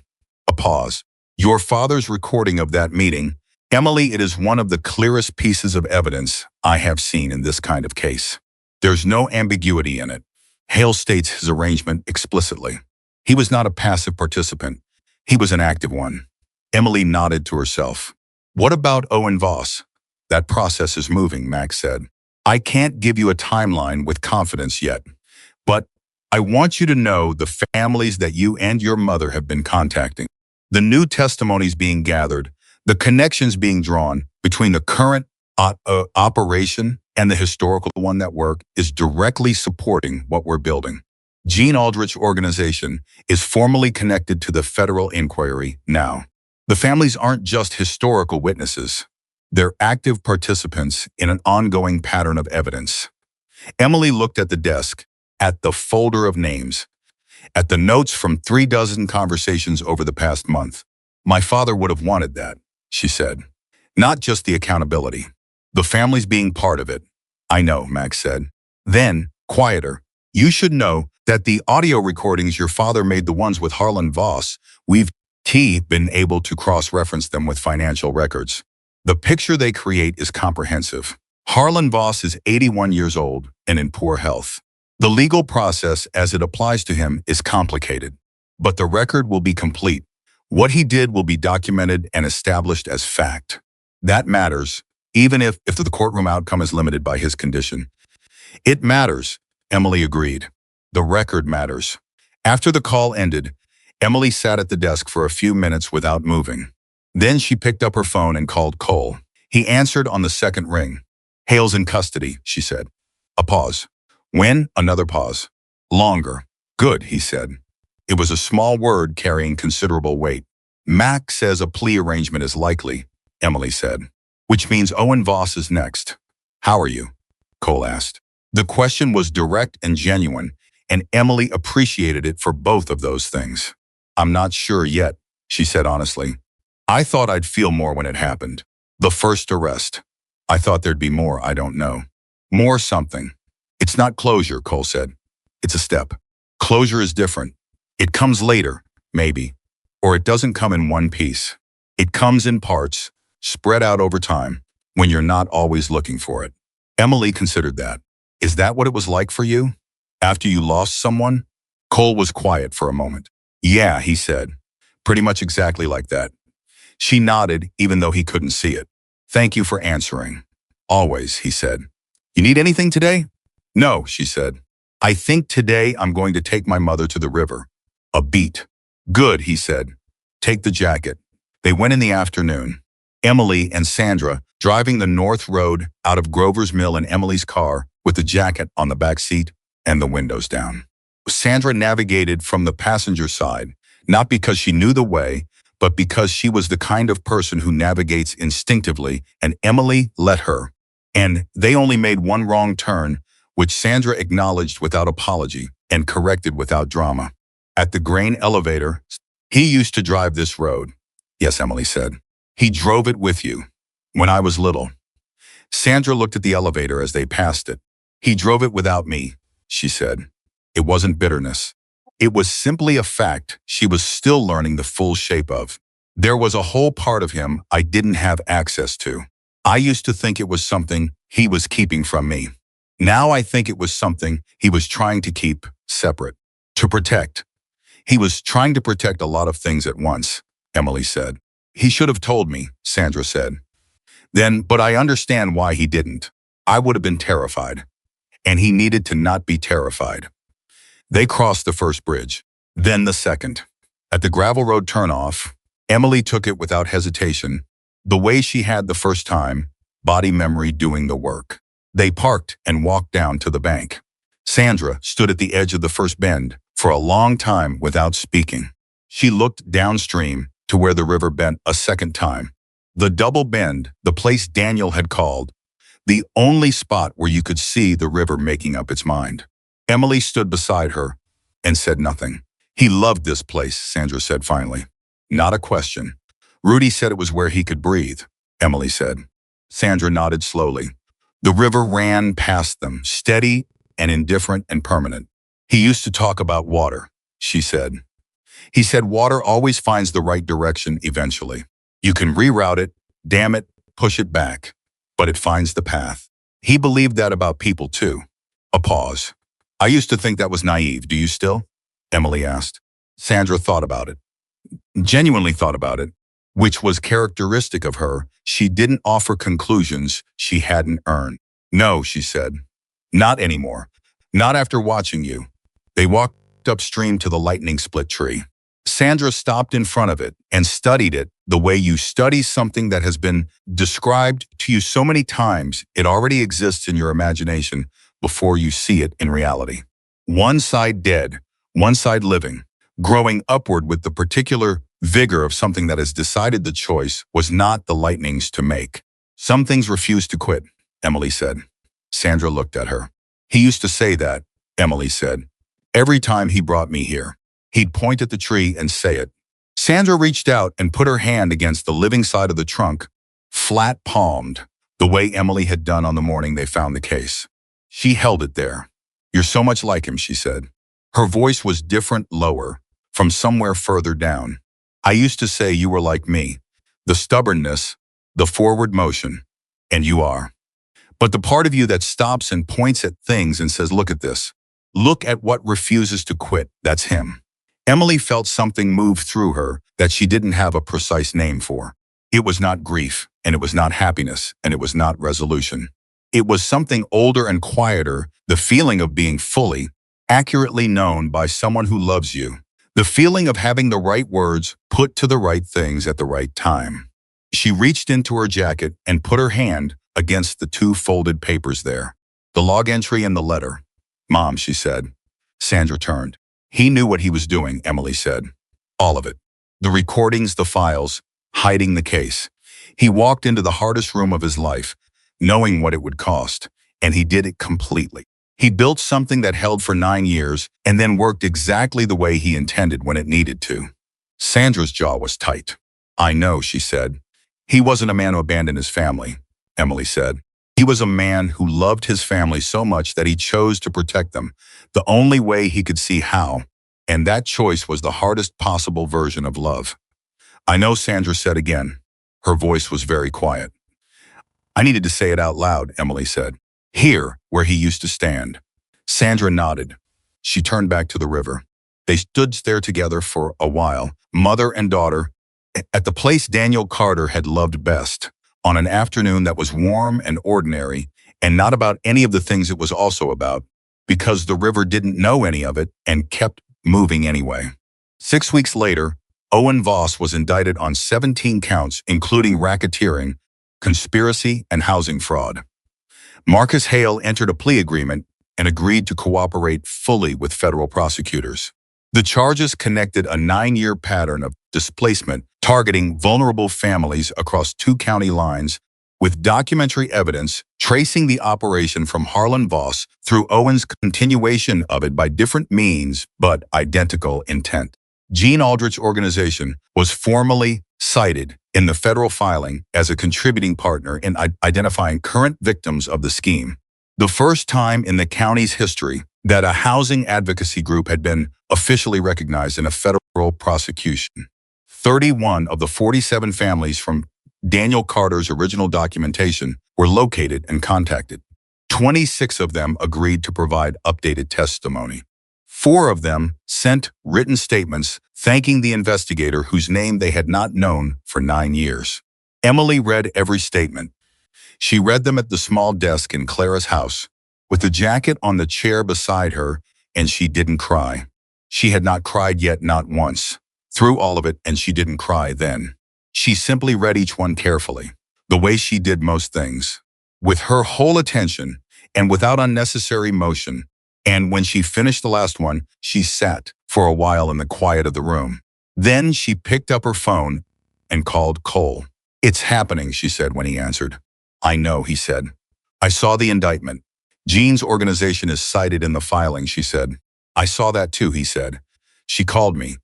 A pause. Your father's recording of that meeting, Emily, it is one of the clearest pieces of evidence I have seen in this kind of case. There's no ambiguity in it. Hale states his arrangement explicitly. He was not a passive participant. He was an active one. Emily nodded to herself. What about Owen Voss? That process is moving, Max said. I can't give you a timeline with confidence yet, but I want you to know the families that you and your mother have been contacting, the new testimonies being gathered, the connections being drawn between the current operation and the historical one that work is directly supporting what we're building. Gene Aldrich organization is formally connected to the federal inquiry now. The families aren't just historical witnesses. They're active participants in an ongoing pattern of evidence. Emily looked at the desk, at the folder of names, at the notes from 36 conversations over the past month. My father would have wanted that, she said. Not just the accountability. The families being part of it. I know, Max said. Then, quieter, you should know that the audio recordings your father made, the ones with Harlan Voss, we've been able to cross-reference them with financial records. The picture they create is comprehensive. Harlan Voss is 81 years old and in poor health. The legal process as it applies to him is complicated. But the record will be complete. What he did will be documented and established as fact. That matters, even if the courtroom outcome is limited by his condition. It matters, Emily agreed. The record matters. After the call ended, Emily sat at the desk for a few minutes without moving. Then she picked up her phone and called Cole. He answered on the second ring. "Hale's in custody," she said. A pause. "When?" Another pause. "Longer." "Good," he said. It was a small word carrying considerable weight. "Mac says a plea arrangement is likely," Emily said. "Which means Owen Voss is next." "How are you?" Cole asked. The question was direct and genuine, and Emily appreciated it for both of those things. "I'm not sure yet," she said honestly. "I thought I'd feel more when it happened. The first arrest. I thought there'd be more, I don't know. More something." "It's not closure," Cole said. "It's a step. Closure is different. It comes later, maybe. Or it doesn't come in one piece. It comes in parts, spread out over time, when you're not always looking for it." Emily considered that. "Is that what it was like for you? After you lost someone?" Cole was quiet for a moment. "Yeah," he said. "Pretty much exactly like that." She nodded, even though he couldn't see it. "Thank you for answering." "Always," he said. "You need anything today?" "No," she said. "I think today I'm going to take my mother to the river." A beat. "Good," he said. "Take the jacket." They went in the afternoon. Emily and Sandra driving the North Road out of Grover's Mill in Emily's car with the jacket on the back seat and the windows down. Sandra navigated from the passenger side, not because she knew the way, but because she was the kind of person who navigates instinctively, and Emily let her. And they only made one wrong turn, which Sandra acknowledged without apology and corrected without drama. At the grain elevator, "He used to drive this road." "Yes," Emily said. "He drove it with you." "When I was little." Sandra looked at the elevator as they passed it. "He drove it without me," she said. It wasn't bitterness. It was simply a fact she was still learning the full shape of. "There was a whole part of him I didn't have access to. I used to think it was something he was keeping from me. Now I think it was something he was trying to keep separate. To protect. He was trying to protect a lot of things at once," Emily said. "He should have told me," Sandra said. "Then, but I understand why he didn't. I would have been terrified. And he needed to not be terrified." They crossed the first bridge, then the second. At the gravel road turnoff, Emily took it without hesitation, the way she had the first time, body memory doing the work. They parked and walked down to the bank. Sandra stood at the edge of the first bend for a long time without speaking. She looked downstream to where the river bent a second time. The double bend, the place Daniel had called, the only spot where you could see the river making up its mind. Emily stood beside her and said nothing. "He loved this place," Sandra said finally. Not a question. "Rudy said it was where he could breathe," Emily said. Sandra nodded slowly. The river ran past them, steady and indifferent and permanent. "He used to talk about water," she said. "He said water always finds the right direction eventually. You can reroute it, dam it, push it back, but it finds the path. He believed that about people too." A pause. "I used to think that was naive. Do you still?" Emily asked. Sandra thought about it. Genuinely thought about it, which was characteristic of her. She didn't offer conclusions she hadn't earned. "No," she said. "Not anymore. Not after watching you." They walked upstream to the lightning split tree. Sandra stopped in front of it and studied it the way you study something that has been described to you so many times it already exists in your imagination before you see it in reality. One side dead, one side living, growing upward with the particular vigor of something that has decided the choice was not the lightning's to make. "Some things refuse to quit," Emily said. Sandra looked at her. "He used to say that," Emily said. "Every time he brought me here. He'd point at the tree and say it." Sandra reached out and put her hand against the living side of the trunk, flat-palmed, the way Emily had done on the morning they found the case. She held it there. "You're so much like him," she said. Her voice was different, lower, from somewhere further down. "I used to say you were like me. The stubbornness, the forward motion, and you are. But the part of you that stops and points at things and says, 'Look at this. Look at what refuses to quit,' that's him." Emily felt something move through her that she didn't have a precise name for. It was not grief, and it was not happiness, and it was not resolution. It was something older and quieter, the feeling of being fully, accurately known by someone who loves you. The feeling of having the right words put to the right things at the right time. She reached into her jacket and put her hand against the two folded papers there. The log entry and the letter. "Mom," she said. Sandra turned. He knew what he was doing, Emily said. All of it. The recordings, the files, hiding the case. He walked into the hardest room of his life, knowing what it would cost, and he did it completely. He built something that held for 9 years and then worked exactly the way he intended when it needed to. Sandra's jaw was tight. "I know," she said. "He wasn't a man who abandoned his family," Emily said. "He was a man who loved his family so much that he chose to protect them, the only way he could see how, and that choice was the hardest possible version of love." "I know," Sandra said again. Her voice was very quiet. "I needed to say it out loud," Emily said. "Here, where he used to stand." Sandra nodded. She turned back to the river. They stood there together for a while, mother and daughter, at the place Daniel Carter had loved best, on an afternoon that was warm and ordinary, and not about any of the things it was also about, because the river didn't know any of it and kept moving anyway. 6 weeks later, Owen Voss was indicted on 17 counts, including racketeering, conspiracy, and housing fraud. Marcus Hale entered a plea agreement and agreed to cooperate fully with federal prosecutors. The charges connected a 9-year pattern of displacement targeting vulnerable families across 2 county lines, with documentary evidence tracing the operation from Harlan Voss through Owen's continuation of it by different means but identical intent. Gene Aldrich's organization was formally cited in the federal filing as a contributing partner in identifying current victims of the scheme. The first time in the county's history that a housing advocacy group had been officially recognized in a federal prosecution. 31 of the 47 families from Daniel Carter's original documentation were located and contacted. 26 of them agreed to provide updated testimony. 4 of them sent written statements thanking the investigator whose name they had not known for 9 years. Emily read every statement. She read them at the small desk in Clara's house, with the jacket on the chair beside her, and she didn't cry. She had not cried yet, not once. Through all of it, and she didn't cry then. She simply read each one carefully, the way she did most things, with her whole attention and without unnecessary motion. And when she finished the last one, she sat for a while in the quiet of the room. Then she picked up her phone and called Cole. "It's happening," she said when he answered. "I know," he said. "I saw the indictment. Gene's organization is cited in the filing," she said. "I saw that too," he said. "She called me.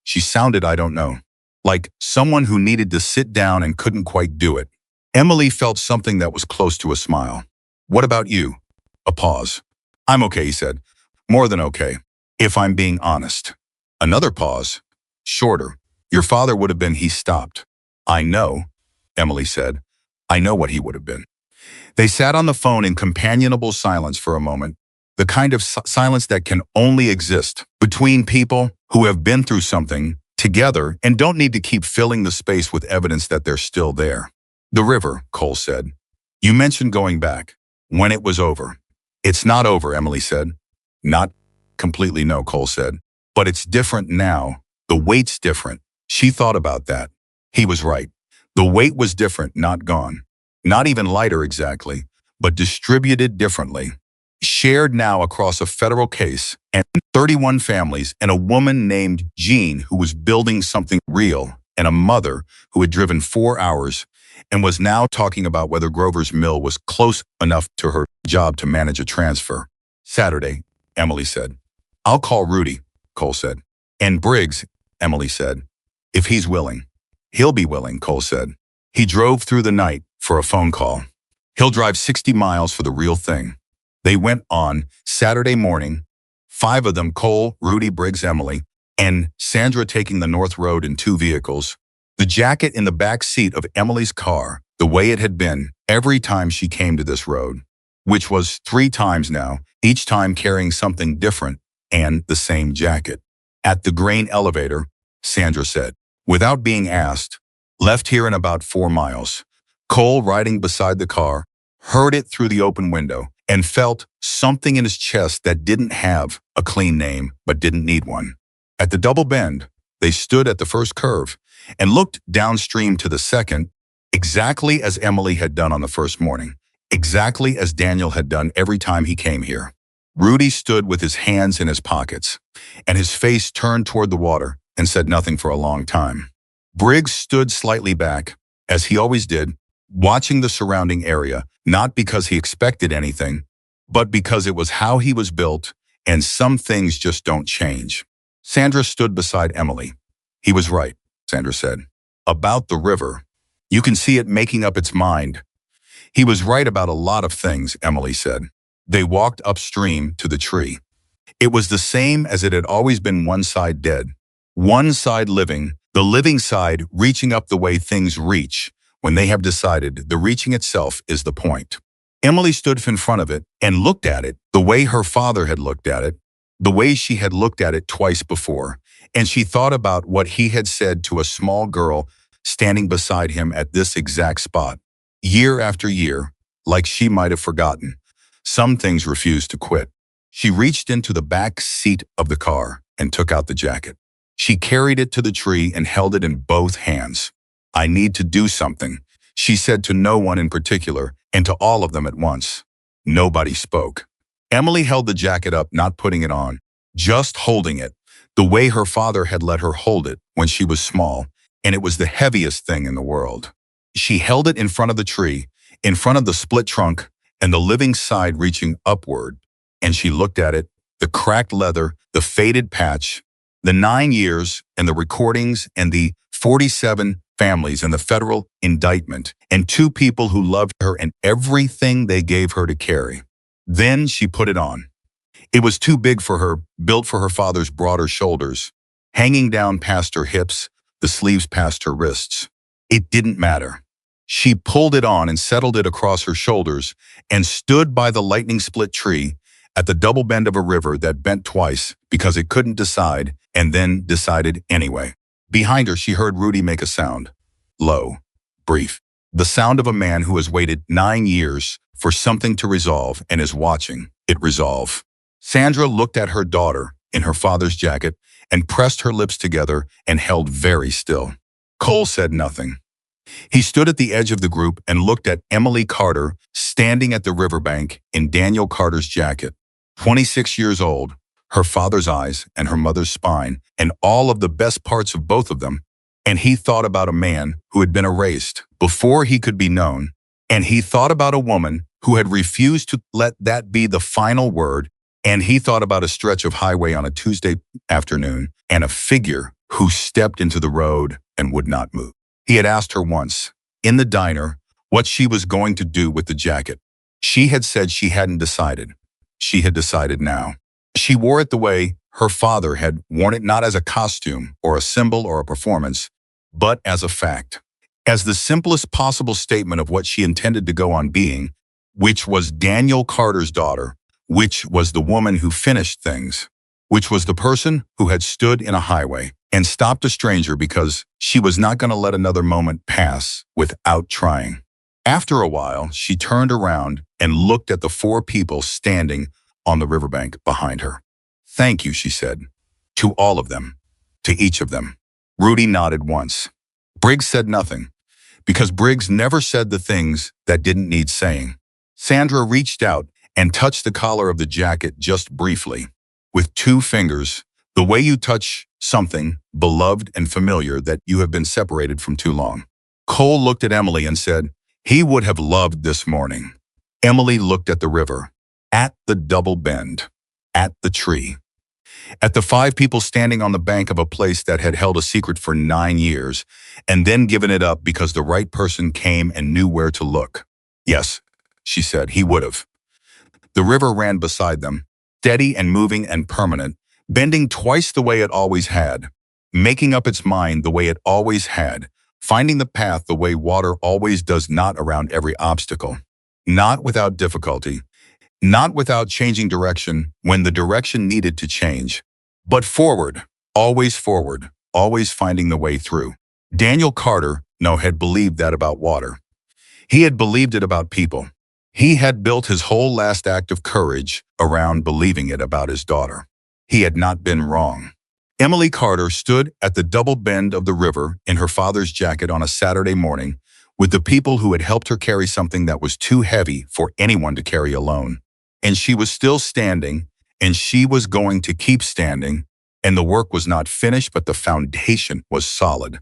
She sounded, I don't know, like someone who needed to sit down and couldn't quite do it." Emily felt something that was close to a smile. "What about you?" A pause. "I'm okay," he said. "More than okay, if I'm being honest." Another pause. Shorter. "Your father would have been," he stopped. "I know," Emily said. "I know what he would have been." They sat on the phone in companionable silence for a moment, the kind of silence that can only exist between people who have been through something together and don't need to keep filling the space with evidence that they're still there. "The river," Cole said. "You mentioned going back. When it was over." "It's not over," Emily said. "Not completely, no," Cole said. "But it's different now. The weight's different." She thought about that. He was right. The weight was different, not gone. Not even lighter exactly, but distributed differently. Shared now across a federal case and 31 families, and a woman named Jean who was building something real, and a mother who had driven 4 hours and was now talking about whether Grover's Mill was close enough to her job to manage a transfer. "Saturday," Emily said. "I'll call Rudy," Cole said. "And Briggs," Emily said. "If he's willing." "He'll be willing," Cole said. He drove through the night for a phone call. "He'll drive 60 miles for the real thing." They went on Saturday morning, 5 of them, Cole, Rudy, Briggs, Emily, and Sandra, taking the North Road in 2 vehicles. The jacket in the back seat of Emily's car, the way it had been every time she came to this road, which was 3 times now, each time carrying something different and the same jacket. At the grain elevator, Sandra said, without being asked. Left here in about 4 miles. Cole, riding beside the car, heard it through the open window and felt something in his chest that didn't have a clean name but didn't need one. At the double bend, they stood at the first curve and looked downstream to the second, exactly as Emily had done on the first morning, exactly as Daniel had done every time he came here. Rudy stood with his hands in his pockets and his face turned toward the water and said nothing for a long time. Briggs stood slightly back, as he always did, watching the surrounding area, not because he expected anything, but because it was how he was built, and some things just don't change. Sandra stood beside Emily. He was right, Sandra said. About the river. You can see it making up its mind. He was right about a lot of things, Emily said. They walked upstream to the tree. It was the same as it had always been, one side dead, one side living, the living side reaching up the way things reach when they have decided the reaching itself is the point. Emily stood in front of it and looked at it the way her father had looked at it, the way she had looked at it twice before, and she thought about what he had said to a small girl standing beside him at this exact spot. Year after year, like she might have forgotten, some things refused to quit. She reached into the back seat of the car and took out the jacket. She carried it to the tree and held it in both hands. I need to do something, she said to no one in particular and to all of them at once. Nobody spoke. Emily held the jacket up, not putting it on, just holding it, the way her father had let her hold it when she was small, and it was the heaviest thing in the world. She held it in front of the tree, in front of the split trunk and the living side reaching upward, and she looked at it, the cracked leather, the faded patch, the 9 years and the recordings and the 47 families and the federal indictment and 2 people who loved her and everything they gave her to carry. Then she put it on. It was too big for her, built for her father's broader shoulders, hanging down past her hips, the sleeves past her wrists. It didn't matter. She pulled it on and settled it across her shoulders and stood by the lightning-split tree at the double bend of a river that bent twice because it couldn't decide and then decided anyway. Behind her, she heard Rudy make a sound. Low, brief. The sound of a man who has waited 9 years for something to resolve and is watching it resolve. Sandra looked at her daughter in her father's jacket and pressed her lips together and held very still. Cole said nothing. He stood at the edge of the group and looked at Emily Carter standing at the riverbank in Daniel Carter's jacket. 26 years old, her father's eyes and her mother's spine and all of the best parts of both of them. And he thought about a man who had been erased before he could be known. And he thought about a woman who had refused to let that be the final word. And he thought about a stretch of highway on a Tuesday afternoon and a figure who stepped into the road and would not move. He had asked her once, in the diner, what she was going to do with the jacket. She had said she hadn't decided. She had decided now. She wore it the way her father had worn it, not as a costume or a symbol or a performance, but as a fact, as the simplest possible statement of what she intended to go on being, which was Daniel Carter's daughter, which was the woman who finished things, which was the person who had stood in a highway and stopped a stranger because she was not going to let another moment pass without trying. After a while, she turned around and looked at the 4 people standing on the riverbank behind her. Thank you, she said. To all of them. To each of them. Rudy nodded once. Briggs said nothing, because Briggs never said the things that didn't need saying. Sandra reached out and touched the collar of the jacket just briefly, with 2 fingers, the way you touch something beloved and familiar that you have been separated from too long. Cole looked at Emily and said, he would have loved this morning. Emily looked at the river, at the double bend, at the tree, at the 5 people standing on the bank of a place that had held a secret for 9 years and then given it up because the right person came and knew where to look. Yes, she said, he would have. The river ran beside them, steady and moving and permanent, bending twice the way it always had, making up its mind the way it always had, finding the path the way water always does, not around every obstacle, not without difficulty, not without changing direction when the direction needed to change, but forward, Always forward, always finding the way through. Daniel Carter, no, had believed that about water. He had believed it about people. He had built his whole last act of courage around believing it about his daughter. He had not been wrong. Emily Carter stood at the double bend of the river in her father's jacket on a Saturday morning with the people who had helped her carry something that was too heavy for anyone to carry alone. And she was still standing, and she was going to keep standing, and the work was not finished, but the foundation was solid.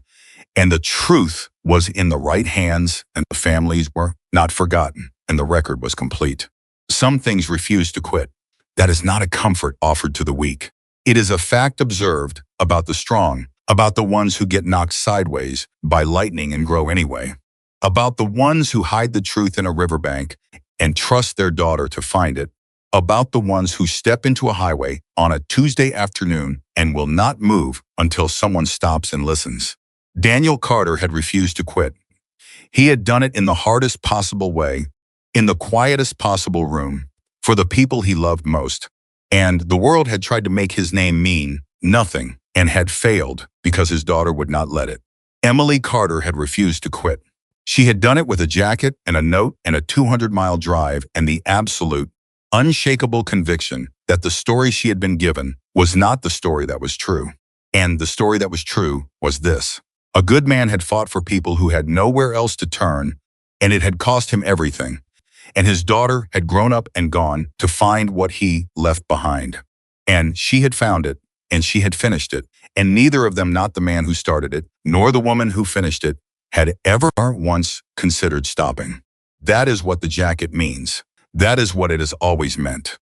And the truth was in the right hands, and the families were not forgotten, and the record was complete. Some things refuse to quit. That is not a comfort offered to the weak. It is a fact observed about the strong, about the ones who get knocked sideways by lightning and grow anyway, about the ones who hide the truth in a riverbank and trust their daughter to find it, about the ones who step into a highway on a Tuesday afternoon and will not move until someone stops and listens. Daniel Carter had refused to quit. He had done it in the hardest possible way, in the quietest possible room, for the people he loved most. And the world had tried to make his name mean nothing and had failed because his daughter would not let it. Emily Carter had refused to quit. She had done it with a jacket and a note and a 200-mile drive and the absolute, unshakable conviction that the story she had been given was not the story that was true. And the story that was true was this. A good man had fought for people who had nowhere else to turn, and it had cost him everything. And his daughter had grown up and gone to find what he left behind. And she had found it, and she had finished it. And neither of them, not the man who started it, nor the woman who finished it, had ever once considered stopping. That is what the jacket means. That is what it has always meant.